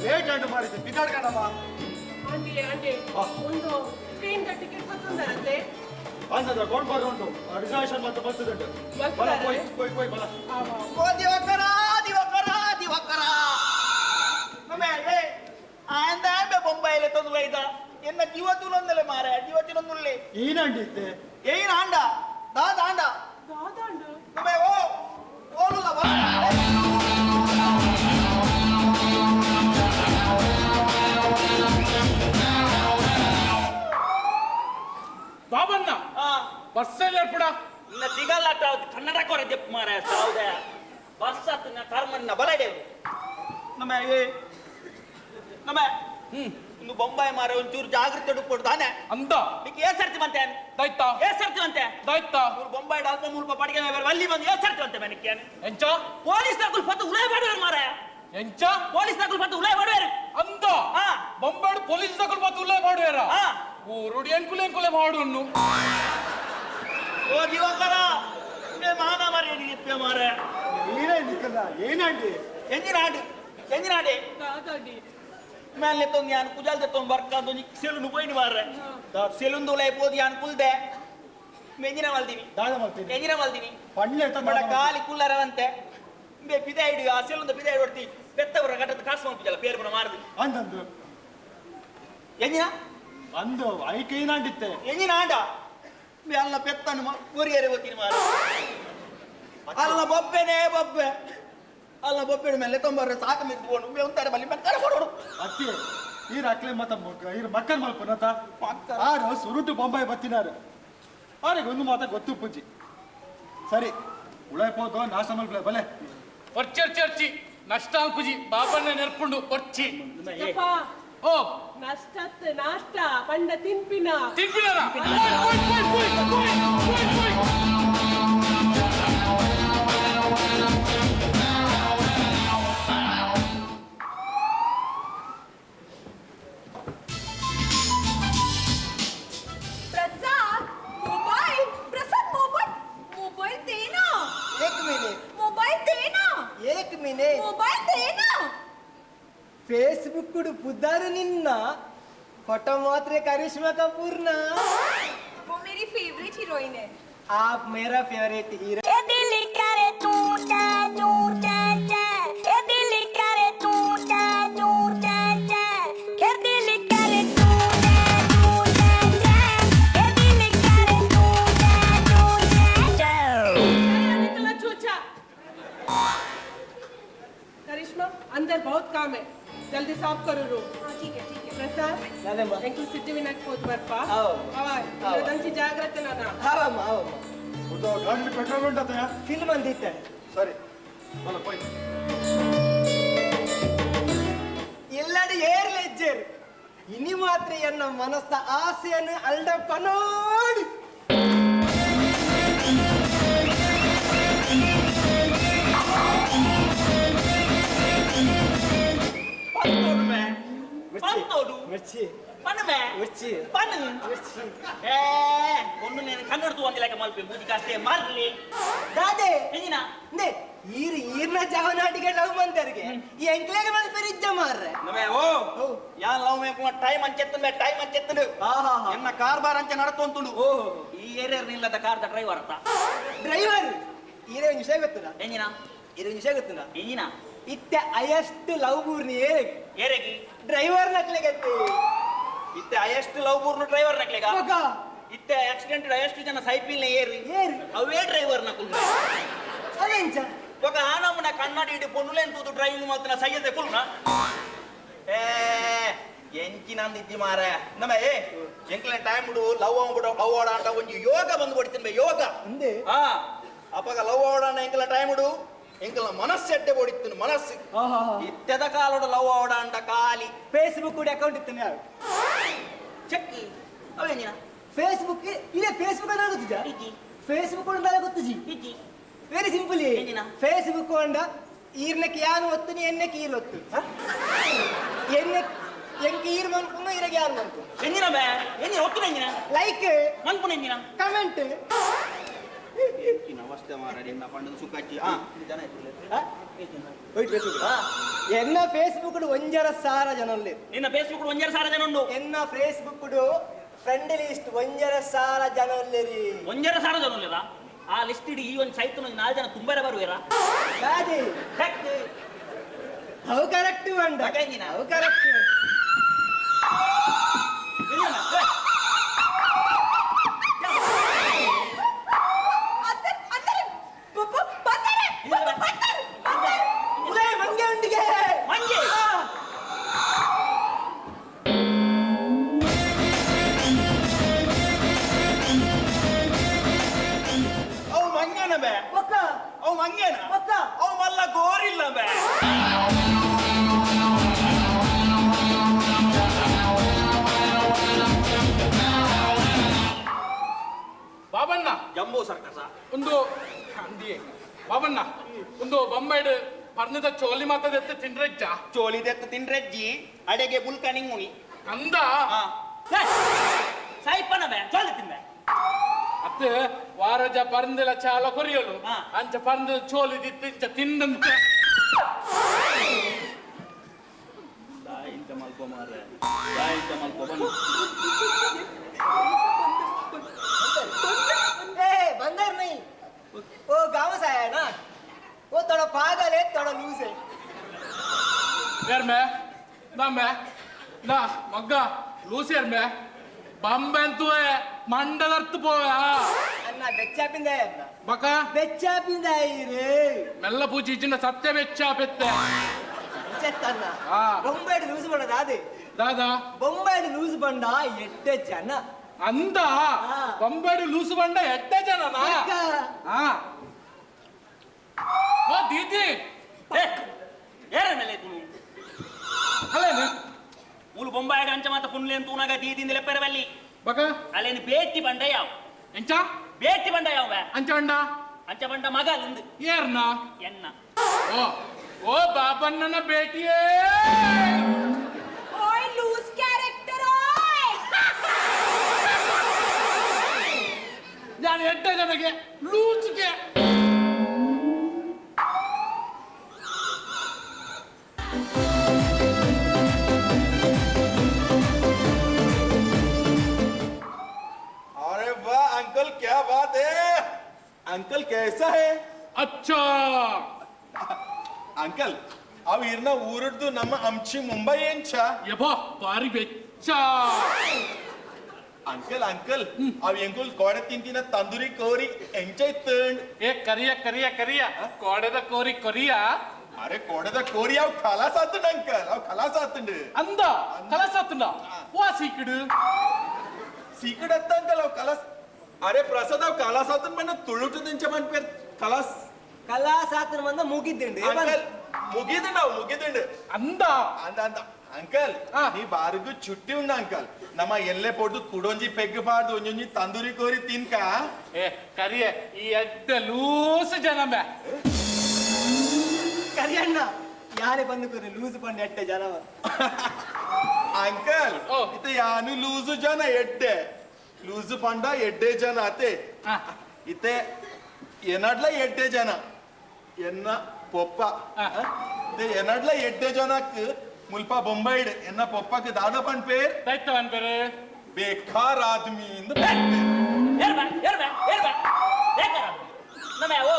Late ಆಂಟು ಮಾರಿದ್ದೆ ಬಿದ್ದಾಡ್ಕಣಮ್ಮ. Aunty aunty ಒಂದು train ticket ಬರ್ತಂತೆ ಅಂದದ ಗೊಂಡ್ಬಾರ ಉಂಟು ರಿಸರ್ವೇಶನ್ ಮತ್ತೆ ಬರ್ತದುಂಟು. ಬಲ ಪೋಯ್ ಪೋಯ್ ಪೋಯ್ ಬಲ. ಓ ದಿವಕರ ದಿವಕರ ದಿವಕರ ನಮೇ ಆಂದಾಂಬೆ ಬೊಂಬಾಯಿಲೆ ತಂದು ಬೈದ ಎನ್ನ ಜೀವತಿನೊಂದಲೆ ಮಾರೆ ಜೀವತಿನೊಂದುಲ್ಲೆ ಏನಂಡಿತ್ತೆ ಏನ್ ಆಂಡ ದಾದಾಂಡ ದಾದಾಂಡ ನಮೇ ಓ ಓಲುಲ ಬಾಬಣ್ಣ ಬಸ್ಸಲ್ಲಿ ಏರ್ಪಡ ಇನ್ನ ದಿಗಲ್ಲಾಟ ಕನ್ನಡ ಕೊರ ಜಪ್ ಮಾರ ಸಾವುದ ಬಸ್ಸತ್ ಕರ್ಮನ್ನ ಬಲಡೆವು ನಮೇ ನಮೇ ಇನ್ನು ಬೊಂಬಾಯಿ ಮಾರ ಒಂಚೂರು ಜಾಗೃತಿ ಹುಡುಕ್ಕೊಡು ತಾನೆ ಅಂತ ನಿಕ್ಕೆ ಏಸರ್ತಿ ಮಂತೆ ದಾಯ್ತಾ ಏಸರ್ತಿ ಮಂತೆ ದಾಯ್ತಾ ಇವ್ರು ಬೊಂಬಾಯಿ ಅಲ್ಪ ಮುಲ್ಪ ಪಡಿಗೆ ಬೇರೆ ಅಲ್ಲಿ ಬಂದು ಏಸರ್ತಿ ಮಂತೆ ಮನಿಕ್ಕೆ ಎಂಚ ಪೊಲೀಸ್ ನಾಕುಲ್ ಪತ್ತು ಉಳೇ ಮಾಡುವರು ಮಾರ ಎಂಚ ಪೊಲೀಸ್ ನಾಕುಲ್ ಪತ್ತು ಉಳೇ ಮಾಡುವರು ಅಂತ ಬೊಂಬಾಡು ಪೊಲೀಸ್ ತಗೊಂಡು ಮತ್ತೆ ಉಲ್ಲೇ ಮಾಡುವಾರ ಊರುಡಿ ಎಂಕುಲೆ ಎಂಕುಲೆ ಮಾಡುವನ್ನು ಓ ದಿವಕರ ಮಾನ ಮಾರಿ ನಿಪ್ಪೆ ಮಾರ ಏನಿಕ್ಕಲ್ಲ ಏನಂಡಿ ಎಂಜಿನಾಡಿ ದಾದಾಂಡಿ ಮೇಲೆ ತೊಂದು ಯಾನ್ ಕುಜಾಲ್ ತೊಂದು ಬರ್ಕಂದು ಸೆಲುನು ಪೋಯ್ನಿ ಮಾರ್ರೆ ಸೆಲುಂದು ಉಲೈ ಪೋದಿ ಯಾನ್ ಕುಲ್ದೆ ಎಂಜಿನ ಮಲ್ದಿನಿ ದಾದ ಮಾಡ್ತೀನಿ ಎಂಜಿನ ಮಲ್ದಿನಿ ಪಂಡ್ಲೆ ಬಡ ಕಾಲಿ ಕುಲ್ಲರವಂತೆ ಬೇ ಪಿದೆ ಹಿಡಿ ಆ ಸೆಲುಂದ ಪಿದೆ ಹೊಡ್ತಿ ಪೆತ್ತವರ ಗಟ್ಟದ ಕಾಸು ಮಾಡ್ತಿಲ್ಲ ಪೇರು ಬಣ ಮಾರ್ದಿ ಅಂದಂದು ಎಂಜಿನ ಅಂದು ಐಕೆ ಏನಂಡಿತ್ತೆ ಎಂಜಿನ ಆಂಡ ಬೇ ಅಲ್ಲ ಪೆತ್ತನು ಕೊರಿಯರೆ ಓದ್ತೀನಿ ಮಾರ ಅಲ್ಲ ಬೊಬ್ಬೆನೇ ಬೊಬ್ಬೆ ಅಲ್ಲ ಬೊಬ್ಬೆಡ ಮೇಲೆ ತೊಂಬರ್ರೆ ಸಾಕು ಮಿದ್ಕೊಂಡು ಬೇ ಒಂತಾರೆ ಬಲ್ಲಿ ಮೆಕ್ಕರ ಕೊಡೋಡು ಅತ್ತಿ ಈರ ಅಕ್ಲೆ ಮತ್ತ ಮಕ್ಕನ್ ಮಲ್ಪನತ ಆರು ಸುರುಟು ಬೊಂಬಾಯಿ ಬತ್ತಿನಾರು ಅವ್ರಿಗೆ ಒಂದು ಮಾತ ಗೊತ್ತು ಪುಂಜಿ ಸರಿ ಉಳೈಪೋದು ನಾಶ ಮಲ್ಪಲೆ ಬಲೆ ಚರ್ಚಿ ನಷ್ಟ ಅಂಕುಜಿ ಬಾಬಣ್ಣ ನೆರ್ಪುಂಡು ಕೊರ್ಚಿ ಓ ನಷ್ಟತ್ ನಾಷ್ಟ ಪಂಡ ತಿನ್ಪಿನ ತಿನ್ಪಿನರ फेसबुक पुदार निन्ना फोटो मात्र करिश्मा कपूर ना वो मेरी फेवरेट हीरोइन है आप मेरा फेवरेट हीरो ये दिल करे तू टा तू टा टा ये दिल करे तू टा तू टा टा ये दिल करे तू टा तू टा टा ये दिल करे तू टा तू टा निकला चूचा करिश्मा अंदर बहुत काम है जल्दी साफ करो रूम ठीक है प्रसाद नादम्मा ಎಂಕಲ್ ಸಿಟಿ ವಿನಾಕ್ ಹೋದ್ ಬರ್ಪ आओ ದಂಚಿ ಜಾಗ್ರತೆ ನಾನ आवम्मा आवम्मा ಉದೋ ಗಾಡಿ ಪೆಟ್ರೋಲ್ ಉಂಟತಯ फिल्म अंदिtte ಸರಿ ಬಲ ಪೋಯ್ ಎಲ್ಲಡಿ ಏರ್ ಲೆಜ್ಜರ್ ಇನಿ ಮಾತ್ರ ಎನ್ನ ಮನಸ್ಸ ಆಸೆಯನ್ನು ಅಲ್ಡ ಪನೋಡಿ ಪಂತೋಡು ಮಿರ್ಚಿ ಪನ್ನಮೆ ಮಿರ್ಚಿ ಪನ್ನು ಮಿರ್ಚಿ ಏ ಒಂದು ನೀನು ಕನ್ನಡ ಒಂದಿಲಕ ಮಲ್ಪೆ ಬೂದಿ ಕಾಸ್ತೆ ಮಾರ್ಲಿ ದಾದೆ ಎಂಜಿನ ನೆ ಈರ್ನ ಜವನಾಟಿಗೆ ಲವ್ ಮಂದರ್ಗೆ ಈ ಎಂಕ್ಲೆಗೆ ಬಂದು ಪರಿಜ್ಜ ಮಾರ್ರೆ ನಮೇ ಓ ಯಾನ್ ಲವ್ ಮೇ ಟೈಮ್ ಅಂಚೆತ್ತಂಡು ಆಹಾ ಎನ್ನ ಕಾರ್ಬಾರ್ ಅಂಚೆ ನಡತೊಂತುಂಡು ಓ ಈ ಏರಿಯರ್ ನಿಲ್ಲದ ಕಾರ್ದ ಡ್ರೈವರ್ ಅಂತ ಡ್ರೈವರ್ ಈರೆ ವಿಷಯ ಗೊತ್ತುನಾ ಎಂಜಿನ ಇರೋ ವಿಷಯ ಗೊತ್ತುನಾ ಎಂಜಿನ ಇತ್ತೆ ಅಯಷ್ಟು ಲವ್ ಬೂರ್ನಿ ಏರೆಗೆ ಏರೆಗಿ ಡ್ರೈವರ್ ನಕ್ಲೆಗತ್ತೆ ಇತ್ತೆ ಹೈಯೆಸ್ಟ್ ಲವ್ ಬೂರ್ನು ಡ್ರೈವರ್ ನಕ್ಲೆಗ ಮಗ ಇತ್ತೆ ಆಕ್ಸಿಡೆಂಟ್ ಹೈಯೆಸ್ಟ್ ಜನ ಸೈಕಲ್ ಏರಿ ಏರಿ ಅವೇ ಡ್ರೈವರ್ ನಕುಲ್ ಅವೆಂಚ ఒక ఆనమ్మన కన్నడి ఇడి పొన్నులేంతు డ్రైవింగ్ మాత్రం సయ్యదే కుల్నా ఏ ಎಂಚಿನಂದಿದ್ದಿ ಮಾರ ನಮ್ಮ ಎಂಕ್ಲೆ ಟೈಮ್ ಬಿಡು ಲವ್ ಆಗ್ಬಿಡು ಲವ್ ಆಡ ಅಂತ ಒಂದು ಯೋಗ ಬಂದ್ಬಿಡ್ತೀನಿ ಯೋಗ ಅಂದೆ ಹಾ ಅಪ್ಪಗ ಲವ್ ಆಡೋಣ ಎಂಕ್ಲ ಟೈಮ್ ಬಿಡು ಎಂಕ್ಲ ಮನಸ್ಸು ಎಡ್ಡೆ ಹೊಡಿತೀನಿ ಮನಸ್ಸು ಇತ್ತೆದ ಕಾಲೋಡ ಲವ್ ಆಡ ಅಂತ ಕಾಲಿ ಫೇಸ್ಬುಕ್ ಕೂಡ ಅಕೌಂಟ್ ಇತ್ತನೆ ಯಾರು ಚೆಕ್ಕಿ ಅವೇನಿನ ಫೇಸ್ಬುಕ್ ಇದೆ ಫೇಸ್ಬುಕ್ ಅನ್ನ ಗೊತ್ತಿಜ ಇಜ್ಜಿ ಫೇಸ್ಬುಕ್ ಉಂಡಾಲ ಗೊತ್ತಿಜಿ ಇಜ್ಜಿ ವೆರಿ ಸಿಂಪಲ್ ಏನಿನ ಫೇಸ್ಬುಕ್ ಉಂಡ ಈರ್ನಕ್ಕೆ ಯಾನು ಒತ್ತುನಿ ಎನ್ನಕ್ಕೆ ಈರ್ ಒತ್ತು ಎನ್ನ ಎಂಕಿ ಈರ್ ಮನ್ಪುನ ಇರಗೆ ಯಾರು ಮನ್ಪು ಎಂಜಿನ ಬೇ ಎಂಜಿನ ಒತ್ತು ಎಂಜಿನ ಲೈಕ್ ಮನ್ಪುನ ಎಂಜಿನ ಕಮೆಂಟ್ ಅವಸ್ಥೆ ಮಾರ ನಿನ್ನ ಪಂಡದ ಸುಖಾಚಿ ಹಾ ಜನ ಎನ್ನ ಫೇಸ್ಬುಕ್ ಒಂಜರ ಸಾರ ಜನ ನಿನ್ನ ಫೇಸ್ಬುಕ್ ಒಂಜರ ಸಾರ ಜನ ಉಂಡು ಎನ್ನ ಫೇಸ್ಬುಕ್ ಫ್ರೆಂಡ್ ಲಿಸ್ಟ್ ಒಂಜರ ಸಾರ ಜನ ಒಂಜರ ಸಾರ ಜನ ಉಳ್ಳೇರಾ ಆ ಲಿಸ್ಟ್ ಇಡಿ ಈ ಒಂದು ಸೈಟ್ 4 ಜನ ತುಂಬಾರೆ ಬರುವೇರಾ ಅವು ಕರೆಕ್ಟ್ ಬಂಡ ಅವು ಕರೆಕ್ಟ್ ಮಂಗೆ ಉಂಡಿಗೆ ಮಂಗೆ ಅವು ಮಂಗೇನ ಬೇ ಅವು ಮಂಗೇನ ಅವು ಮಲ್ಲ ಗೋರಿಲ್ಲ ಬೇ ಬಾಬಣ್ಣ ಜಂಬೂ ಸರ್ಕಸ ಒಂದು ಅಂದಿಯೇ ಬಾಬಣ್ಣ ಒಂದು ಬೊಂಬೈಡ್ ಪರ್ಣದ ಚೋಲಿ ಮಾತದೆತ್ತ ತಿಂಡ್ರೆಜ್ಜ ಚೋಳಿದೆತ್ತು ತಿಂಡ್ರೆಜ್ಜಿ ಅಡೆಗೆ ಬುಲ್ಕನಿ ಮುನಿ ಅಂದ ಸಾಯಿಪ್ಪನ ಬೇ ಚೋಳಿ ತಿನ್ಬೆ ಅತ್ತೆ ವಾರಜ ಪರಂದೆಲ ಚಾಲ ಕೊರಿಯಲು ಹಾ. ಅಂಚ ಪರಂದ ಚೋಲಿ ದಿತ್ತ ತಿಂದಂತೆ ಇಂತ ಮಲ್ಕೋ ಮಾರ್ರೆ ಇಂತ ಮಲ್ಕೋ ಬನ್ನಿ बंदर नहीं वो गाँव से आया ना वो थोड़ा पागल है थोड़ा लूज है ಯಾರ್ ಮೇ ನಾ ಮಗ್ಗ ಲೂಸಿಯರ್ ಮೇ ಬಂಬೆಂತು ಮಂಡದರ್ತು ಪೋಯ ಅನ್ನ ಬೆಚ್ಚಾಪಿಂದ ಬಕ ಬೆಚ್ಚಾಪಿಂದ ಇರೇ ಮೆಲ್ಲ ಪೂಜಿ ಇಚ್ಚಿನ ಸತ್ಯ ಬೆಚ್ಚಾಪೆತ್ತೆ ಚೆತ್ತನ್ನ ಆ. ಬೊಂಬೈಡ್ ಲೂಸ್ ಬಂಡದ ಅದೇ ದಾದಾ ಬೊಂಬೈಡ್ ಲೂಸ್ ಬಂಡ 8 ಜನ ಅಂದ ಆ. ಬೊಂಬೆಡು ಲೂಸು ಬಂಡ 8 ಜನನಾ ಅಕ್ಕ. ಹಾ ಓ ದೀದಿ ಏರ ಮೇಲೆ ತುಳು ಅಲ್ಲೇನೆ ಮೂಲು ಬೊಂಬಾಯಿಡ ಅಂಚ ಮಾತ ಪುಣ್ಲೆ ಅಂತ ಉನಾಗ ದೀದಿಂದ ಲೆಪ್ಪೆರಬಲ್ಲಿ ಬಕ ಅಲ್ಲೇನು ಬೇಟಿ ಬಂಡ ಯಾವ ಎಂಚ ಬೇಟಿ ಬಂಡ ಯಾವ ಬೇ ಅಂಚ ಬಂಡ ಅಂಚ ಬಂಡ ಮಗ ಅಲ್ಲಿಂದು ಏರ್ನ ಎನ್ನ ಓ ಓ ಬಾಬಣ್ಣನ ಬೇಟಿಯೇ ओए लूज कैरेक्टर ओए ನಾನು 8 ಜನಕ್ಕೆ ಲೂಚ್ಗೆ अरे वाह अंकल क्या बात है अंकल कैसा है अच्छा अंकल ಅವ್ ಇರ್ನ ಊರದ್ದು ನಮ್ಮ ಅಂಚಿ ಮುಂಬೈ ಏಂಚ ಯಪ್ಪ ಬಾರಿ ಬೆಚ್ಚ ಅಂಕಲ್ ಅಂಕಲ್ ಅವ್ ಎಂಕುಲ್ ಕೋಡೆ ತಿಂತಿನ ತಂದೂರಿ ಕೋರಿ ಎಂಚೈ ತಂಡ್ ಏ ಕರಿಯ ಕೋಡೆದ ಕೋರಿ ಕೊರಿಯ ಅರೆ ಕೋಡೆದ ಕೋರಿ ಅವ್ ಖಲಾಸ್ ಆತಂಡ್ ಅಂಕಲ್ ಅವ್ ಖಲಾಸ್ ಆತಂಡ್ ಅಂದ ಕಲಸತ್ತುಂಡ ವಾ ಸೀಕಿಡು ಸೀಕಡ್ ಅತ್ತ ಅಂಕಲ್ ಅವ್ ಖಲಾಸ್ ಅರೆ ಪ್ರಸಾದ್ ಅವ್ ಖಲಾಸ್ ಆತಂಡ್ ಮನ್ನ ತುಳುಟು ದಿಂಚ ಮನ್ ಪೇರ್ ಖಲಾಸ್ ಕಲಾ ಸಾತ್ರ ಮಂದ ಮುಗಿದ್ದಿಂಡು ಅಂಕಲ್ ಮುಗಿದಿಂಡು ಅಂದ ಅಂದ ಅಂದ ಅಂಕಲ್ ಆ. ನೀ ಬಾರಿಗೂ ಚುಟ್ಟಿ ಉಂಡ ಅಂಕಲ್ ನಮ್ಮ ಎಲ್ಲೆ ಪೊಡ್ದು ಕುಡೊಂಜಿ ಪೆಗ್ ಪಾಡ್ದು ಒಂಜೊಂಜಿ ತಂದೂರಿ ಕೋರಿ ತಿನ್ಕ ಏ ಕರಿಯ ಈ ಎಡ್ಡ ಲೂಸ್ ಜನಮೆ ಕರಿಯಣ್ಣ ಯಾರೇ ಬಂದು ಕೂರಿ ಲೂಸ್ ಬಂದು 8 ಜನ ಅಂಕಲ್ ಓ. ಇತ ಯಾನು ಲೂಸು ಜನ ಎಡ್ಡೆ ಲೂಸು ಪಂಡ ಎಡ್ಡೆ ಜನ ಆತೆ ಆ. ಇತೆ ಎನಡ್ಲ ಎಡ್ಡೆ ಜನ ಎನ್ನ ಪೊಪ್ಪ ಆ. ಇತೆ ಎನಡ್ಲ ಎಡ್ಡೆ ಜನಕ್ ಮುಲ್ಪ ಬೊಂಬೈಡ್ ಎನ್ನ ಪೊಪ್ಪಕ್ ದಾದ ಪಂಡ್ ಪೇರ್ ದೈತ್ಯವನ್ ಬೇರೆ ಬೇಕಾರ ಆದ್ಮಿ ಇಂದ ಬೇಕಾರ ನಮ್ಮ ಓ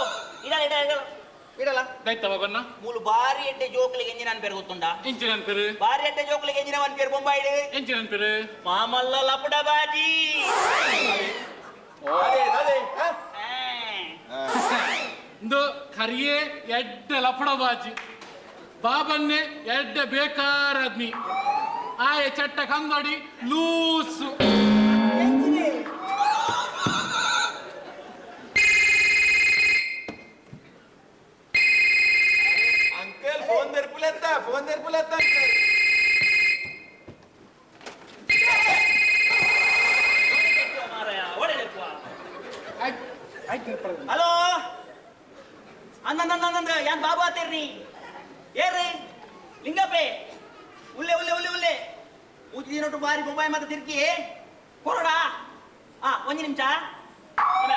ಇಡಲ್ಲ ದೈತ್ಯವ ಬನ್ನ ಮೂಲು ಬಾರಿ ಎಡ್ಡೆ ಜೋಕ್ಲಿಗೆ ಎಂಜಿನ ಪೇರು ಗೊತ್ತುಂಡ ಇಂಚಿನನ್ ಪೇರು ಬಾರಿ ಎಡ್ಡೆ ಜೋಕ್ಲಿಗೆ ಎಂಜಿನ ಒನ್ ಪೇರು ಬೊಂಬಾಯಿಡು ಇಂಚಿನನ್ ಪೇರು ಮಾಮಲ್ಲ ಲಪಡ ಬಾಜಿ ಅದೇ ಅದೇ ಇಂದು ಕರಿಯೇ ಎಡ್ಡ ಲಪಡ ಬಾಜಿ ಬಾಬನ್ನೆ ಎಡ್ಡ ಬೇಕಾರಾದ್ಮಿ ಆಯ ಚಟ್ಟ ಕಂಗಡಿ ಲೂಸು ಅಂಕಲ್ ಫೋನ್ ತೆರ್ಪುಲೆತ್ತ ಅಂಕಲ್ ಹಲೋ ಅಂದಂದ ಯಾನ್ ಬಾಬು ಆತೇರ್ರಿ ಏರ್ರಿ ಲಿಂಗಪ್ಪೆ ಉಲ್ಲೆ ಊಚಿನೊಟ್ಟು ಬಾರಿ ಬೊಂಬಾಯಿ ಮತ್ತೆ ತಿರ್ಕಿ ಕೊರಡಾ ಒಂಜಿ ನಿಮಿಷ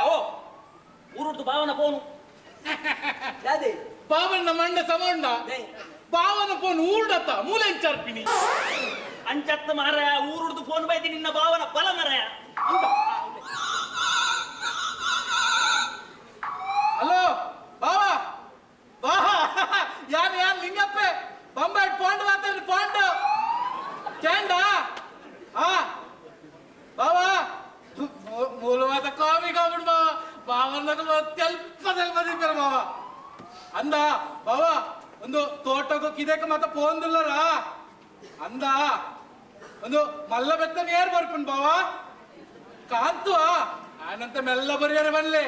ಓ ಊರುಟ್ಟು ಭಾವನ ಫೋನು ಯಾವ್ದೇ ಬಾವಣ್ಣ ಮಂಡ ಸಮಂಡ ಬಾವನ ಫೋನ್ ಊರ್ಡತ್ತ ಮೂಲೆ ಚರ್ಪಿನಿ ಅಂಚತ್ತ ಮಾರ ಊರುಡ್ದು ಫೋನ್ ಬೈತಿ ನಿನ್ನ ಭಾವನ ಬಲ ಮರ ಹಲೋ ಬಾವಾ ಬಾ ಯಾನ್ ಯಾನ್ ಲಿಂಗಪ್ಪೆ ಬೊಂಬಾಟ್ ಪೋಂಡ್ ಮಾತಾಡಿ ಪೋಂಡ್ ಚಂಡ ಹಾ ಬಾವಾ ಮೂಲ ಮಾತ ಕಾಮಿ ಕಾಬಿಡ್ ಬಾವ ಬಾವನ ತೆಲ್ಪದಲ್ಲಿ ಬಂದಿದ್ದಾರೆ ಬಾವ ಅಂದ ಬಾವ ಒಂದು ತೋಟಕ್ಕೂ ಕಿದಕ್ಕೆ ಮಾತ ಪೋಂದಿಲ್ಲರ ಅಂದ ಒಂದು ಮಲ್ಲ ಬೆತ್ತ ನೇರ್ ಬರ್ಪನ್ ಬಾವ ಕಾಂತು ಆನಂತ ಮೆಲ್ಲ ಬರಿಯಾರ ಬನ್ಲೆ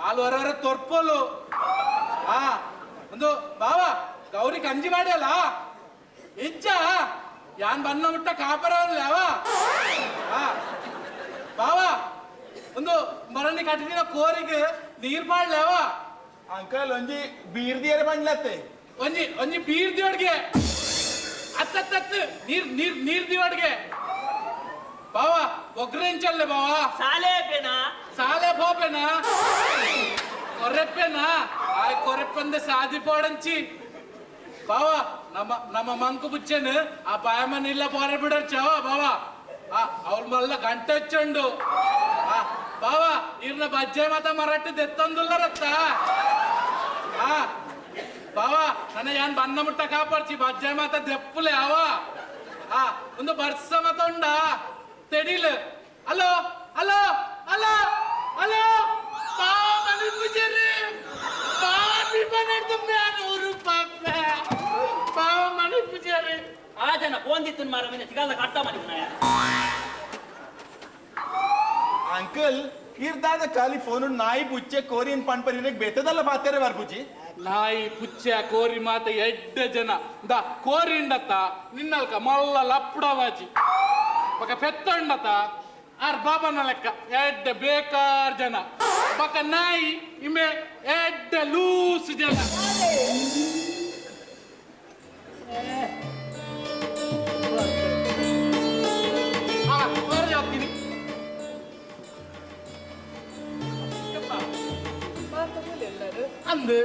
ಹಾಲು ಹೊರ ತೊರ್ಪೋಲು ಆ ಒಂದು ಬಾವ ಗೌರಿ ಕಂಜಿ ಮಾಡ್ಯಲ್ಲ ಇಜ್ಜ ಯಾನ್ ಬನ್ನ ಮುಟ್ಟ ಕಾಪರವಲ್ಲ ಅವ ಬಾವ ಒಂದು ಮರಣಿ ಕಟ್ಟಿದಿನ ಕೋರಿಗೆ ನೀರ್ ಮಾಡ್ಲೆ ಅವ ಅಂಕಲ್ ಒಂಜಿ ಬೀರ್ದಿಯರ ಬಂಡ್ಲತ್ತೆ ಒಂಜಿ ಒಂಜಿ ಬೀರ್ ದಿವಡ್ಗೆ ಅತ್ತತ್ತತ್ತು ನೀರ್ ದಿವಡ್ಗೆ ಬಾವ ಒಗ್ರೆಂಚಲ್ಲೆ ಬಾವ ಸಾಲೇಪೇನಾ ಸಾಲೆ పోపేనా కొర్రెప్పేనా ఆ కొర్రెప్పందే సాది పోడంచి బావా ನಮ್ಮ ಮಂಕು ಬುಚ್ಚೆನು ಆ ಪಾಯಮನ್ ಇಲ್ಲ ಪೋರೆ ಬಿಡರ್ಚಾವ ಬಾವಾ ಅವ್ರ ಮಲ್ಲ ಗಂಟೆ ಹಚ್ಚಂಡು ಬಾವಾ ಇರ್ನ ಬಜ್ಜೆ ಮಾತ ಮರಾಠಿ ದೆತ್ತಂದುಲ್ಲರತ್ತ ಬಾವಾ ನನ್ನ ಯಾನ್ ಬನ್ನ ಮುಟ್ಟ ಕಾಪಾಡ್ಚಿ ಬಜ್ಜೆ ಮಾತ ದೆಪ್ಪುಲೆ ಅವ ಒಂದು ಬರ್ಸ ಮತ ಉಂಡ ತೆಡಿಲ್ ಹಲೋ ಹಲೋ ಹಲೋ ಹಲೋ ಬಾವ ಮನೆ ಪೂಜಾರಿ ಬಾವ ಬಿಬನೆಡ್ ತುಂಬೆ ನೂರು ಪಾಪೆ ಬಾವ ಮನೆ ಪೂಜಾರಿ ಆ ಜನ ಪೋಂದಿತ್ತು ಮಾರ ಮನೆ ಸಿಗಲ್ಲ ಕಟ್ಟ ಮಾಡಿ ಅಂಕಲ್ ಇರ್ದಾದ ಖಾಲಿ ಫೋನ್ ನಾಯಿ ಬುಚ್ಚೆ ಕೋರಿಯನ್ ಪನ್ಪರಿನಕ್ಕೆ ಬೆತ್ತದಲ್ಲ ಬಾತಾರೆ ಬರ್ಬುಜಿ ನಾಯಿ ಪುಚ್ಚ ಕೋರಿ ಮಾತ ಎಡ್ಡ ಜನ ದ ಕೋರಿ ಇಂಡತ್ತ ನಿನ್ನಲ್ಕ ಮಲ್ಲ ಲಪ್ಪಡವಾಜಿ ಬಕ ಪೆತ್ತಂಡತ ಆರ್ ಬಾಬನ ಲೆಕ್ಕ ಎಡ್ಡ ಬೇಕಾರ್ ಜನ ಬಕ ನಾಯಿ ಇಮೆ ಎಡ್ಡ ಲೂಸ್ ಜನ ಹೋಗ್ತೀನಿ ಎಲ್ಲರೂ ಅಂದು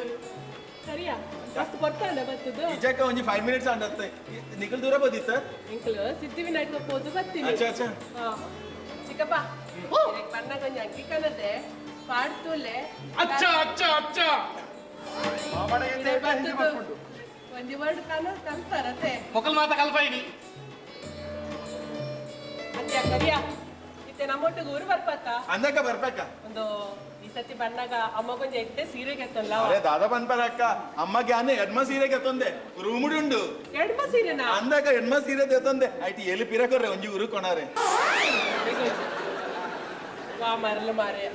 ಸರಿಯಾ ಮಸ್ತ್ ಬರ್ತಾನೆ ಬರ್ತದ್ದು ನಿಜಕ್ಕ ಒಂಜಿ 5 ಮಿನಿಟ್ಸ್ ಅಂಡತ್ತೆ ನಿಖಲ್ ದೂರ ಬಂದಿತ್ತ ಇಂಕ್ಲು ಸಿದ್ಧಿವಿನಾಯಕ ಹೋದು ಬರ್ತೀನಿ ಅಚ್ಚಾ ಅಚ್ಚಾ ಚಿಕ್ಕಪ್ಪ ಬಣ್ಣ ಕೊಂಚ ಅಂಕಿ ಕನದೆ ಪಾಡ್ತೂಲೆ ಅಚ್ಚ ಅಚ್ಚ ಅಚ್ಚ ಒಂದಿ ವರ್ಡ್ ಕಾನ ಕಲ್ತಾರತೆ ಮೊಕಲ್ ಮಾತ ಕಲ್ಪೈನಿ ಅಂತ್ಯ ಕರಿಯ ಇತ್ತೆ ನಮ್ಮೊಟ್ಟಿಗೆ ಊರು ಬರ್ಪತ್ತ ಅಂದಕ್ಕ ಬರ್ಬೇಕ ಒಂದು ಈ ಸತಿ ಬಣ್ಣಗ ಅಮ್ಮಗೊಂದು ಎಡ್ಡೆ ಸೀರೆ ಗೆತ್ತಲ್ಲ ಅರೆ ದಾದ ಪನ್ಪರಕ್ಕ ಅಮ್ಮಗೆ ಆನೆ ಹೆಣ್ಮ ಸೀರೆ ಗೆತ್ತೊಂದೆ ರೂಮುಡಿ ಉಂಡು ಎಡ್ಮ ಸೀರೆನಾ ಅಂದಕ್ಕ ಹೆಣ್ಮ ಸೀರೆ ತೆತ್ತೊಂದೆ ಐಟಿ ಎಲ್ಲಿ ಪಿರಕೊರ್ರೆ ಒಂಜಿ ಊರು ಕೊಣಾರೆ ವಾ ಮರಲು ಮಾರೆ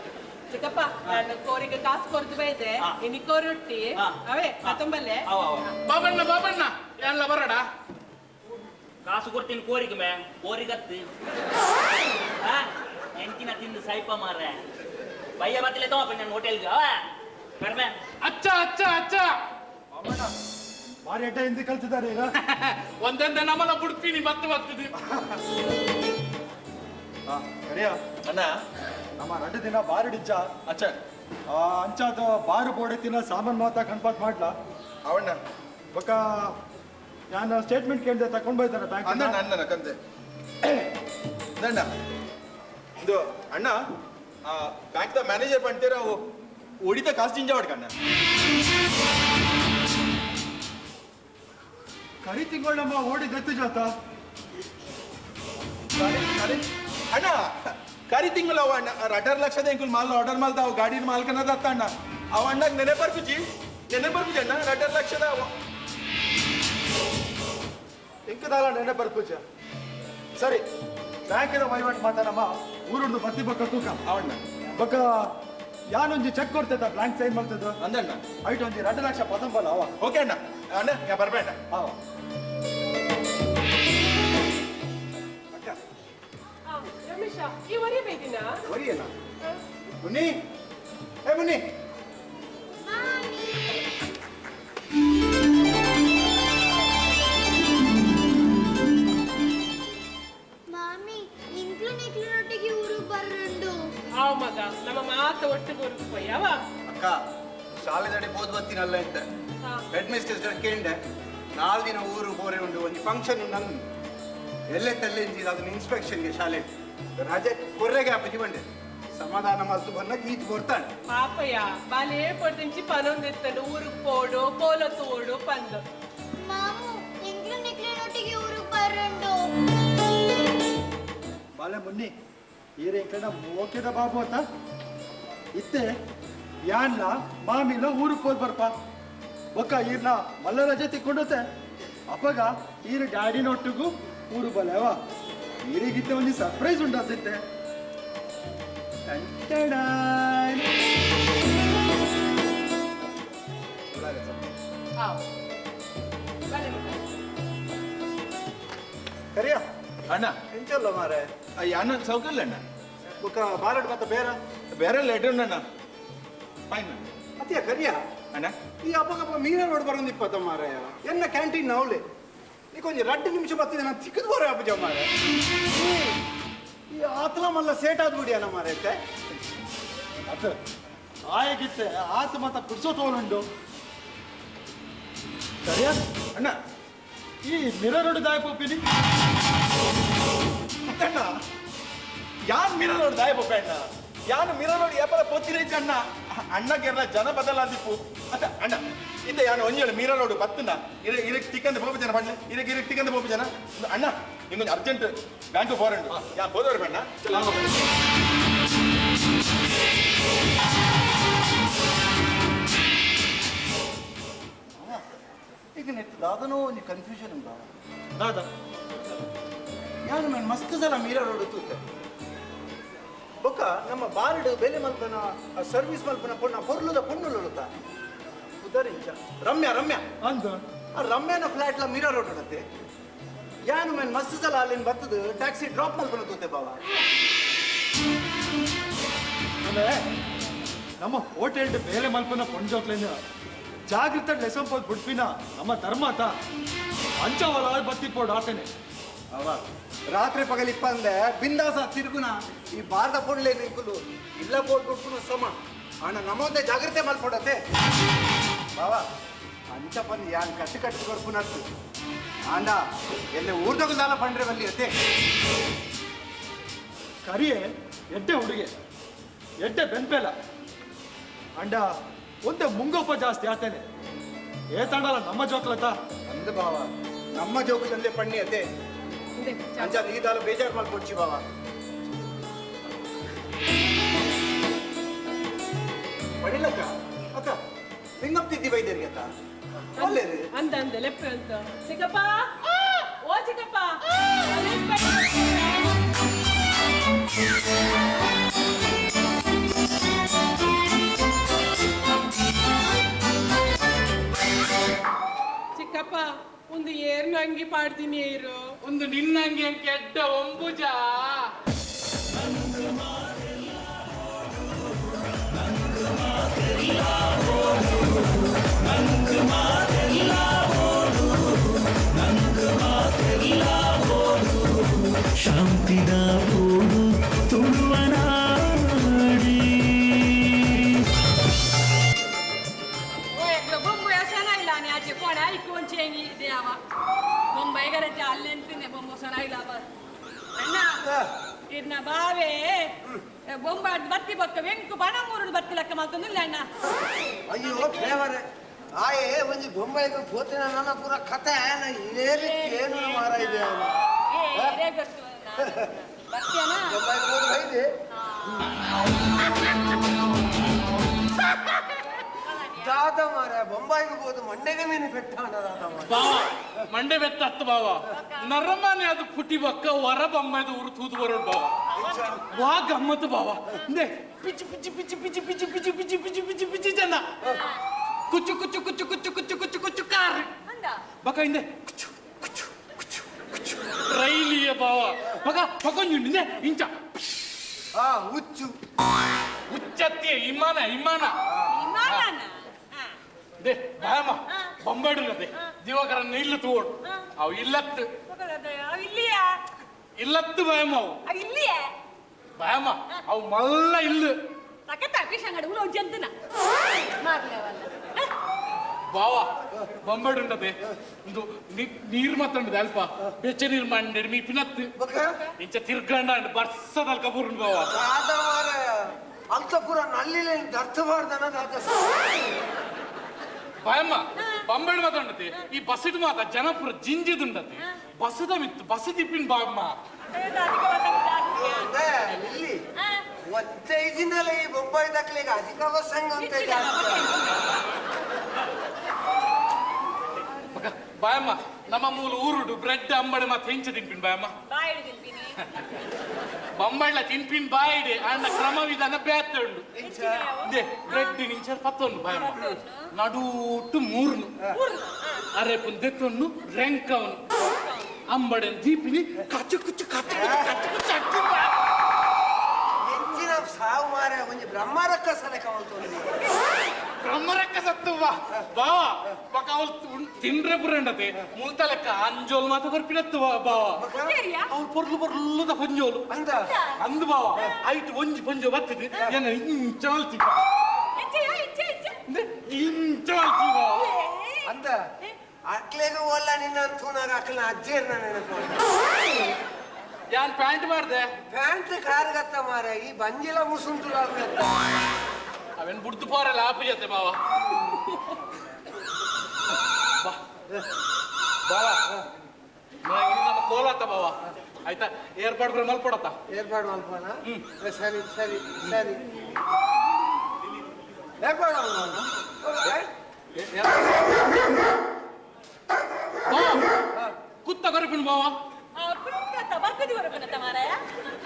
ಚಿಕ್ಕಪ್ಪ ನಾನು ಕೋರಿಗೆ ಕಾಸು ಕೊರ್ದು ಬೈದೆ ಇನಿ ಕೋರೊಟ್ಟಿ ಅವೇ ಕತ್ತಂಬಲ್ಲೆ ಬಾಬಣ್ಣ ಎಲ್ಲ ಬರಡ ಕಾಸು ಕೊಡ್ತೀನಿ ಕೋರಿಗೆ ಮೇ ಕೋರಿಗತ್ತು ಎಂಟಿನ ತಿಂದು ಸೈಪ ಮಾರ್ರೆ ಬಯ್ಯ ಬತ್ತಲೆ ತಗೋಪ ನನ್ನ ಹೋಟೆಲ್ಗೆ ಕಡಿಮೆ ಅಚ್ಚ ಅಚ್ಚ ಅಚ್ಚ ಭಾರಿ ಅಡ್ಡ ಹಿಂದಿ ಕಲ್ತಿದ್ದಾರೆ ಈಗ ಒಂದೊಂದೇ ನಮ್ಮನ್ನ ಬುಡ್ತೀನಿ ಬತ್ತು ಬರ್ತದೆ ಕರಿಯ ಅಣ್ಣ ನಮ್ಮ ರಡ್ಡು ದಿನ ಬಾರು ಡಿಚ್ಚ ಅಚ್ಚ ಅಂಚಾದ ಬಾರು ಬೋಡೆ ತಿನ್ನ ಸಾಮಾನ್ ಮಾತಾ ಕಣ್ಪಾತ್ ಮಾಡ್ಲಾ ಅವಣ್ಣ ಬೊಕ್ಕ ನಾನು ಸ್ಟೇಟ್ಮೆಂಟ್ ಕೇಳಿದೆ ತಕೊಂಡ್ ಬೈತಾನೆ ಬ್ಯಾಂಕ್ ಅಂದ ನನ್ನ ಕಂದೆ ದಂಡ ಇದು ಅಣ್ಣ ಬ್ಯಾಂಕ್ ದ ಮ್ಯಾನೇಜರ್ ಪಂಟೇರ ಹೊಡಿತ ಕಾಸು ಜಿಂಜ ಹೊಡ್ಕಣ್ಣ ಕರಿ ತಿಂಗಳಮ್ಮ ಓಡಿ ದತ್ತು ಜಾತ ಅಣ್ಣ ಕರಿ ತಿಂಗಳು ಅವ ಅಣ್ಣ 18 ಲಕ್ಷದ ಎಂಕುಲ್ ಮಾಲ್ ಆರ್ಡರ್ ಮಾಲ್ದ ಅವ ಗಾಡಿ ಮಾಲ್ಕನದ ಅತ್ತ ಅಣ್ಣ ಅವ ಅಣ್ಣ ನೆನೆ ಬರ್ಬುಜಿ ಅಣ್ಣ 18 ಲಕ್ಷದ ಎಂಕದಾಲ ನೆನೆ ಬರ್ಪೂಜ ಸರಿ ಬ್ಯಾಂಕಿನ ವಹಿವಾಟು ಮಾತಾಡಮ್ಮ ಊರುಂಡು ಬತ್ತಿ ಬಕ್ಕ ತೂಕ ಅವಣ್ಣ ಬಕ್ಕ ಯಾನೊಂಜಿ ಚೆಕ್ ಕೊಡ್ತೈತ ಬ್ಯಾಂಕ್ ಸೈನ್ ಮಾಡ್ತದ ಅಂದಣ್ಣ ಐಟ್ ಒಂಜಿ 2 ಲಕ್ಷ ಪತಂಬಲ್ಲ ಅವ ಓಕೆ ಅಣ್ಣ ಅಣ್ಣ ಯಾ ಬರ್ಬೇಡ ಅವ ರಮೇಶ ಈ ವರಿ ಬೈದಿನ ವರಿಯಲ್ಲ ಮುನ್ನಿ ಏ ಮುನ್ನಿ ಮಾಮಿ ಇಂಕ್ಲು ನಿಕ್ಲಿನೊಟ್ಟಿಗೆ ಊರಿಗೆ ಬರ್ರಂಡು ಆ ಮಗ ನಮ್ಮ ಮಾತ ಒಟ್ಟಿಗೆ ಊರಿಗೆ ಪೋಯವ ಅಕ್ಕ ಶಾಲೆದಡೆ ಬೋದು ಬತ್ತಿನಲ್ಲ ಅಂತ ಹೆಡ್ ಮಿಸ್ಟರ್ಸ್ ಕೇಂಡೆ 4 ದಿನ ಊರು ಬೋರೆ ಉಂಡು ಒಂದು ಫಂಕ್ಷನ್ ನಂದು ಎಲ್ಲೆ ತಲ್ಲೆಂಜಿ ಅದನ್ನ ಇನ್ಸ್ಪೆಕ್ಷನ್ಗೆ ಶಾಲೆ ರಜೆ ಕೊರ್ರೆಗೆ ಅಪ್ಪಜಿ ಬಂಡೆ ಸಮಾಧಾನ ಮಲ್ತು ಬನ್ನ ಈತ್ ಬರ್ತಾನೆ ಪಾಪಯ್ಯ ಬಾಲೆ ಪಡ್ತಿಂಚಿ ಪನೊಂದಿತ್ತಂಡು ಊರಿಗೆ ಪೋಡು ಕೋಲ ತೋಡು ಪಂದು ಮಾಮು ಇಂಗ್ಲು ನಿಕ್ಲಿನೊಟ್ಟಿಗೆ ಊರಿಗೆ ಬರಂಡು ಬಾಳೆ ಮುನ್ನಿ ಈರ ಇಂಕಡ ಮೋಕೆದ ಬಾಬು ಅಂತ ಇತ್ತೆ ಯಾನ್ಲ ಮಾಮಿಲ ಊರಿಗೆ ಹೋದ್ ಬರ್ಪ ಬೊಕ್ಕ ಈರ್ನ ಮಲ್ಲ ರಜೆ ತಿಕ್ಕೊಂಡತೆ ಅಪ್ಪಗ ಈರ ಡ್ಯಾಡಿನೊಟ್ಟಿಗೂ ಊರು ಬಲೆವ ಈರಿಗಿತ್ತೆ ಒಂದು ಸರ್ಪ್ರೈಸ್ ಉಂಟಾತಿತ್ತೆ ಕರಿಯ ಅಣ್ಣ ಎಂಚಲ್ಲ ಮಾರೆ ಅಣ್ಣ ಸೌಕರ್ಯ ಅಣ್ಣ ಬೊಕ್ಕ ಬಾರಡ್ ಮತ್ತೆ ಬೇರೆ ಬೇರೆ ಲೆಟರ್ ಅಣ್ಣ ಫೈನ್ ಅತ್ಯ ಕರಿಯ ಅಣ್ಣ ಈ ಅಪ್ಪಗಪ್ಪ ಮೀನ ರೋಡ್ ಬರೋದಿಪ್ಪತ್ತ ಮಾರೆ ಎನ್ನ ಕ್ಯಾಂಟೀನ್ ನವಲೆ ಈ ಕೊಂಚ 2 ನಿಮಿಷ ಬತ್ತಿದೆ ನಾನು ತಿಕ್ಕದು ಬರೋ ಅಪ್ಪಜ ಮಾರೆ ಈ ಆತಲ ಮಲ್ಲ ಸೇಟ್ ಆದ್ಬಿಡಿಯಲ್ಲ ಮಾರೆ ಅತ್ತ ಆಯಗಿತ್ತೆ ಆತ ಮತ್ತ ಕುಡ್ಸೋ ತೋಲುಂಡು ಸರಿಯಾ ಅಣ್ಣ ಈ ಮಿರರ್ ಹೊಡೆದಾಯ ಪೋಪಿನಿ ಅಣ್ಣ ಯಾನ್ ಮಿರ ರೋಡ್ ದಾಯ ಬೊಬ್ಬ ಅಣ್ಣ ಯಾನು ಮಿರ ರೋಡ್ ಯಾಪರ ಪೋತಿರೈತೆ ಅಣ್ಣ ಅಣ್ಣಗೆಲ್ಲ ಜನ ಬದಲಾದಿಪ್ಪು ಅದ ಅಣ್ಣ ಇಂದ ಯಾನು ಒಂಜೇಳು ಮಿರ ರೋಡ್ ಬತ್ತನ ಇರಕ್ ತಿಕ್ಕಂದ ಬೋಪ ಜನ ಬಣ್ಣ ಇರಕ್ ತಿಕ್ಕಂದ ಬೋಪ ಜನ ಅಣ್ಣ ನಿಂಗೊಂದು ಅರ್ಜೆಂಟ್ ಬ್ಯಾಂಕ್ ಫೋರಂಡು ಯಾ ಬೋದವ್ರ ಬಣ್ಣ ಈಗ ನೆಟ್ಟು ದಾದನೋ ಒಂದು ಕನ್ಫ್ಯೂಷನ್ ಉಂಟು ದಾದ ಯಾನು ಮೇನ್ ಮಸ್ತ್ ಸಲ ಮೀರ ರೋಡ್ ತೂತೆ ಬೊಕ್ಕ ನಮ್ಮ ಬಾರ್ಡ್ ಬೆಲೆ ಮಲ್ಪನ ಸರ್ವಿಸ್ ಮಲ್ಪನ ಪೊಣ್ಣ ಪೊರ್ಲುದ ಪೊಣ್ಣುಲುತ್ತ ಉದರಿಂಚ ರಮ್ಯಾ ರಮ್ಯಾ ಅಂದು ಆ ರಮ್ಯಾನ ಫ್ಲಾಟ್ಲ ಮೀರ ರೋಡ್ ಉಡತ್ತೆ ಯಾನು ಮೇನ್ ಮಸ್ತ್ ಸಲ ಅಲ್ಲಿಂದ ಬರ್ತದ ಟ್ಯಾಕ್ಸಿ ಡ್ರಾಪ್ ಮಲ್ಪನ ತೂತೆ ಬಾವ ಅಂದ್ರೆ ನಮ್ಮ ಹೋಟೆಲ್ ಬೇರೆ ಮಲ್ಪನ ಪೊಂಜೋಕ್ಲೇನ ಜಾಗೃತ ಲೆಸನ್ ಪೋದ್ ಬಿಡ್ಪಿನ ನಮ್ಮ ಧರ್ಮಾತ ಅಂಚವಲ ಬತ್ತಿಪ್ಪೋಡು ಆತೇನೆ ಅವ ರಾತ್ರಿ ಪಗಲಿಪ್ಪ ಅಂದೆ ಬಿಂದಾಸ ತಿರುಗುನ ಈ ಬಾರ್ದ ಪೊಣ್ಲೆ ನಿಂಕುಲು ಇಲ್ಲ ಬೋಟ್ ಬಿಡ್ಕುನು ಸಮ ಅಣ್ಣ ನಮ್ಮೊಂದೆ ಜಾಗ್ರತೆ ಮಲ್ಪಡತ್ತೆ ಬಾವ ಅಂಚ ಪಂದು ಯಾನ್ ಕಟ್ಟು ಕಟ್ಟು ಬರ್ಪುನತ್ತು ಆಂಡ ಎಲ್ಲ ಊರ್ದೊಗದಾಲ ಪಂಡ್ರೆ ಬಲ್ಲಿ ಅತ್ತೆ ಕರಿಯೆ ಎಡ್ಡೆ ಹುಡುಗೆ ಎಡ್ಡೆ ಬೆನ್ಪೆಲ ಅಂಡ ಒಂದೇ ಮುಂಗೋಪ ಜಾಸ್ತಿ ಆತೇನೆ ಏತಾಂಡಲ್ಲ ನಮ್ಮ ಜೋಕ್ಲತ ಅಂದ ಬಾವ ನಮ್ಮ ಜೋಗದಲ್ಲೇ ಪಣ್ಣಿ ಅತ್ತೆ ಅಂಚ ಈ ದಾಲ ಬೇಜಾರು ಮಾಡ್ಕೊಡ್ಚಿ ಬಾವ ಪಡಿಲಕ್ಕ ಅಕ್ಕ ಹೆಂಗಪ್ತಿದ್ದಿ ವೈದ್ಯರಿಗೆ ಅತ್ತ ಒಳ್ಳೇದು ಅಂದ ಲೆಪ್ಪೆ ಅಂತ ಚಿಕ್ಕಪ್ಪ ಓ ಚಿಕ್ಕಪ್ಪ ಚಿಕ್ಕಪ್ಪ ಒಂದು ಏರ್ನ ಅಂಗಿ ಪಾಡ್ತೀನಿ ಏರು ಒಂದು ನಿನ್ನಂಗೆ ಕೆಡ್ಡ ಒಂಬುಜ ಶಾಂತಿದ ಓಡು ತುಳುವ ನಾಡಿ ಬೊಂಬು ಸನ ಇಲ್ಲ ಆಚೆ ಕೋಣ ಇಕ್ಕೊಂಚೆ ದೇವ ಬೊಂಬೈ ಗರಜೆ ಅಲ್ಲೆಂತಿನೆ ಬೊಂಬು ಸನ ಇಲ್ಲ ಅಣ್ಣ ಇದ್ನ ಬಾವೆ ಬೊಂಬ ಬತ್ತಿ ಬೊಕ್ಕ ವೆಂಕು ಬಣ ಮೂರು ಬತ್ತಿ ಲೆಕ್ಕ ಮಾಡ್ತಂದಿಲ್ಲ ಅಣ್ಣ ಅಯ್ಯೋ ದೇವರೇ ಆಯೇ ಒಂದು ಬೊಂಬೈಗೆ ಹೋತಿನ ನನ್ನ ಪೂರ ಕಥೆ ಏನು ಮಾರ ಇದೆ ಏ ಗೊತ್ತು ಬರ್ತೀಯನ ಬೊಂಬೈಗೆ ಹೋದ ಬೈದೆ ದಾದ ಮಾರ ಬೊಂಬೈಗೆ ಹೋದ ಮಂಡೆಗೆ ಮೀನು ಪೆಟ್ಟಾಣ ದಾದ ಮಾರ ಬಾವ ಮಂಡೆ ಬೆತ್ತ ಹತ್ತು ಬಾವ ನರಮನೆ ಅದು ಪುಟಿ ಬಕ್ಕ ಹೊರ ಬೊಮ್ಮದ ಊರು ತೂದು ಬರೋಡು ಬಾವ ವಾ ಗಮ್ಮತ್ತು ಬಾವ ನೇ ಪಿಚ್ಚಿ ಪಿಚ್ಚಿ ಪಿಚ್ಚಿ ಪಿಚ್ಚಿ ಪಿಚ್ಚಿ ಪಿಚ್ಚಿ ಪಿಚ್ಚಿ ಪಿಚ್ಚಿ ಪಿಚ್ಚಿ ಪಿಚ್ಚಿ ಜನ ಕುಚ್ಚು ಕುಚ್ಚು ಕುಚ್ಚು ಕುಚ್ಚು ಕುಚ್ಚು ಕುಚ್ಚು ಕುಚ್ಚು ಕಾರ್ ಅಂದ ಬಕ ಹಿಂದೆ ಕುಚ್ಚು ಕುಚ್ಚು ಕುಚ್ಚು ಕುಚ್ಚು ರೈಲಿಯ ಬಾವ ಬಕ ಬಕೊಂಜುಂಡಿನೆ ಇಂಚ ಹುಚ್ಚು ಹುಚ್ಚತ್ತಿಯ ವಿಮಾನ ವಿಮಾನ ವಿಮಾನನ ದೇ ಬಾಯಮ್ಮ ಬೊಂಬಾಡುನದೆ ದಿವಾಕರನ್ನ ಇಲ್ಲ ತೋಡು ಅವು ಇಲ್ಲತ್ತು ಇಲ್ಲಿಯ ಇಲ್ಲತ್ತು ಬಾಯಮ್ಮ ಅವು ಇಲ್ಲಿಯ ಬಾಯಮ್ಮ ಅವು ಮಲ್ಲ ಇಲ್ಲು ताके तापी सांगड उलो जंतना मारले वाला ಬಾವ ಬೊಂಬೆಡು ಉಂಟದೆ ಒಂದು ನೀರು ಮಾತ್ರ ಉಂಟದೆ ಅಲ್ಪ ಬೆಚ್ಚ ನೀರು ಮಂಡಿ ಮೀ ಪಿನತ್ತು ಇಂಚ ತಿರ್ಗಂಡ ಬರ್ಸದಲ್ ಕಬೂರುಂಡು ಬಾವ ಅಂತ ಪೂರ ನಲ್ಲಿಲೆ ಅರ್ಥ ಮಾಡ್ದನ ಬಾಯಮ್ಮ ಬೊಂಬೆಡು ಮಾತ್ರ ಉಂಟದೆ ಈ ಬಸ್ಸಿಡ್ ಮಾತ ಜನಪುರ ಜಿಂಜಿದುಂಡತೆ ಬಸ್ಸದ ಮಿತ್ತು ಬಸ್ ತಿಪ್ಪಿನ ಬಾಮ್ಮ ಇಲ್ಲಿ ಒತ್ತೆ ದಿನಲ್ಲ ಈ ಬೊಂಬಾಯಿ ದಾಖಲೆಗೆ ಅಧಿಕ ವಸಂಗ ಅಂತ ಬಾಯಮ್ಮ ನಮ್ಮ ಮೂಲ ಊರುಡು ಬ್ರೆಡ್ ಅಂಬಡೆ ಮತ್ತೆ ಹೆಂಚ ತಿನ್ಪಿನ್ ಬಾಯಮ್ಮ ಬಾಯಿಡು ತಿಂಪಿನಿ ಬೊಂಬಳ್ಳ ತಿನ್ಪಿನ್ ಬಾಯಿಡೆ ಅಣ್ಣ ಕ್ರಮ ವಿಧಾನ ಬೇತುಂಡು ಇದೆ ಬ್ರೆಡ್ ನಿಂಚ ಪತ್ತೊಂದು ಬಾಯಮ್ಮ ನಡೂಟು ಮೂರ್ನು ಅರೆ ಪುಂದೆತ್ತೊಂದು ರೆಂಕವನು ಅಂಬಡೆ ದೀಪಿನಿ ಕಚ್ಚು ಕುಚ್ಚು ಕಚ್ಚು ಕಚ್ಚು ಹೆಚ್ಚಿನ ಸಾವು ಮಾರ ಒಂದು ಬ್ರಹ್ಮರಕ್ಕ ಸಲಕ ಬ್ರಹ್ಮರಕ್ಕ ಸತ್ತುವ ಬಾ ಪಕ್ಕ ಅವಳು ತಿಂಡ್ರೆ ಪುರಂಡತೆ ಮುಲ್ತ ಲೆಕ್ಕ ಅಂಜೋಲು ಮಾತ ಬರ್ಪಿನತ್ತುವ ಬಾವ ಅವ್ಳು ಪೊರ್ಲು ಪೊರ್ಲುದ ಪಂಜೋಲು ಅಂದು ಬಾವ ಆಯ್ತು ಒಂಜಿ ಪಂಜೋ ಬರ್ತದೆ ಏನ ಇಂಚ ಮಲ್ತಿ ಇಂಚ ಮಲ್ತಿ ಬಾವ ಅಂದ ಅಕ್ಲೆಗೆ ಒಲ್ಲ ನಿನ್ನ ತೂನಾಗ ಅಕ್ಲನ ಅಜ್ಜೇರ್ನ ನೆನಪು ಯಾನ್ ಪ್ಯಾಂಟ್ ಮಾಡ್ದೆ ಪ್ಯಾಂಟ್ ಕಾರ್ಗತ್ತ ಮಾರ ಈ ಬಂಜಿಲ ಮುಸುಂಟುಲ ಅವೇನ್ ಬುಡ್ದು ಪೋರಲ್ಲ ಆಪು ಜೊತೆ ಬಾವ ಬಾವ ನಮ್ಮ ಕೋಲಾತ ಬಾವ ಆಯ್ತಾ ಏರ್ಪಾಡು ಮಲ್ಪಡತ್ತ ಏರ್ಪಾಡು ಮಲ್ಪನ ಸರಿ ಸರಿ ಸರಿ ಏರ್ಪಾಡು ಕುತ್ತ ಕೊರಪಿನ ಬಾವ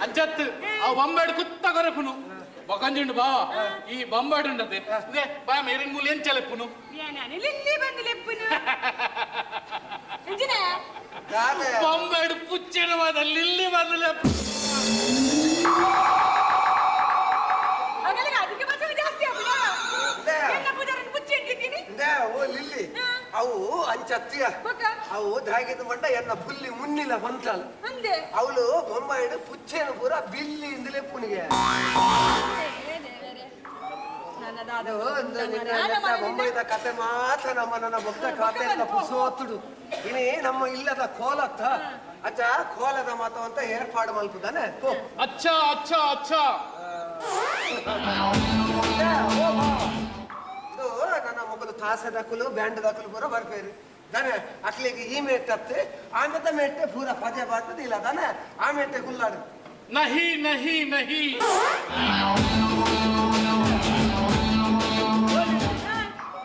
ಅಂಚತ್ತು ಆ ಬೊಂಬಾಡು ಕುತ್ತ ಕೊರಪುನು ಬೊಕಂಜುಂಡು ಬಾವ ಈ ಬೊಂಬಾಡು ಉಂಡತೆ ಬಾಯ ಮೇರಿನ ಮೂಲ ಏನ್ ಚೆಲೆಪ್ಪುನು ಬೊಂಬಾಡು ಪುಚ್ಚಿನ ಮಾದ ಲಿಲ್ಲಿ ಬಂದಲೆ ಓ ಲಿಲ್ಲಿ ಅವು ಅಂಚತ್ತಿಯ ಅವು ದಾಗಿದ ಮಂಡ ಎನ್ನ ಫುಲ್ಲಿ ಮುನ್ನಿಲ ಬಂತಲ್ಲ ಅವಳು ಬೊಂಬಾಯಿಡು ಪುಚ್ಚೇನು ಪೂರ ಬಿಲ್ಲಿ ಇಂದಲೇ ಪುನಿಗೆ ಬೊಂಬೈದ ಕತೆ ಮಾತ್ರ ನನ್ನ ಭಕ್ತ ಕತೆ ಪುಸೋತುಡು ಇನಿ ನಮ್ಮ ಇಲ್ಲದ ಕೋಲತ್ತ ಅಚ್ಚ ಕೋಲದ ಮಾತು ಅಂತ ಏರ್ಪಾಡು ಮಲ್ಪುದಾನೆ ಅಚ್ಚ ಅಚ್ಚ ಅಚ್ಚ ನನ್ನ ಮೊಬೈಲ್ ತಾಸ ದಕ್ಕಲು ಬ್ಯಾಂಡ್ ದಕ್ಕಲು ಪೂರ ಬರ್ಪೇರಿ दाने अखले की ही में तत्ते आमे तो मेटे पूरा फजे बात दिला दाने आमे ते गुल्लाड नहीं नहीं नहीं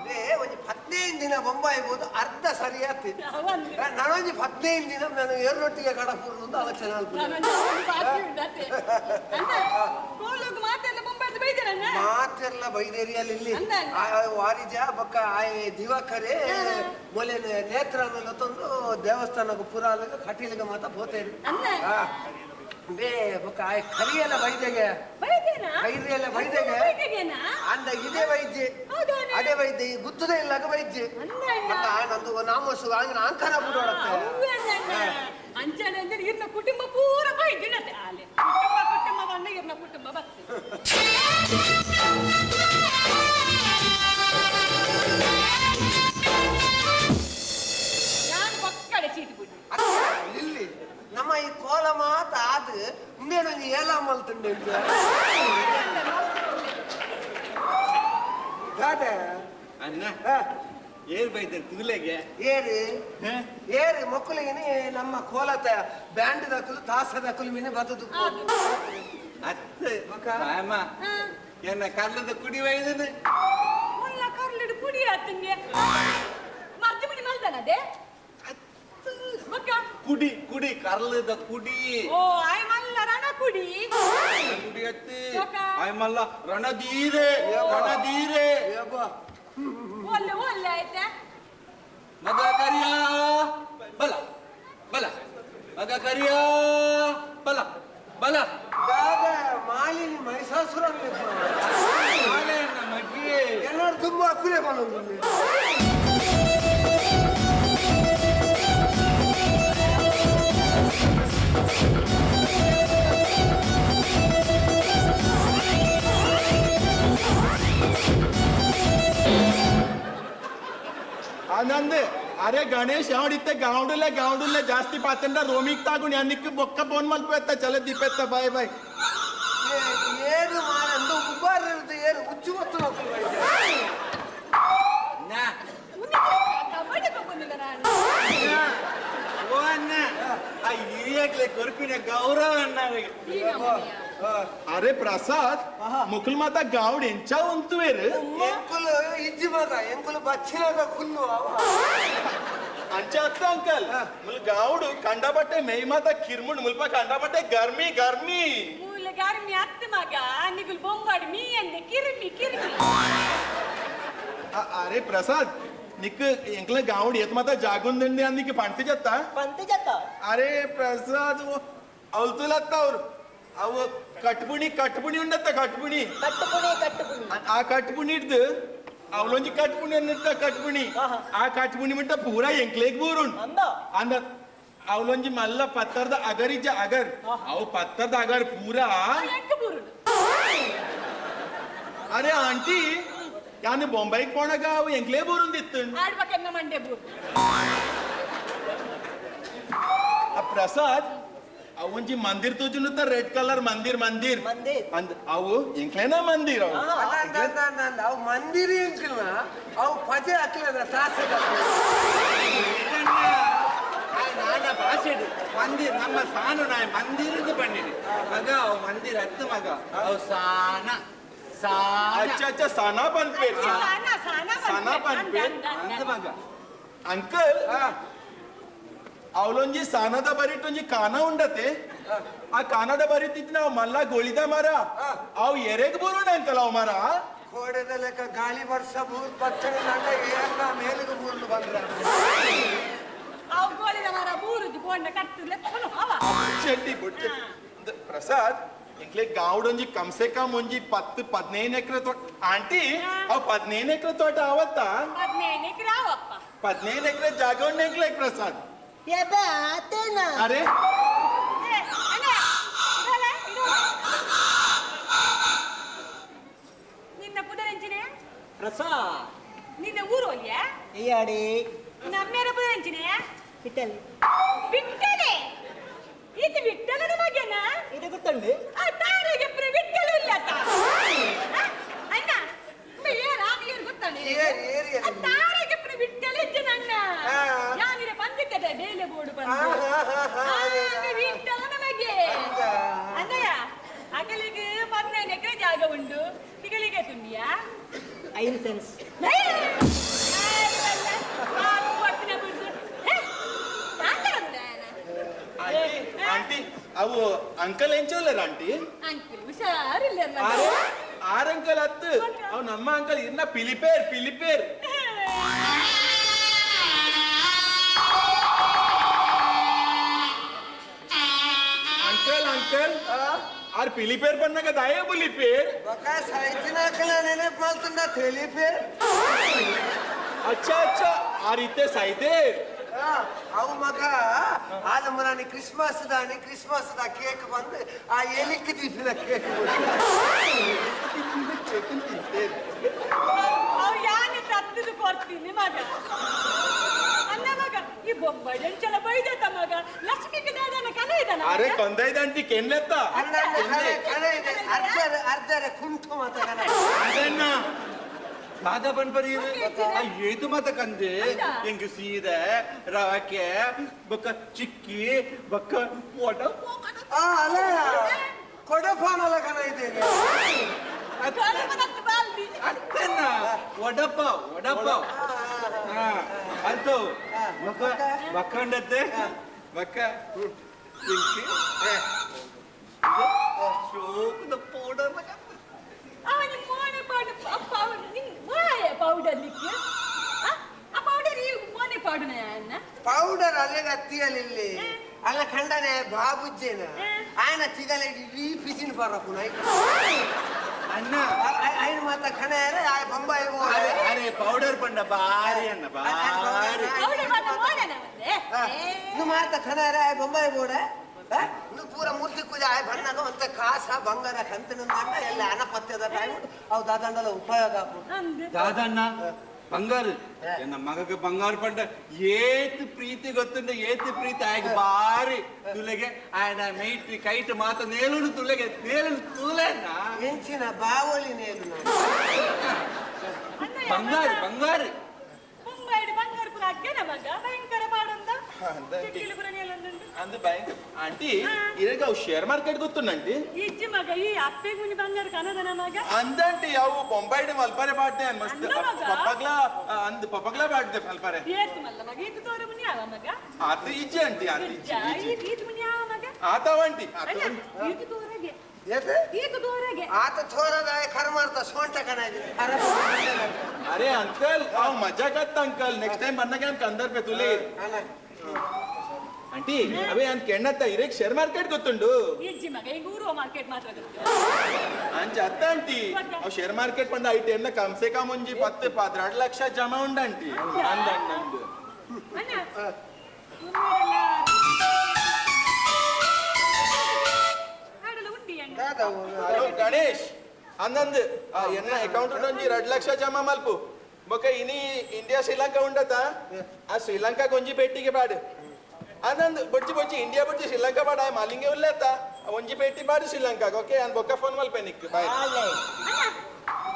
रे वही 15 दिन बॉम्बाई बोದು ಅರ್ಧ ಸರಿಯಾತಿ ನಾನೊಂದು 15 ದಿನ ನಾನು ಎರಡೊಟ್ಟಿಗೆ ಕಡಪುರ ಅಂತ ಆಲೋಚನೆ ಮಾತೆಲ್ಲ ಬೈದೇರಿಯಲ್ಲಿ ಇಲ್ಲಿ ವಾರಿಜ ಬಕ್ಕ ಆಯ್ ದಿವಾಕರೆ ಮೊಲೆ ನೇತ್ರನ ತಂದು ದೇವಸ್ಥಾನಕ್ಕೆ ಪುರಾಲಕ್ಕೆ ಕಟೀಲಿಗೆ ಮಾತ ಹೋತೇರಿ ಬೇ ಬಕ್ಕ ಆಯ್ ಕರಿಯಲ್ಲ ವೈದ್ಯಗೆ ಕೈರಿಯಲ್ಲ ವೈದ್ಯಗೆ ಅಂದ ಇದೇ ವೈದ್ಯ ಅದೇ ವೈದ್ಯ ಗುತ್ತದೇ ಇಲ್ಲ ವೈದ್ಯ ನಂದು ನಾಮಸು ಆಂಗ್ಲ ಅಂಕರ ಬಿಡೋಡತ್ತೆ ಅಂಚನೆ ಅಂದ್ರೆ ಇರ್ನ ಕುಟುಂಬ ಪೂರ ಬೈದಿಡತ್ತೆ ಆಲೆ ಕುಟುಂಬ ಬಣ್ಣ ಇರ್ನ ಕುಟುಂಬ ಬರ್ತದೆ ನಾನು ಮಕ್ಕಳ ಸೀಟ್ ಬಿಡಿ ಇಲ್ಲಿ ನಮ್ಮ ಈ ಕೋಲ ಮಾತ ಆದ ಇನ್ನೇನು ಏಲ ಮಲ್ತಂಡೆ ಅಣ್ಣ ಏರ್ ಬೈತಾರೆ ತುಗುಲೆಗೆ ಏರಿ ಏರಿ ಮಕ್ಕಳಿಗೆ ನಮ್ಮ ಕೋಲತ ಬ್ಯಾಂಡ್ ದಕ್ಕಲು ತಾಸ ದಕ್ಕಲು ಮೀನೆ ಬತ್ತದು ಅಮ್ಮ ಎನ್ನ ಕಲ್ಲದ ಕುಡಿ ವೈದನು ಮುಲ್ಲ ಕರ್ಲಿಡು ಕುಡಿ ಆತಂಗೆ ಮರ್ತಿ ಬಿಡಿ ಮಲ್ದನದೆ ಕುಡಿ ಕುಡಿ ಕರ್ಲದ ಕುಡಿ ಓ ಆಯ್ ಮಲ್ಲ ರಣ ಕುಡಿ ಕುಡಿ ಅತ್ತಿ ಆಯ್ ಮಲ್ಲ ರಣಧೀರೆ ರಣಧೀರೆ ಒಲ್ಲೆ ಒಲ್ಲೆ ಆಯ್ತಾ ಮಗ ಕರಿಯ ಬಲ ಬಲ ಮಗ ಕರಿಯ ಬಲ ಬಲ ಮಾಲಿನಿ ಮೈಸಾಸುರ ಮಗ್ಗೆ ಎಲ್ಲರೂ ತುಂಬಾ ಅಕ್ಕುಲೆ ಬಂದು ಅಂದೆ ಅರೆ ಗಣೇಶ್ ಯಾವಡಿತ್ತೆ ಗೌಂಡುಲ್ಲ ಜಾಸ್ತಿ ಪಾತಂಡ ರೋಮಿಗ್ ತಾಗುಣಿ ಅನ್ನಕ್ಕೆ ಬೊಕ್ಕ ಬೋನ್ ಮಲ್ಪೆತ್ತ ಚಲ ದಿಪ್ಪೆತ್ತ ಬಾಯ್ ಬಾಯ್ ಏನು ಮಾರಂದು ಉಬ್ಬಾರ ಏನು ಹುಚ್ಚು ಮತ್ತು ಕೊರಪಿನ ಗೌರವ ಅರೆ ಪ್ರಸಾದ್ ಮುಕುಲ್ ಮಾತಾ ಗಾವಡ್ ಎಂಚ ಉಂತುವೇರು ಎಂಕುಲು ಇಜ್ಜಿ ಮಗ ಎಂಕುಲು ಬಚ್ಚಿನಾಗ ಕುಲ್ಲು ಅಂಚ ಅತ್ತ ಅಂಕಲ್ ಮುಲ್ ಗಾವಡು ಕಂಡಬಟ್ಟೆ ಮೈ ಮಾತಾ ಕಿರ್ಮುಂಡ್ ಮುಲ್ಪ ಕಂಡಬಟ್ಟೆ ಗರ್ಮಿ ಮೂಲ ಗರ್ಮಿ ಅತ್ತ ಮಗ ನಿಗುಲ್ ಬೊಂಬಾಡು ಮೀ ಅಂದೆ ಕಿರಿಮಿ ಅರೆ ಪ್ರಸಾದ್ ನಿಕ್ ಎಂಕ್ಲ ಗಾವಡ್ ಏತ್ ಮಾತಾ ಜಾಗುಂದಂಡೆ ಅಂದಿಕ್ಕೆ ಪಂತಿ ಜತ್ತ ಅರೆ ಪ್ರಸಾದ್ ಅವಲ್ತುಲತ್ತ ಅವ್ರು ಅವು ಕಟ್ಪುಣಿ ಉಂಡತ್ತ ಕಟ್ಪುಣಿ ಆ ಕಟ್ಪುಣಿ ಇಡ್ದು ಅವಳೊಂಜಿ ಕಟ್ಪುಣಿ ಅನ್ನಿತ್ತ ಕಟ್ಪುಣಿ ಆ ಕಟ್ಪುಣಿ ಮಿಟ್ಟ ಪೂರ ಎಂಕ್ಲೇಗ್ ಬೂರುಂಡ್ ಅಂದ ಅವಳೊಂಜಿ ಮಲ್ಲ ಪತ್ತರ್ದ ಅಗರ್ ಇಜ್ಜ ಅಗರ್ ಅವು ಪತ್ತರ್ದ ಅಗರ್ ಪೂರ ಅರೆ ಆಂಟಿ ಯಾನು ಬೊಂಬೈಗ್ ಪೋಣಗ ಅವು ಎಂಕ್ಲೇ ಬೂರುಂದಿತ್ತು ಪ್ರಸಾದ್ ಅವೊಂಜಿ ಮಂದಿರ್ ತೂಜುನುತ್ತ ರೆಡ್ ಕಲರ್ ಮಂದಿರ್ ಅವು ಎಂಕ್ಲೇನ ಮಂದಿರ್ ಅವು ಅವು ಮಂದಿರಿ ಎಂಕಿಲ್ಲ ಅವು ಪಜೆ ಹಾಕ್ಲಿಲ್ಲ ತ್ರಾಸ ನಾನ ಭಾಷೆ ಮಂದಿರ್ ನಮ್ಮ ಸಾನು ನಾಯಿ ಮಂದಿರದ ಬಣ್ಣಿನಿ ಮಗ ಅವು ಮಂದಿರ ಹತ್ತು ಮಗ ಅವು ಸಾನ ಅಚ್ಚ ಸಾನಾ ಪನ್ಪೇರ್ ಅಂದ ಮಗ ಅಂಕಲ್ ಅವಳೊಂಜಿ ಸಾನದ ಬರಿಟೊಂಜಿ ಕಾನ ಉಂಡತೆ ಆ ಕಾನದ ಬರಿತಿದ್ ನಾವು ಮಲ್ಲ ಗೋಳಿದ ಮರ ಅವು ಎರೆಗ್ ಬರೋಣ ಅಂಕಲ್ ಅವ್ ಮರ ಕೋಡೆದ ಲೆಕ್ಕ ಗಾಳಿ ವರ್ಷ ಬೂರ್ ಪಚ್ಚಣ ನಂಡ ಏರ್ನ ಮೇಲಿಗೆ ಬೂರ್ಲು ಬಂದ್ರ ಅವು ಗೋಳಿದ ಮರ ಬೂರುದು ಬೋಂಡ ಕಟ್ಟಲೆ ಚೆಟ್ಟಿ ಪ್ರಸಾದ್ ಇಂಕ್ಲೆ ಗಾವಡೊಂಜಿ ಕಮ್ಸೆ ಕಮ್ ಒಂಜಿ 10-15 ಎಕರೆ ತೋಟ ಆಂಟಿ ಅವ್ 15 ಎಕರೆ ತೋಟ ಅವತ್ತ 15 ಎಕರೆ ಅವಪ್ಪ 15 ಎಕರೆ ಜಾಗ ಉಂಡೆ ಪ್ರಸಾದ್ ಅರೆ ನಿನ್ನ ಪುದರಂಚಿನ ಪ್ರಸಾದ್ ನಿನ್ನ ಊರು ಅಲ್ಲಿಯಾ ಈಯಾಡಿ ನಮ್ಮೇರ ಪುದರಂಚಿನ ಇಟ್ಟಲ್ಲಿ ಬಿಟ್ಟಲೆ ಇದು ಬಿಟ್ಟಲದ ಮಗನ ಇದು ಗೊತ್ತಂడి ಆ ತಾರೆಗೆ ಬಿಟ್ಟಲು ಇಲ್ಲ ಅಣ್ಣ ಏರು ಗೊತ್ತಾನೆ ಆ ತಾರೆಗೆ ಬಿಟ್ಟಲೆ ಇದ್ದ ನನ್ನ ಯಾನಿರ ಬಂದಿಕ್ಕದೆ ಬೇಲೆ ಬೋರ್ಡು ಬಂದು ಬಿಟ್ಟಲು ನಮಗೆ ಅಂದಯ್ಯ ಅಗಲಿಗೆ 15 ಎಕರೆ ಜಾಗ ಉಂಟು ತಿಗಳಿಗೆ ತುಂಬಿಯಾ 5 ಸೆನ್ಸ್ ಆಂಟಿ ಅವು ಅಂಕಲ್ ಎಂಚೋಲ್ಲರ ಆಂಟಿ ಅಂಕಲ್ ಹುಷಾರಿಲ್ಲ ಆರ್ ಅಂಕಲ್ ಹತ್ತು ಅವ್ ನಮ್ಮ ಅಂಕಲ್ ಇನ್ನ ಪಿಲಿಪೇರ್ ಅಂಕಲ್ ಆರ್ ಪಿಲಿಪೇರ್ ಬಂದಾಗ ದಾಯ ಬುಲಿಪೇರ್ ಸಾಯ್ತಿನಾಕಲ ನೆನಪು ಮಾಡ್ತಂಡ ತಿಳಿಪೇರ್ ಅಚ್ಚಾ ಆ ರೀತಿ ಸಾಯ್ತೇರ್ ಅವು ಮಗ ಆದ ಮರಾನಿ ಕ್ರಿಸ್ಮಸ್ ದ ಕೇಕ್ ಬಂದು ಆ ಎಲಿಕ್ಕೆ ದೀಪಿನ ಕೇಕ್ ಅವ್ ಯಾನೆ ತತ್ತದು ಕೊಡ್ತೀನಿ ಮಗ ಅನ್ನ ಮಗ ಈ ಬೊಂಬಡೆಂಚಲ ಬೈದತ ಮಗ ಲಕ್ಷ್ಮಿಗೆ ದಾದನ ಕನ ಇದನ ಅರೆ ಕೊಂದೈದಂಟಿ ಕೆನ್ಲೆತ್ತ ಅರ್ಧರೆ ಕುಂಟು ಮಾತಾಡ ಅದನ್ನ ಬಾದ ಬನ್ಪರಿ ಏದು ಮತ ಕಂದೆ ಹೆಂಗ ಸೀದೆ ರವಕೆ ಬೊಕ್ಕ ಚಿಕ್ಕಿ ಬೊಕ್ಕ ಓಟ ಅಲ್ಲ ಕೊಡಪಾನಲ್ಲ ಕನ ಇದ್ದೇನೆ ಅತ್ತನ್ನ ಒಡಪ್ಪ ಅಂತೂ ಬಕ್ಕಂಡತ್ತೆ ಬಕ್ಕ ಚಿಕ್ಕಿ ಶೋಕದ ಪೌಡರ್ ಅವನಿ ಮೋನೆ ಪೌಡರ್ ಲಿಕ್ಕೆ ಆ ಪೌಡರ್ ಈ ಮೋನೆ ಪೌಡರ್ ಅನ್ನ ಪೌಡರ್ ಅಲ್ಲಿಗೆ ಹತ್ತಿಯಲಿಲ್ಲಿ ಅಲ್ಲ ಖಂಡನೆ ಬಾಬುಜ್ಜೇನ ఆయన ತಿಗಲೆ ಈ ಪಿಸಿನ ಬರಕು ಅನ್ನ ఆయన ಮಾತ ಖಣೆರೆ ಆ ಬೊಂಬಾಯಿ ಅರೆ ಪೌಡರ್ ಪಂಡ ಬಾರಿ ಅನ್ನ ಬಾರಿ ಪೌಡರ್ ಮಾತ ಮೋನೆ ನೀವು ಮಾತ ಖಣೆರೆ ಆ ಬೊಂಬಾಯಿ ಬೋಡೆ నువ్వు పూర మూర్తి కూజ బన్నాను అంత కాస బంగార కంతినందన్న ಎಲ್ಲ ಅನಪತ್ಯದ ಟೈಮ್ ಅವು ದಾದಂಡಲ ಉಪಯೋಗ ದಾದಣ್ಣ ಬಂಗಾರ ನನ್ನ ಮಗಗೆ ಬಂಗಾರ ಪಂಡ ಏತ್ ಪ್ರೀತಿ ಗೊತ್ತುಂಡ ಏತ್ ಪ್ರೀತಿ ಆಯ್ಕೆ ಬಾರಿ ತುಲೆಗೆ ಆಯ್ನ ಮೈಟ್ರಿ ಕೈಟ್ ಮಾತ ನೇಲುಡು ತುಲೆಗೆ ನೇಲುಡು ತುಲೆನ ಎಂಚಿನ ಬಾವಲಿ ನೇಲು ಬಂಗಾರ ಬಂಗಾರ ಮುಂಬೈಡ್ ಬಂಗಾರ ಪುರ ಅಕ್ಕೇನ ಮಗ ಭಯಂಕರ ಮಾಡಂದ ಚಿಕ್ಕಿಲಿ ಪುರ ನೀಲಂದುಂಡು ಅಂದು ಬ್ಯಾಂಕ್ ಆಂಟಿ ಇರಗ ಅವು ಶೇರ್ ಮಾರ್ಕೆಟ್ ಗೊತ್ತುಂಡಂಟಿ ಇಜ್ಜಿ ಮಗ ಈ ಅಪ್ಪೆ ಮುನಿ ಬಂಗಾರ ಕನದನ ಮಗ ಅಂದಂಟಿ ಅವು ಬೊಂಬೈಡ್ ಮಲ್ಪಾರೆ ಬಾಡ್ದೆ ಮಸ್ತ್ ಅಂದ ಮಗ? ಪಪ್ಪಗ್ಲಾ ಬಾಡ್ದೆ ಮಲ್ಪಾರೆ ಏತ್ ಮಲ್ಲ ಮಗ ಇದು ತೋರ ಮುನಿ ಯಾವ ಮಗ ಆತ ಇಜ್ಜಿ ಆಂಟಿ ಆತ ಇಜ್ಜ ಇದು ಮುನಿ ಯಾವ ಮಗ ಆತವಂಟಿ ಅಣ್ಣ ಇದು ತೋರಗೆ ಏತೆ ಇದು ತೋರಗೆ ಆತ ಥೋರದ ಖರ ಮಾಡ್ತಾ ಸೋಂಟ ಕಣ अरे अंकल आओ मजा करता अंकल नेक्स्ट टाइम बनना क्या अंदर पे तुले आंटी अबे अंत कहना था इरेक शेयर मार्केट ಗೊತ್ತುಂಡು ಇಜ್ಜಿ ಮಗ ಈಗ ಊರು ಮಾರ್ಕೆಟ್ ಮಾತ್ರ ಗೊತ್ತು ಅಂಚ ಅತ್ತ ಆಂಟಿ ಅವ್ ಶೇರ್ ಮಾರ್ಕೆಟ್ ಪಂಡ ಐಟೆನ್ನ ಕಮ್ ಸೆ ಕಮ್ ಒಂಜಿ 10-12 ಲಕ್ಷ ಜಮಾ ಉಂಡ ಆಂಟಿ ಅಂದಂಡು ಅಣ್ಣ ಹಾಡಲು ಉಂಟಿ ಅಣ್ಣ ಹಲೋ ಗಣೇಶ್ ಅಂದಂದು ಎನ್ನ ಅಕೌಂಟ್ ಒಂಜಿ 2 ಲಕ್ಷ ಜಮಾ ಮಲ್ಪು ಬೊಕ ಇನಿ ಇಂಡಿಯಾ ಶ್ರೀಲಂಕಾ ಉಂಡತ ಆ ಶ್ರೀಲಂಕಾ ಒಂಜಿ ಪೆಟ್ಟಿಗೆ ಬಾಡು ಅಂದಂದು ಬೊಚ್ಚಿ ಬೊಚ್ಚಿ ಇಂಡಿಯಾ ಬೊಚ್ಚಿ ಶ್ರೀಲಂಕಾ ಬಾಡ ಮಾಲಿಂಗೆ ಉಲ್ಲೇತ ಒಂಜಿ ಪೆಟ್ಟಿ ಬಾಡು ಶ್ರೀಲಂಕಾ ಓಕೆ ಅನ್ ಬೊಕ್ಕ ಫೋನ್ ಮಲ್ಪೆ ನಿಕ್ ಬಾಯ್ ಅಣ್ಣ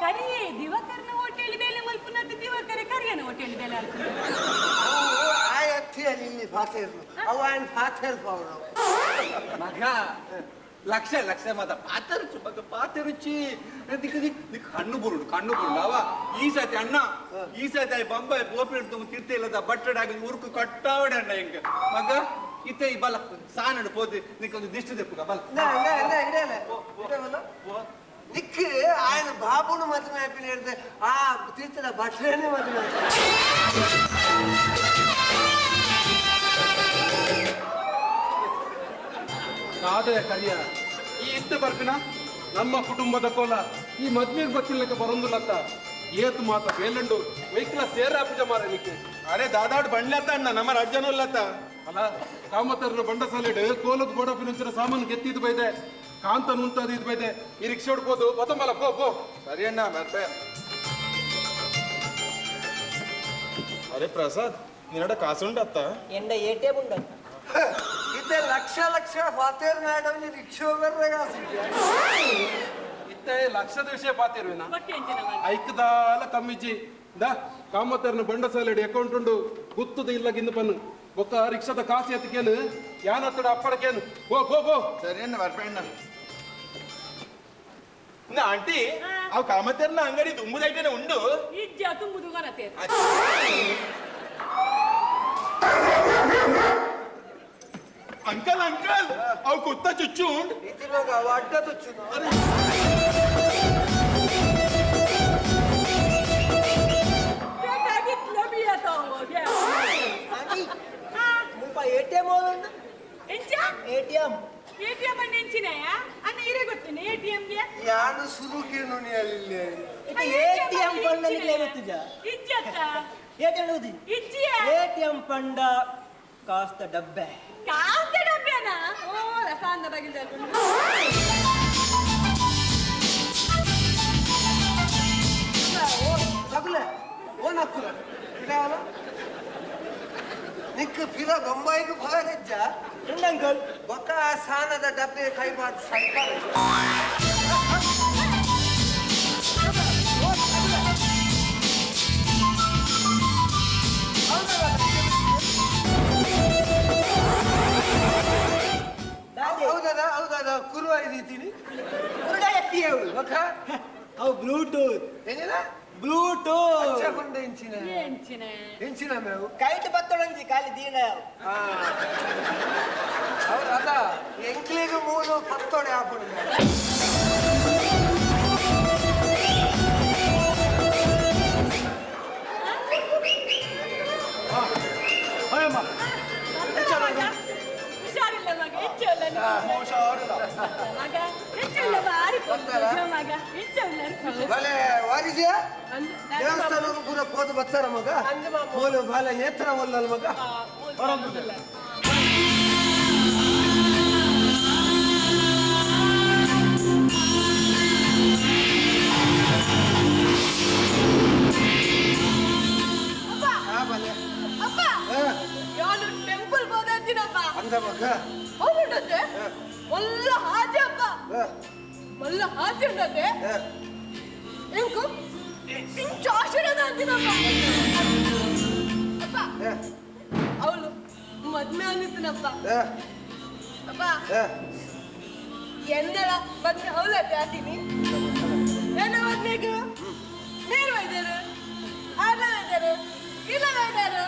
ಕರಿಯೇ ದಿವಾಕರ್ನ ಹೋಟೆಲ್ ಬೇಲೆ ಮಲ್ಪುನದ್ದು ದಿವಾಕರ ಕರಿಯನ ಹೋಟೆಲ್ ಬೇಲೆ ಅಲ್ಪು ಆಯ ಅತ್ತಿಯಲ್ಲಿ ಇಲ್ಲಿ ಫಾತೇರು ಅವ ఆయన ಫಾತೇರು ಪೌರು ಮಗ ಲಕ್ಷ ಲಕ್ಷ ಮಾತ ಪಾತರುಚಿ ಮಗ ಪಾತರುಚಿ ದಿಕ್ ಕಣ್ಣು ಬುರುಡು ಅವ ಈ ಸತಿ ಅಣ್ಣ ಈ ಸತಿ ಬೊಂಬೈ ಗೋಪಿ ತಿರ್ತೆ ಇಲ್ಲದ ಬಟ್ಟಡಾಗಿ ಉರುಕು ಕಟ್ಟಾವಡೆ ಅಣ್ಣ ಹೆಂಗ ಮಗ ಇತ್ತೆ ಈ ಬಲ ಸಾನಡು ಪೋತಿ ನಿಕ್ಕೊಂದು ದಿಷ್ಟು ತೆಪ್ಪುಗ ಬಲ ನಿಕ್ ఆయన బాబును మధ్య అయిపోయిన ఆ తీర్చిన బట్టలేనే మధ్య ಕಾದೆ ಕರಿಯ ಈ ಇತ್ತು ಬರ್ಪಿನ ನಮ್ಮ ಕುಟುಂಬದ ಕೋಲ ಈ ಮದ್ವೆಗೆ ಗೊತ್ತಿಲ್ಲಕ್ಕೆ ಬರೊಂದುಲ್ಲತ್ತ ಏತು ಮಾತ ಬೇಲಂಡು ವೈಕ್ಲ ಸೇರ ಪೂಜೆ ಮಾರಲಿಕ್ಕೆ ಅರೆ ದಾದಾಡ್ ಬಂಡ್ಲತ್ತ ಅಣ್ಣ ನಮ್ಮ ರಾಜ್ಯನೂ ಇಲ್ಲತ್ತ ಅಲ್ಲ ಕಾಮತರ್ನ ಬಂಡ ಸಾಲಿಡ್ ಕೋಲದ ಗೋಡಪಿನ ಸಾಮಾನು ಗೆತ್ತಿದ್ ಬೈದೆ ಕಾಂತ ನುಂತದ ಇದು ಬೈದೆ ಈ ರಿಕ್ಷಾ ಹೊಡ್ಬೋದು ಒತ್ತಂಬಲ್ಲ ಪೋ ಪೋ ಸರಿ ಅಣ್ಣ ಬರ್ತೆ ಅರೆ ಪ್ರಸಾದ್ ನಿನ್ನಡ ಕಾಸುಂಡತ್ತ ಎಂಡ ಎಟಿಎಂ ಉಂಡು ಇತ್ತೆ ಲಕ್ಷ ಲಕ್ಷ ಫಾತೇರು ನಾಡವನಿ ರಿಕ್ಷಾ ಬರ್ರೆಗ ಇತ್ತೆ ಲಕ್ಷದ ವಿಷಯ ಪಾತಿರ್ವೇನ ಬಟ್ಟೆ ಅಂಚಿನ ಮಗ ಐಕ್ದಾಲ ಕಮ್ಮಿಜ್ಜಿ ದ ಕಾಮತರ್ನ ಬಂಡ ಸಾಲಿಡ್ ಅಕೌಂಟ್ ಉಂಡು ಗುತ್ತದ ಇಲ್ಲ ಗಿಂದು ಪನ್ನು ಒಕ್ಕ ರಿಕ್ಷಾದ ಕಾಸಿ ಎತ್ತಕೇನು ಯಾನತ್ತಡ ಅಪ್ಪಡಕೇನು ಪೋ ಪೋ ಪೋ ಸರಿ ಅಣ್ಣ ಬರ್ಪೆ ಅಣ್ಣ ಆಂಟಿ ಅವ್ ಕಾಮತರ್ನ ಅಂಗಡಿ ತುಂಬುದೈಟೇನೆ ಉಂಡು ಇಜ್ಜ ತುಂಬುದು ಗನತೆ ಅಂಕಲ್ ಅಂಕಲ್ ಅವ್ ಕುತ್ತ ಚುಚ್ಚು ಉಂಡು ఇది మగ అడ్డ తుచ్చును ಬೇಕಾಗಿತ್ತು ಬಿಯತ ಮುಲ್ಪ ಎಟಿಎಂ ಉಂಡು ಎಂಚ ಎಟಿಎಂ ಎಟಿಎಂ ಅನ್ನ ಎಂಚಿನಯ ಅನ್ನ ಇರೇ ಗೊತ್ತೇನೆ ಎಟಿಎಂ ಗೆ ಯಾನು ಸುರುಕೇನು ನೀ ಅಲ್ಲಿ ಎಟಿಎಂ ಪಂಡ ನಿಕ್ಲೆ ಗೊತ್ತಿಜ ಇಜ್ಜತ್ತ ಎಟಿಎಂ ಉದಿ ಇಜ್ಜಿಯ ಎಟಿಎಂ ಪಂಡ ಕಾಸ್ತ ಡಬ್ಬೆ ಕಾಂತ ಡಬ್ಬೇನ ಓ ರಸಾಂದ ಬಗಿಲ್ದ ತಗುಲೆ ಓ ನಕ್ಕುಲ ಇದಾವಲ್ಲ ನಿಕ್ಕ ಫಿರ ಬೊಂಬಾಯಿಗೂ ಭಾಗಜ್ಜ ಅಂಕಲ್ ಬೊಕ್ಕ ಆ ಸಾನದ ಡಬ್ಬೆ ಕೈ ಮಾಡಿ ಸೈಕಲ್ ಹೌದದ ಹೌದದ ಕುರುವ ಇದೀನಿ ಕುರುಡ ಎತ್ತಿ ಅವಳು ಬೊಕ್ಕ ಅವು ಬ್ಲೂಟೂತ್ ಏನಿಲ್ಲ ಬ್ಲೂಟೂತ್ ಹಚ್ಚಕೊಂಡ ಇಂಚಿನ ಎಂಚಿನ ಇಂಚಿನ ಮೇವು ಕೈಟ್ ಬತ್ತೊಳಂಜಿ ಖಾಲಿ ದೀನ ಹೌದು ಅದ ಎಂಕ್ಲಿಗೆ ಮೂಲು ಪತ್ತೋಡೆ ಹಾಕೊಂಡು ಅಯ್ಯಮ್ಮ ಹುಷಾರಿಲ್ಲ ಮಗ ಹೆಚ್ಚಲ್ಲ ಮಗ ಹೆಚ್ಚಲ್ಲ ಬಾರಿ ಮಗ ಹೆಚ್ಚಲ್ಲ ಬಲೆ ವಾರಿದ್ಯಾ ದೇವಸ್ಥಾನಕ್ಕೂ ಪೂರ ಪೋದು ಬತ್ತಾರ ಮಗ ಮೂಲು ಬಾಲ ನೇತ್ರ ಒಲ್ಲಲ್ ಮಗ ಬರೋದಿಲ್ಲ ఉండదు వల్ల హాజీ అప్ప వల్ల హాజీ ఉండదు ఇంకో ఇంచు ఆశీర్వాద అంతినప్ప అప్ప ಅವಳು ಮದ್ಮೆ ಆಗಿತ್ತನಪ್ಪ ಅಪ್ಪ ಎಂದಳ ಮದ್ಮೆ ಅವಳತ್ತೆ ಆತೀನಿ ನನ್ನ ಮದ್ಮೆಗೂ ನೀರು ಒಯ್ದರು ಅನ್ನ ಒಯ್ದರು ಇಲ್ಲ ಒಯ್ದರು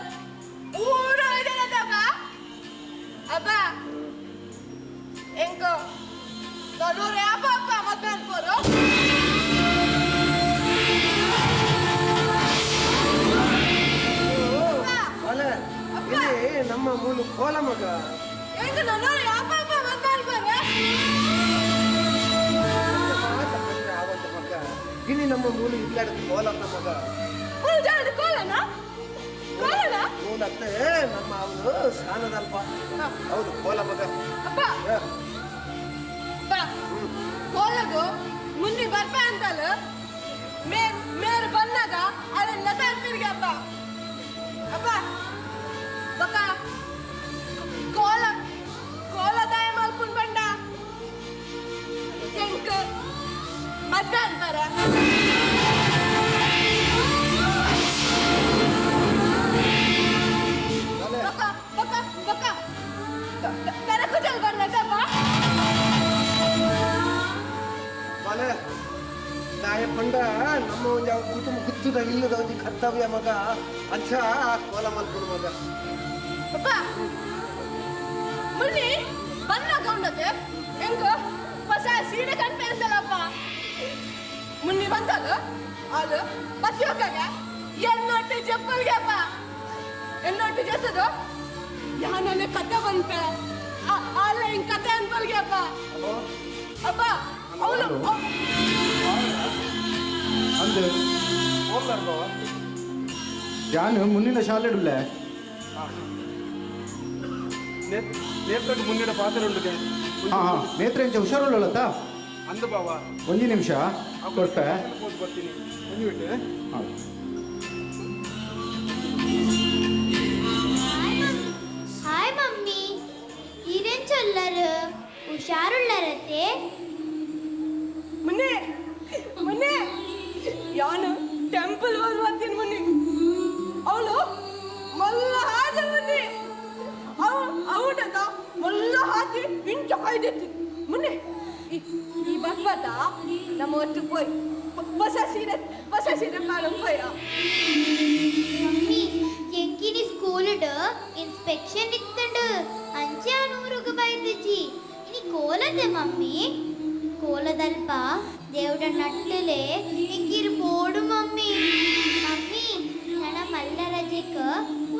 ಊರು ಒಯ್ದಾರತ್ತಪ್ಪ ಅಪ್ಪ ಎಂಕೋ ನನ್ನೂರು ಯಾಪ ಅಪ್ಪ ಮದ್ಮೆ ಅನ್ಕೋರು ನಮ್ಮ ಮೂಲ ಕೋಲ ಮಗ ಗಿನಿ ನಮ್ಮ ಮೂಲ ಇಲ್ಲಾಡ ಕೋಲ ಮಗ ಮೂಲತ್ತೆ ನಮ್ಮ ಅವನು ಸ್ನಾನದಲ್ಪ ಹೌದು ಕೋಲ ಮಗ ಕೋಲಗು ಮುನ್ನಿ ಬರ್ಪ ಅಂತಲ್ಲ ಮೇರ್ ಬಂದಾಗ ಅದನ್ನ ತರ್ತಿರ್ಗೆ ಅಪ್ಪ ಅಪ್ಪ ಬಕ ಕೋಲದಾಯ ಮಲ್ಪುನ್ ಬಂಡ ಎಂಕ್ ಮದ್ದ ಅಂತಾರ ಬಕ ಬಕ ಬಕ ಕರಕುಜಲ್ ಬರ್ಲಕ್ಕಪ್ಪ ಬಾಲೆ ನಾಯ ಪಂಡ ನಮ್ಮ ಒಂದು ಕುಟುಂಬ ಗುತ್ತದ ಇಲ್ಲದ ಒಂದು ಕರ್ತವ್ಯ ಮಗ ಅಂಚ ಕೋಲ ಮಲ್ಪುನ್ ಮಗ ಅಪ್ಪ ಮುನ್ನಿ ಬಂದಾಗ ಉಂಡತೆ ಹೆಂಗ ಹೊಸ ಸೀರೆ ಕಣ್ಪೆ ಅಂತಲ್ಲಪ್ಪ ಮುನ್ನಿ ಬಂದಾಗ ಅದು ಬತ್ತಿ ಹೋಗಾಗ ಎನ್ನೊಟ್ಟು ಜಪ್ಪಲ್ಗೆ ಅಪ್ಪ ಎನ್ನೊಟ್ಟು ಜತ್ತದು ಯಾನಲ್ಲೇ ಕತೆ ಬಂದ್ಪೆ ಅಲ್ಲ ಹಿಂಗ್ ಕತೆ ಅನ್ಪಲ್ಗೆ ಅಪ್ಪ ಅಪ್ಪ ಅವಳು ಅಂದು ಜಾನು ಮುನ್ನಿನ ಶಾಲೆಡುಲ್ಲೆ ನೇತ್ರ ಮುನ್ನಿಡ ಪಾತ್ರ ಉಂಟು ಹಾ ನೇತ್ರ ಇಂಚ ಹುಷಾರುಳ್ಳತ್ತ ಅಂದ ಬಾವ ಒಂದು ನಿಮಿಷ ಕೊಟ್ಟೆ ಬರ್ತೀನಿ ಒಂದು ಬಿಟ್ಟು ಹಾಯ್ ಮಮ್ಮಿ ಇರೇನ್ ಚೊಲ್ಲರು ಹುಷಾರುಳ್ಳರತ್ತೆ ಮುನ್ನೆ ಮುನ್ನೆ ಯಾನು ಟೆಂಪಲ್ ಬರ್ತೀನಿ ಮುನ್ನಿ ಅವಳು ಮಲ್ಲ ಹಾಜ ಮುನ್ನಿ ಅವಡದ ಮಲ್ಲ ಹಾಕಿ ಇಂಚ ಕಾಯ್ದೆತ್ತಿ ಮುನ್ನೆ ಈ ಬರ್ಬಾತ ನಮ್ಮ ಒಟ್ಟು ಪೋಯ್ ಹೊಸ ಸೀರೆ ಮಾಡೋ ಪೋಯ ಮಮ್ಮಿ ಎಂಕಿನಿ ಸ್ಕೂಲ್ಡ್ ಇನ್ಸ್ಪೆಕ್ಷನ್ ಇತ್ತಂಡು ಅಂಚೆ ನೂರುಗ ಬೈದಿಜ್ಜಿ ಇನಿ ಕೋಲದೆ ಮಮ್ಮಿ ಕೋಲದಲ್ಪ ದೇವಡ ನಟ್ಟಲೆ ಎಂಕಿರು ಬೋಡು ಮಮ್ಮಿ ಮಮ್ಮಿ ನನ್ನ ಮಲ್ಲ ರಜೆಕ